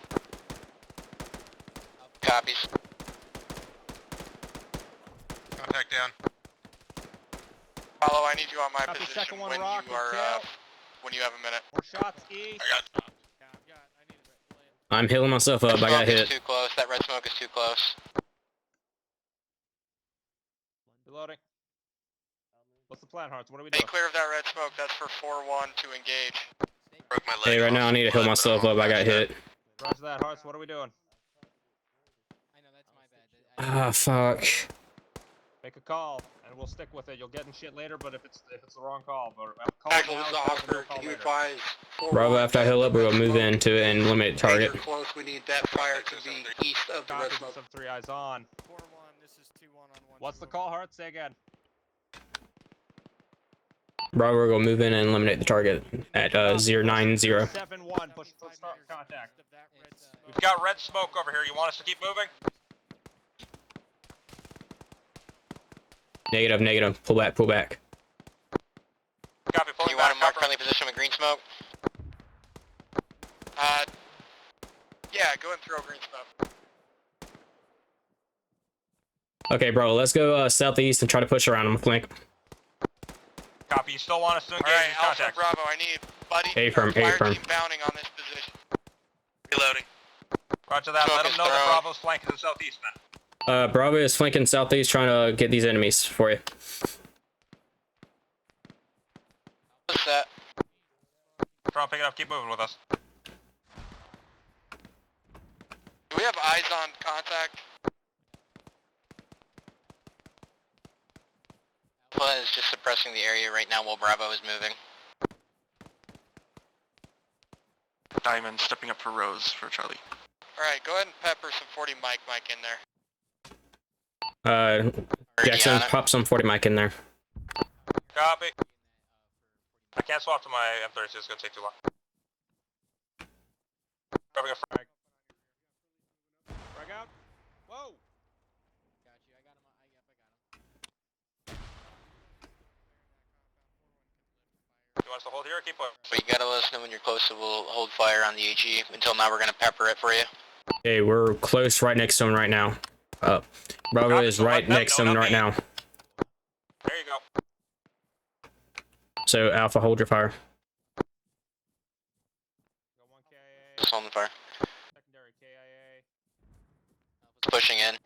Copies. Contact down. Follow, I need you on my Copy, position second one, when rock, you are, kill. when you have a minute. More shots east. I'm healing myself up. I got Smoke is hit. too close. That red smoke is too close. Reloading. What's the plan, Hearts? What are we Stay doing? clear of that red smoke. That's for 4-1 to engage. Broke my leg. Hey, right now I need to heal myself up. I got hit. Roger that, Hearts. What are we doing? Ah, fuck. Make a call, and we'll stick with it. You'll get in shit later, but if it's the wrong call, but call Actually, now, this is it's better than Oscar. no call Can you later. advise? Bravo, after I heal up, we'll move into it and eliminate the Major target. close. We need that fire to be east of the red Copy, smoke. sub 3 eyes on. 4-1, this is 2-1 on 1. What's the call, Hearts? Say again. Bravo, we're gonna move in and eliminate the target at 090. 7-1. Push start contact. We've got red smoke over here. You want us to keep moving? Negative, negative. Pull back, pull back. Copy. Pulling you want to mark friendly position with green smoke? Yeah, go and throw green smoke. Okay, bro, let's go southeast and try to push around him. Flank. Copy. You still want us to engage in contact? Alpha, Bravo, I need buddy A-firm, fire A-firm. team bounding on this position. Reloading. Roger that. Let them know that Bravo's flanking the southeast, man. Bravo is flanking southeast trying to get these enemies for you. What's that? Try and pick it up. Keep moving with us. Do we have eyes on contact? Alpha is just suppressing the area right now while Bravo is moving. Diamond stepping up for Rose for Charlie. Alright, go ahead and pepper some 40 mic in there. Jackson, pop some 40 mic in there. Copy. I can't swap to my M36, it's gonna take too long. Grabbing a frag. Frag out. Whoa. You want us to hold here or keep moving? But you gotta let us know when you're close, so we'll hold fire on the HE. Until now, we're gonna pepper it for you. Okay, we're close right next to him right now. Bravo is right next to him right now. There you go. So, Alpha, hold your fire. Just holding fire. Pushing in.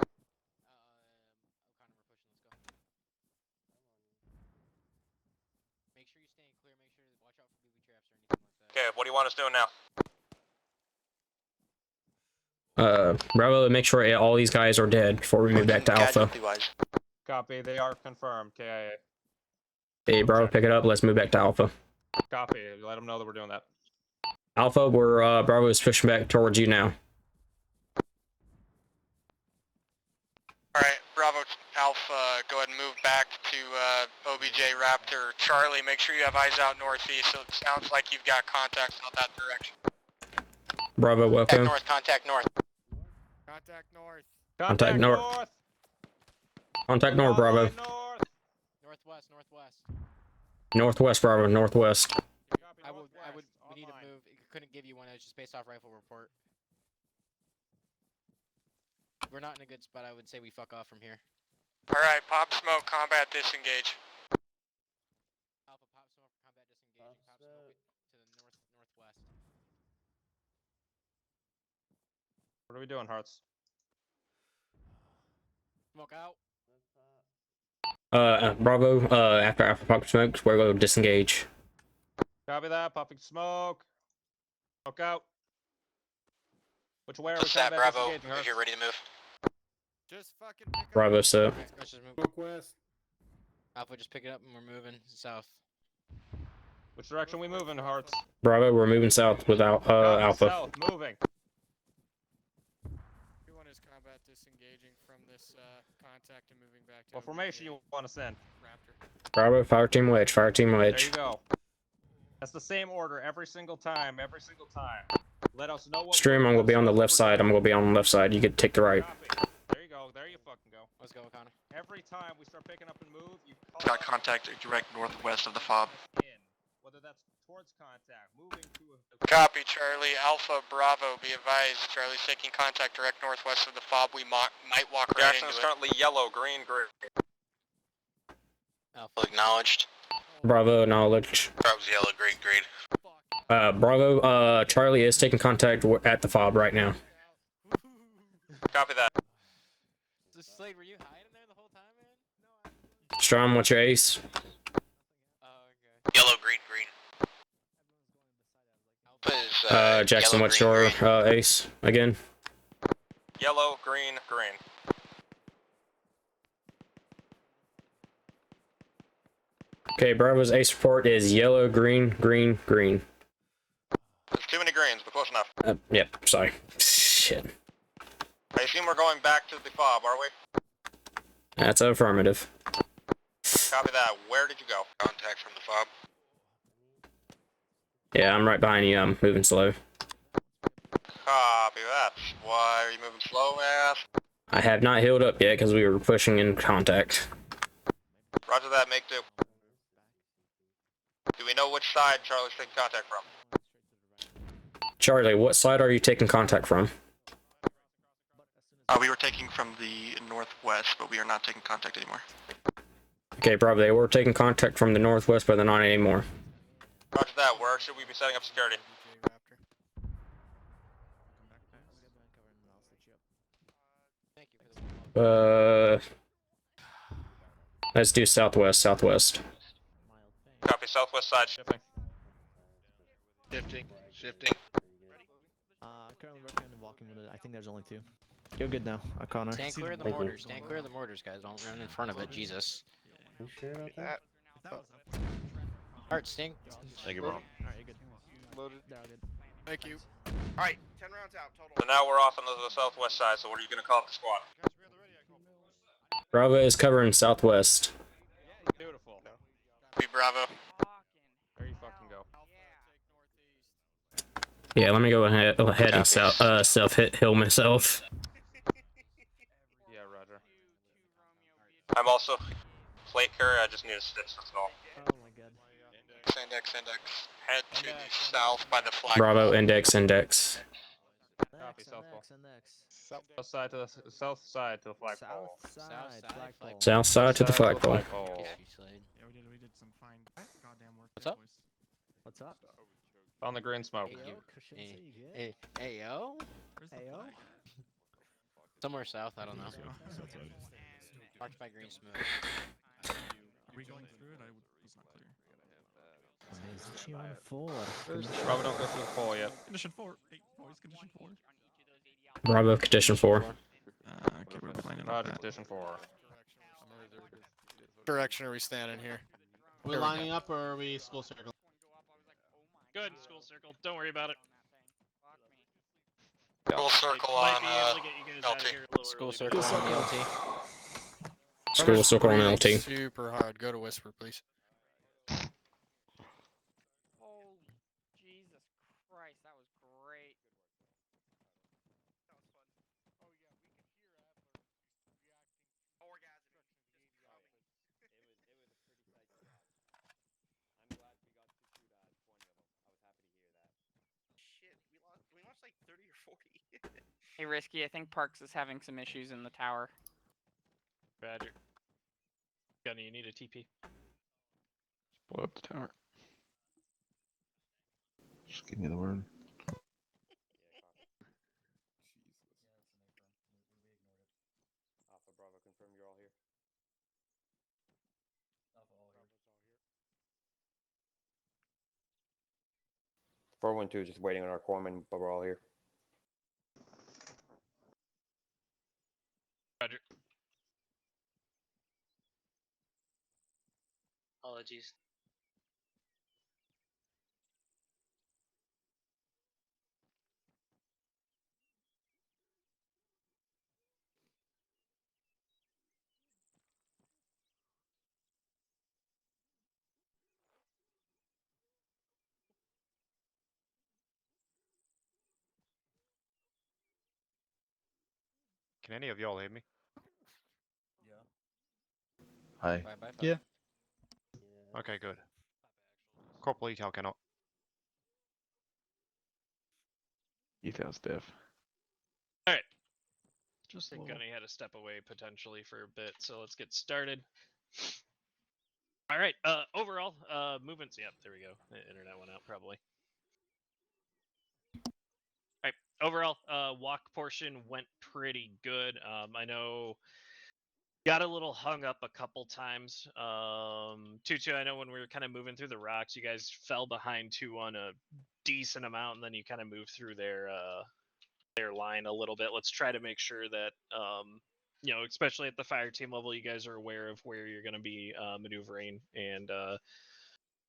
Okay, what do you want us doing now? Bravo, make sure all these guys are dead before we move back to Alpha. Copy. They are confirmed. KIA. Hey, Bravo, pick it up. Let's move back to Alpha. Copy. Let them know that we're doing that. Alpha, we're Bravo is pushing back towards you now. Alright, Bravo Alpha, go ahead and move back to OBJ Raptor. Charlie, make sure you have eyes out northeast, so it sounds like you've got contacts out that direction. Bravo, welcome. Contact north. Contact north. Contact north. Contact north, Bravo. Northwest, northwest. Northwest, Bravo, northwest. We need to move. Couldn't give you one, it's just based off rifle report. we're not in a good spot. I would say we fuck off from here. Alright, pop smoke, combat disengage. Alpha, pop smoke, combat disengaging. Pop smoke it to the northwest. What are we doing, Hearts? Smoke out. Bravo, after Alpha Pop smokes, we're going to disengage. Copy that. Popping smoke. Smoke out. Which way are we What's that, combat Bravo? disengaging, If Hearts? you're ready to move. Just fucking pick up. Bravo, so. Okay, let's just move. West. Alpha, just pick it up and we're moving south. Which direction we moving, Hearts? Bravo, we're moving south without Copy, Alpha. South, moving. Everyone is combat disengaging from this contact and moving back to. What formation you want to send? Raptor. Bravo, fire team wedge, fire team There wedge. you go. That's the same order every single time. Let us know what. Stream, I'm going to be on the left side. I'm going to be on the left side. You can take the right. Copy. There you go. There you fucking go. Let's go, O'Connor. Every time we start picking up and move, you call Got contact direct northwest of the fob. in. Whether that's towards contact, moving to a... Copy, Charlie. Alpha, Bravo, be advised. Charlie's taking contact direct northwest of the fob. We might walk right into Reaction is it. currently yellow, green, green. Alpha. Acknowledged. Bravo, knowledge. Bravo's yellow, green, green. Bravo, Charlie is taking contact at the fob right now. Copy that. So Slade, were you hiding there the whole time, man? Strom, what's your ace? Yellow, green, green. Alpha is, Jackson, yellow, what's green, your green. ace again? Yellow, green, green. Okay, Bravo's ace report is yellow, green, green, green. There's too many greens, but close enough. Yep, sorry. Shit. I assume we're going back to the fob, are we? That's affirmative. Copy that. Where did you go? Contact from the fob. Yeah, I'm right behind you. I'm moving slow. Copy that. Why are you moving slow, ass? I have not healed up yet because we were pushing in contact. Roger that, make two. Do we know which side Charlie's taking contact from? Charlie, what side are you taking contact from? We were taking from the northwest, but we are not taking contact anymore. Okay, Bravo, they were taking contact from the northwest, but they're not anymore. Roger that. Where should we be setting up security? Let's do southwest. Copy. Southwest side shifting. Shifting. Currently working on walking with it. I think there's only two. You're good now, O'Connor. Stand clear of the mortars. Stand clear of the mortars, guys. Don't run in front of it. Jesus. You sure about that? Alright, Sting. Thank you, bro. Alright, you're good. Loaded. They're all good. Thank you. Alright, 10 rounds out total. So now we're off on the southwest side, so what are you going to call up the squad? Bravo is covering southwest. Beautiful. Be Bravo. There you fucking go. Yeah, let me go ahead and self-heal myself. Yeah, Roger. I'm also plate carrier, I just need a stitch, that's all. Oh my god. Index. Head to the south by the flag. Bravo, index. Copy, Next. South side to the south side to the flagpole. Flagpole. South side to the flagpole. Yeah, we did some fine goddamn work. What's there, up? boys. What's up? On the green smoke. Hey, yo. Where's the Hey, yo. flag? Somewhere south, I don't know. So- Marked by green smoke. Are we going through it? It's not clear. Condition 4. Bravo, don't go through the pole yet. Condition 4. Hey, boys, condition 4. Bravo, condition 4. Okay, we're planning on Roger, that. condition 4. Direction are we standing here? We lining up or are we school circle? Good, school circle. Don't worry about it. Full circle Might on be able to get you guys out of LT. here a little School early, circle but- on the LT. School circle on Breathing LT. Super hard. Go to Whisper, please. Oh, Jesus Christ, that was great. Shit, we lost like like 30 or 40. Hey, Risky, I think Parks is having some issues in the tower. Roger. Gunny, you need a TP. Blow up the tower. Just give me the word. Alpha Bravo, confirm you're all here. 412 just waiting on our corpsman, but we're all here. Roger. Apologies. Can any of y'all hear me? Hi. Yeah. Okay, good. Corporal Etal cannot. Etal's deaf. All right. I think Gunny had to step away potentially for a bit, so let's get started. All right. Overall, movements. Yep, there we go. The internet went out probably. All right. Overall, walk portion went pretty good. I know got a little hung up a couple times. 2-2, I know when we were kind of moving through the rocks, you guys fell behind 2-1 a decent amount, and then you kind of moved through their line a little bit. Let's try to make sure that you know, especially at the fire team level, you guys are aware of where you're going to be maneuvering, and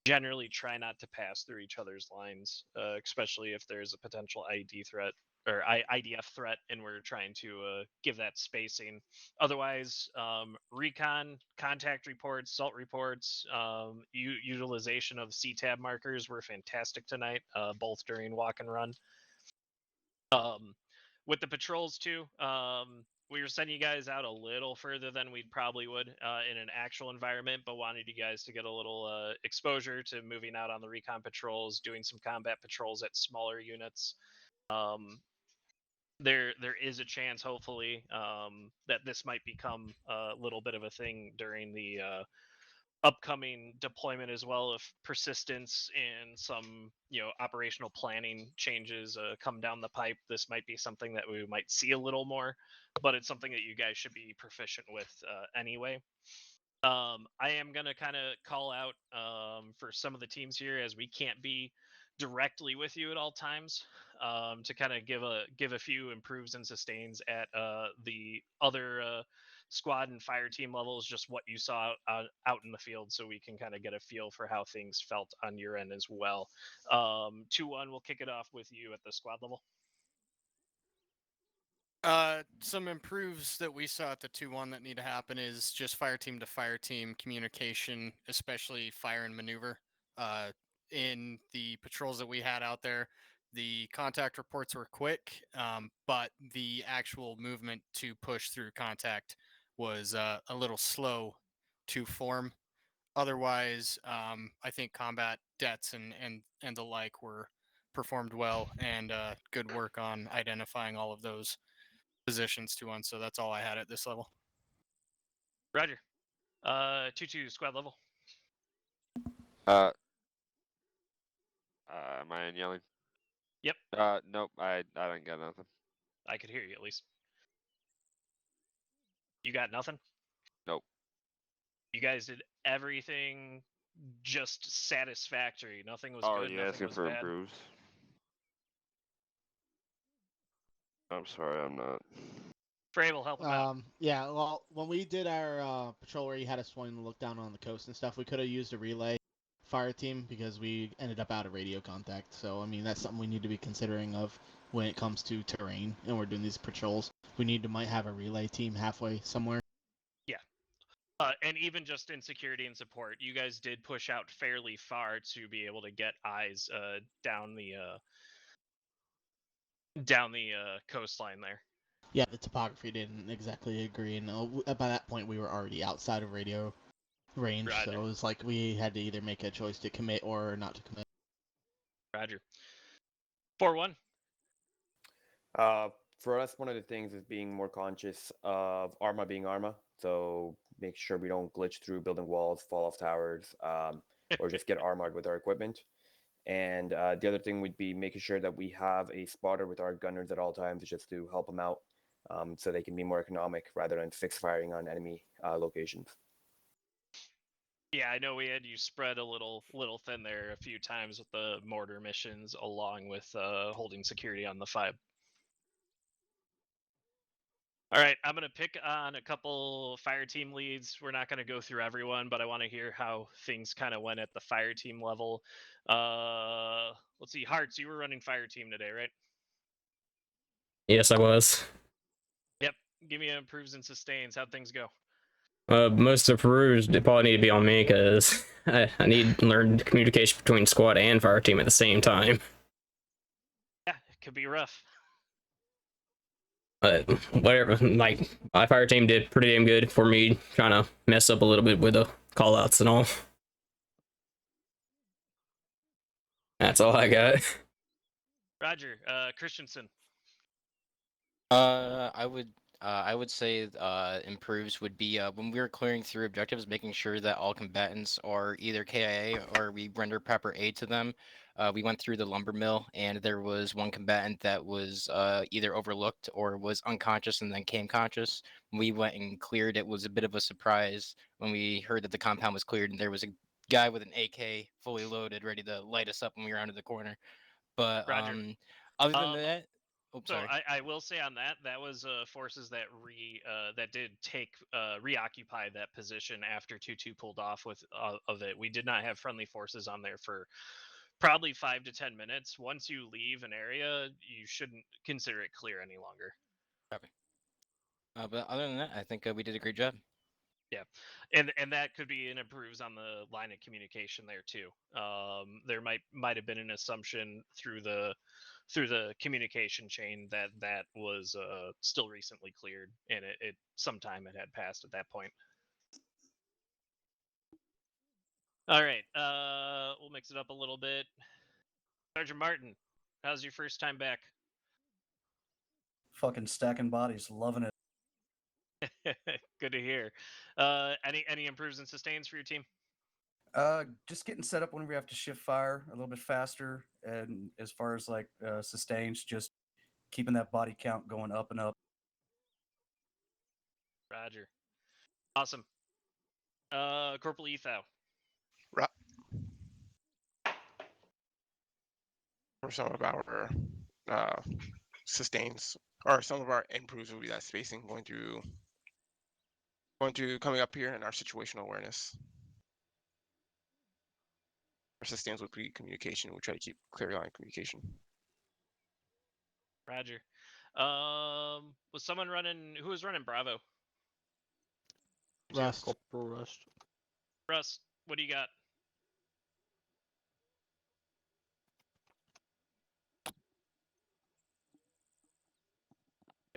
generally try not to pass through each other's lines, especially if there's a potential ID threat or IDF threat, and we're trying to give that spacing. Otherwise, recon, contact reports, SALT reports, utilization of CTAB markers were fantastic tonight, both during walk and run. With the patrols too, we were sending you guys out a little further than we probably would in an actual environment, but wanted you guys to get a little exposure to moving out on the recon patrols, doing some combat patrols at smaller units. There is a chance, hopefully, that this might become a little bit of a thing during the upcoming deployment as well. If persistence and some, you know, operational planning changes come down the pipe, this might be something that we might see a little more, but it's something that you guys should be proficient with anyway. I am going to kind of call out for some of the teams here, as we can't be directly with you at all times, to kind of give a few improves and sustains at the other squad and fire team levels, just what you saw out in the field, so we can kind of get a feel for how things felt on your end as well. 2-1, we'll kick it off with you at the squad level. Some improves that we saw at the 2-1 that need to happen is just fire team to fire team communication, especially fire and maneuver. In the patrols that we had out there, the contact reports were quick, but the actual movement to push through contact was a little slow to form. Otherwise, I think combat debts and the like were performed well, and good work on identifying all of those positions 2-1. So that's all I had at this level. Roger. 2-2 squad level. Am I in yelling? Yep. Nope, I didn't get nothing. I could hear you at least. You got nothing? Nope. You guys did everything just satisfactory. Nothing was Oh, good, are you nothing asking was for bad. improves? I'm sorry, I'm not. Frey will help him out. Yeah, well, when we did our patrol where you had us wanting to look down on the coast and stuff, we could have used a relay fire team because we ended up out of radio contact. So, I mean, that's something we need to be considering of when it comes to terrain and we're doing these patrols. We might have a relay team halfway somewhere. Yeah. And even just in security and support, you guys did push out fairly far to be able to get eyes down the coastline there. Yeah, the topography didn't exactly agree, and by that point we were already outside of radio range, Roger. so it was like we had to either make a choice to commit or not to commit. Roger. 4-1. For us, one of the things is being more conscious of Arma being Arma. So make sure we don't glitch through building walls, fall off towers, or just get armored with our equipment. And the other thing would be making sure that we have a spotter with our gunners at all times, just to help them out, so they can be more economic rather than fixed firing on enemy locations. Yeah, I know we had you spread a little thin there a few times with the mortar missions, along with holding security on the 5. All right, I'm going to pick on a couple fire team leads. We're not going to go through everyone, but I want to hear how things kind of went at the fire team level. Let's see, Hearts, you were running fire team today, right? Yes, I was. Yep. Give me improves and sustains. How'd things go? Most of Peru's probably need to be on me because I need to learn communication between squad and fire team at the same time. Yeah, it could be rough. But whatever, like, my fire team did pretty damn good for me, trying to mess up a little bit with the callouts and all. That's all I got. Roger, Christensen. I would say improves would be when we were clearing through objectives, making sure that all combatants are either KIA or we render proper aid to them. We went through the lumber mill, and there was one combatant that was either overlooked or was unconscious and then came conscious. When we went and cleared, it was a bit of a surprise when we heard that the compound was cleared and there was a guy with an AK fully loaded, ready to light us up when we were under the corner. But Roger. other than that, so I will say on that was forces that that did take reoccupy that position after 2-2 pulled off with of it. We did not have friendly forces on there for probably 5 to 10 minutes. Once you leave an area, you shouldn't consider it clear any longer. Okay. But other than that, I think we did a great job. Yeah, and that could be an improves on the line of communication there too. There might have been an assumption through the communication chain that was still recently cleared, and it sometime it had passed at that point. All right, we'll mix it up a little bit. Sergeant Martin, how's your first time back? Fucking stacking bodies, loving it. Good to hear. Any improves and sustains for your team? Just getting set up when we have to shift fire a little bit faster, and as far as like sustains, just keeping that body count going up and up. Roger. Awesome. Corporal Ethau. For some of our sustains, or some of our improves will be that spacing, going through coming up here, and our situational awareness. Our sustains would be communication. We try to keep clear line communication. Roger. Was someone running? Who was running Bravo? Rust. Corporal Rust. Russ, what do you got?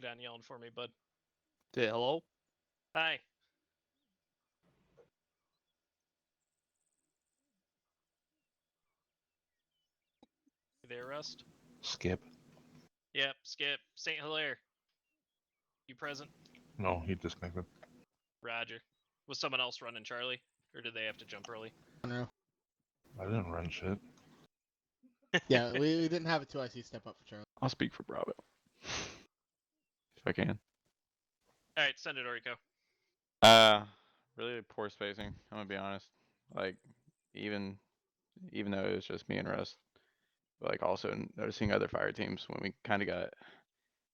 Get on yelling for me, bud. Yeah, hello? Hi. You there, Rust? Skip. Yep, Skip. St. Hilaire. You present? No, he disconnected. Roger. Was someone else running Charlie? Or did they have to jump early? No. I didn't run shit. Yeah, we didn't have a 2IC step up for Charlie. I'll speak for Bravo. If I can. Alright, send it, Orico. Really poor spacing, I'm gonna be honest. Like, even though it was just me and Russ, but like also noticing other fire teams when we kind of got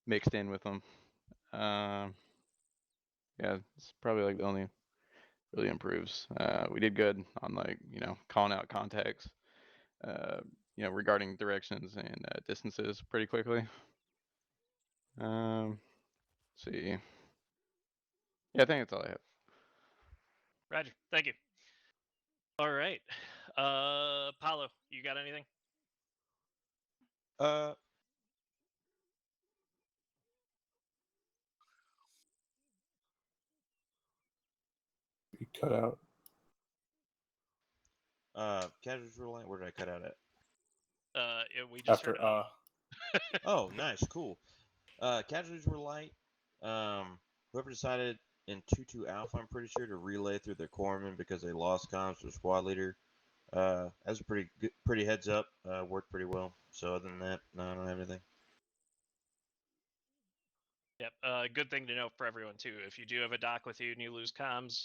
mixed in with them. Yeah, it's probably like the only really improves. We did good on, like, calling out contacts, regarding directions and distances pretty quickly. Let's see. Yeah, I think that's all I have. Roger, thank you. All right. Paulo, you got anything? You cut out. Casual line, where did I cut out at? We just After heard Oh, nice, cool. Casualties were light. Whoever decided in 2-2 Alpha, I'm pretty sure, to relay through their corpsman because they lost comms to their squad leader. That was a pretty heads up. Worked pretty well. So other than that, no, I don't have anything. Yep. Good thing to know for everyone too. If you do have a dock with you and you lose comms,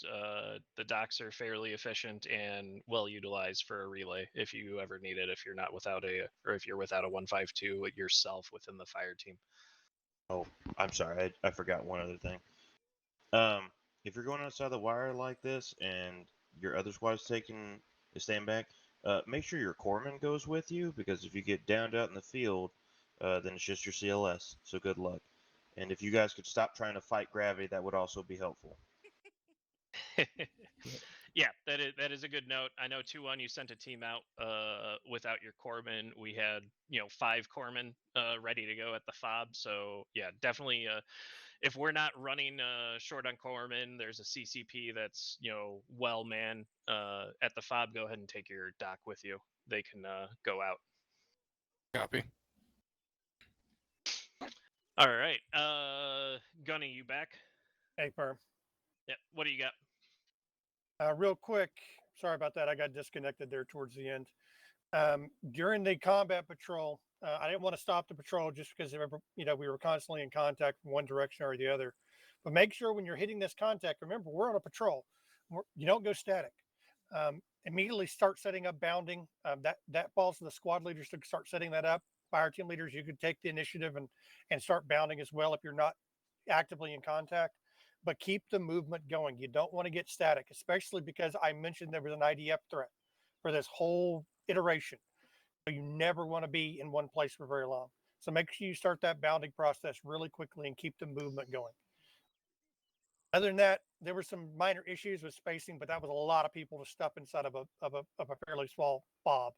the docks are fairly efficient and well utilized for a relay if you ever need it. If you're not without if you're without a 152 yourself within the fire team. Oh, I'm sorry. I forgot one other thing. If you're going outside the wire like this and your other squad's staying back, make sure your corpsman goes with you, because if you get downed out in the field, then it's just your CLS. So good luck. And if you guys could stop trying to fight gravity, that would also be helpful. Yeah, that is a good note. I know 2-1 you sent a team out without your corpsman. We had 5 corpsmen ready to go at the FOB. So yeah, definitely. If we're not running short on corpsmen, there's a CCP that's well manned at the FOB. Go ahead and take your dock with you. They can go out. Copy. All right, Gunny, you back? Hey, Perm. Yep. What do you got? Real quick, sorry about that. I got disconnected there towards the end. During the combat patrol, I didn't want to stop the patrol just because we were constantly in contact from one direction or the other. But make sure when you're hitting this contact, remember we're on a patrol. You don't go static. Immediately start setting up bounding. That falls to the squad leaders to start setting that up. Fire team leaders, you could take the initiative and start bounding as well if you're not actively in contact. But keep the movement going. You don't want to get static, especially because I mentioned there was an IDF threat for this whole iteration. So you never want to be in one place for very long. So make sure you start that bounding process really quickly and keep the movement going. Other than that, there were some minor issues with spacing, but that was a lot of people to stuff inside of a fairly small fob.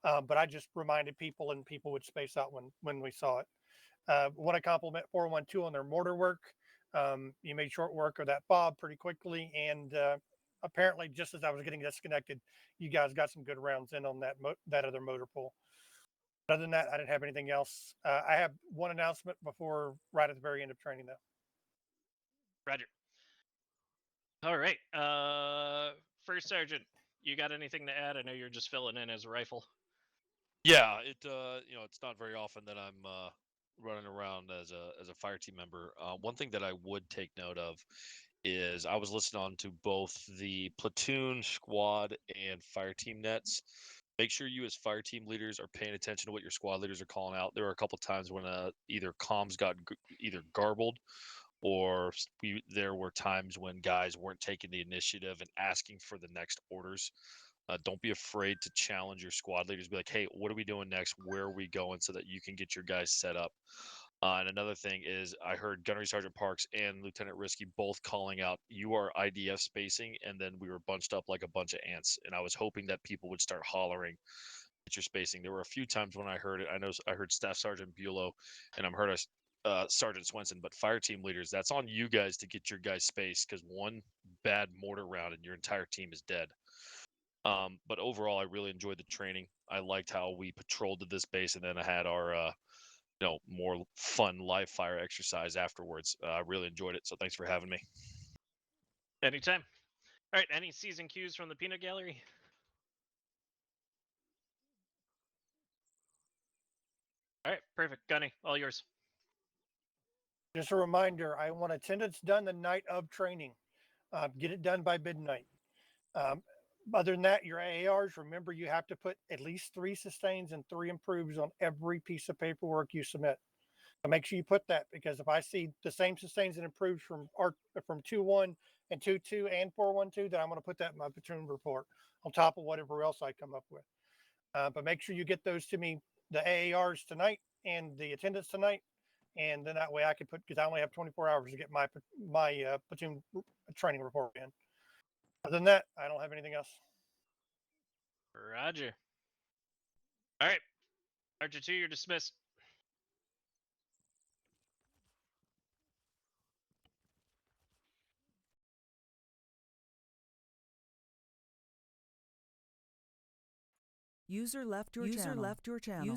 But I just reminded people, and people would space out when we saw it. Want to compliment 412 on their mortar work. You made short work of that fob pretty quickly, and apparently, just as I was getting disconnected, you guys got some good rounds in on that other motor pool. Other than that, I didn't have anything else. I have one announcement right at the very end of training, though. Roger. All right. First Sergeant, you got anything to add? I know you're just filling in as a rifle. Yeah, it's not very often that I'm running around as a fire team member. One thing that I would take note of is I was listening on to both the platoon, squad, and fire team nets. Make sure you as fire team leaders are paying attention to what your squad leaders are calling out. There were a couple times when either comms got either garbled, or there were times when guys weren't taking the initiative and asking for the next orders. Don't be afraid to challenge your squad leaders. Be like, hey, what are we doing next? Where are we going? So that you can get your guys set up. And another thing is, I heard Gunnery Sergeant Parks and Lieutenant Risky both calling out, you are IDF spacing, and then we were bunched up like a bunch of ants. And I was hoping that people would start hollering at your spacing. There were a few times when I heard it. I know I heard Staff Sergeant Bulow, and I'm heard Sergeant Swenson, but fire team leaders, that's on you guys to get your guys spaced, because one bad mortar round and your entire team is dead. But overall, I really enjoyed the training. I liked how we patrolled to this base, and then I had our more fun live fire exercise afterwards. I really enjoyed it, so thanks for having me. Anytime. All right, any season cues from the peanut gallery? All right, perfect. Gunny, all yours. Just a reminder, I want attendance done the night of training. Get it done by midnight. Other than that, your AARs, remember you have to put at least 3 sustains and 3 improves on every piece of paperwork you submit. So make sure you put that, because if I see the same sustains and improves from 2-1 and 2-2 and 4-1-2, then I'm going to put that in my platoon report on top of whatever else I come up with. But make sure you get those to me, the AARs tonight and the attendance tonight, and then that way I can put, because I only have 24 hours to get my platoon training report in. Other than that, I don't have anything else. Roger. All right, Archer 2, you're dismissed. User left your channel.